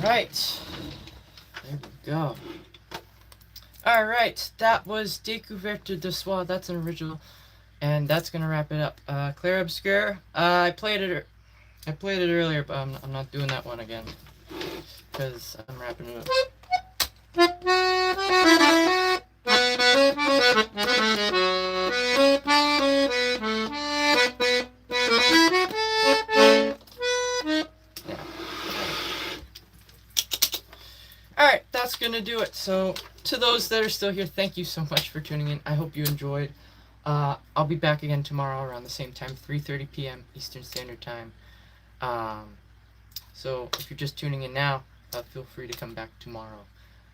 Alright. There we go. Alright, that was Découverte de Soi. That's an original. And that's gonna wrap it up. Claire Obscure. I played it earlier, but I'm not doing that one again. Because I'm wrapping it up. Alright, that's gonna do it. So, to those that are still here, thank you so much for tuning in. I hope you enjoyed. I'll be back again tomorrow around the same time, 3:30 p.m. Eastern Standard Time. So, if you're just tuning in now, feel free to come back tomorrow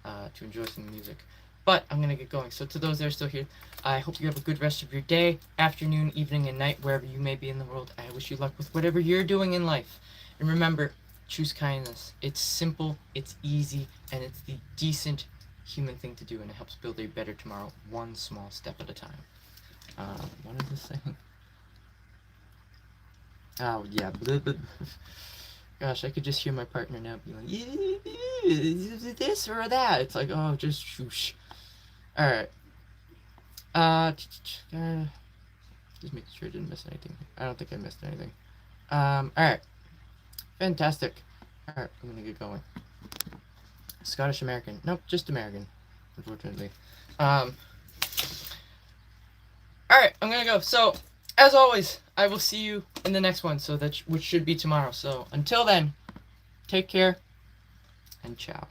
to enjoy some music. But I'm gonna get going. So, to those that are still here, I hope you have a good rest of your day, afternoon, evening, and night, wherever you may be in the world. I wish you luck with whatever you're doing in life. And remember, choose kindness. It's simple, it's easy, and it's the decent human thing to do, and it helps build a better tomorrow, one small step at a time. What is this saying? Oh, yeah. Gosh, I could just hear my partner now be like, is it this or that? It's like, oh, just shoosh. Alright. Just making sure I didn't miss anything. I don't think I missed anything. Alright. Fantastic. Alright, I'm gonna get going. Scottish American. Nope, just American, unfortunately. Alright, I'm gonna go. So, as always, I will see you in the next one, so which should be tomorrow. So until then, take care and ciao.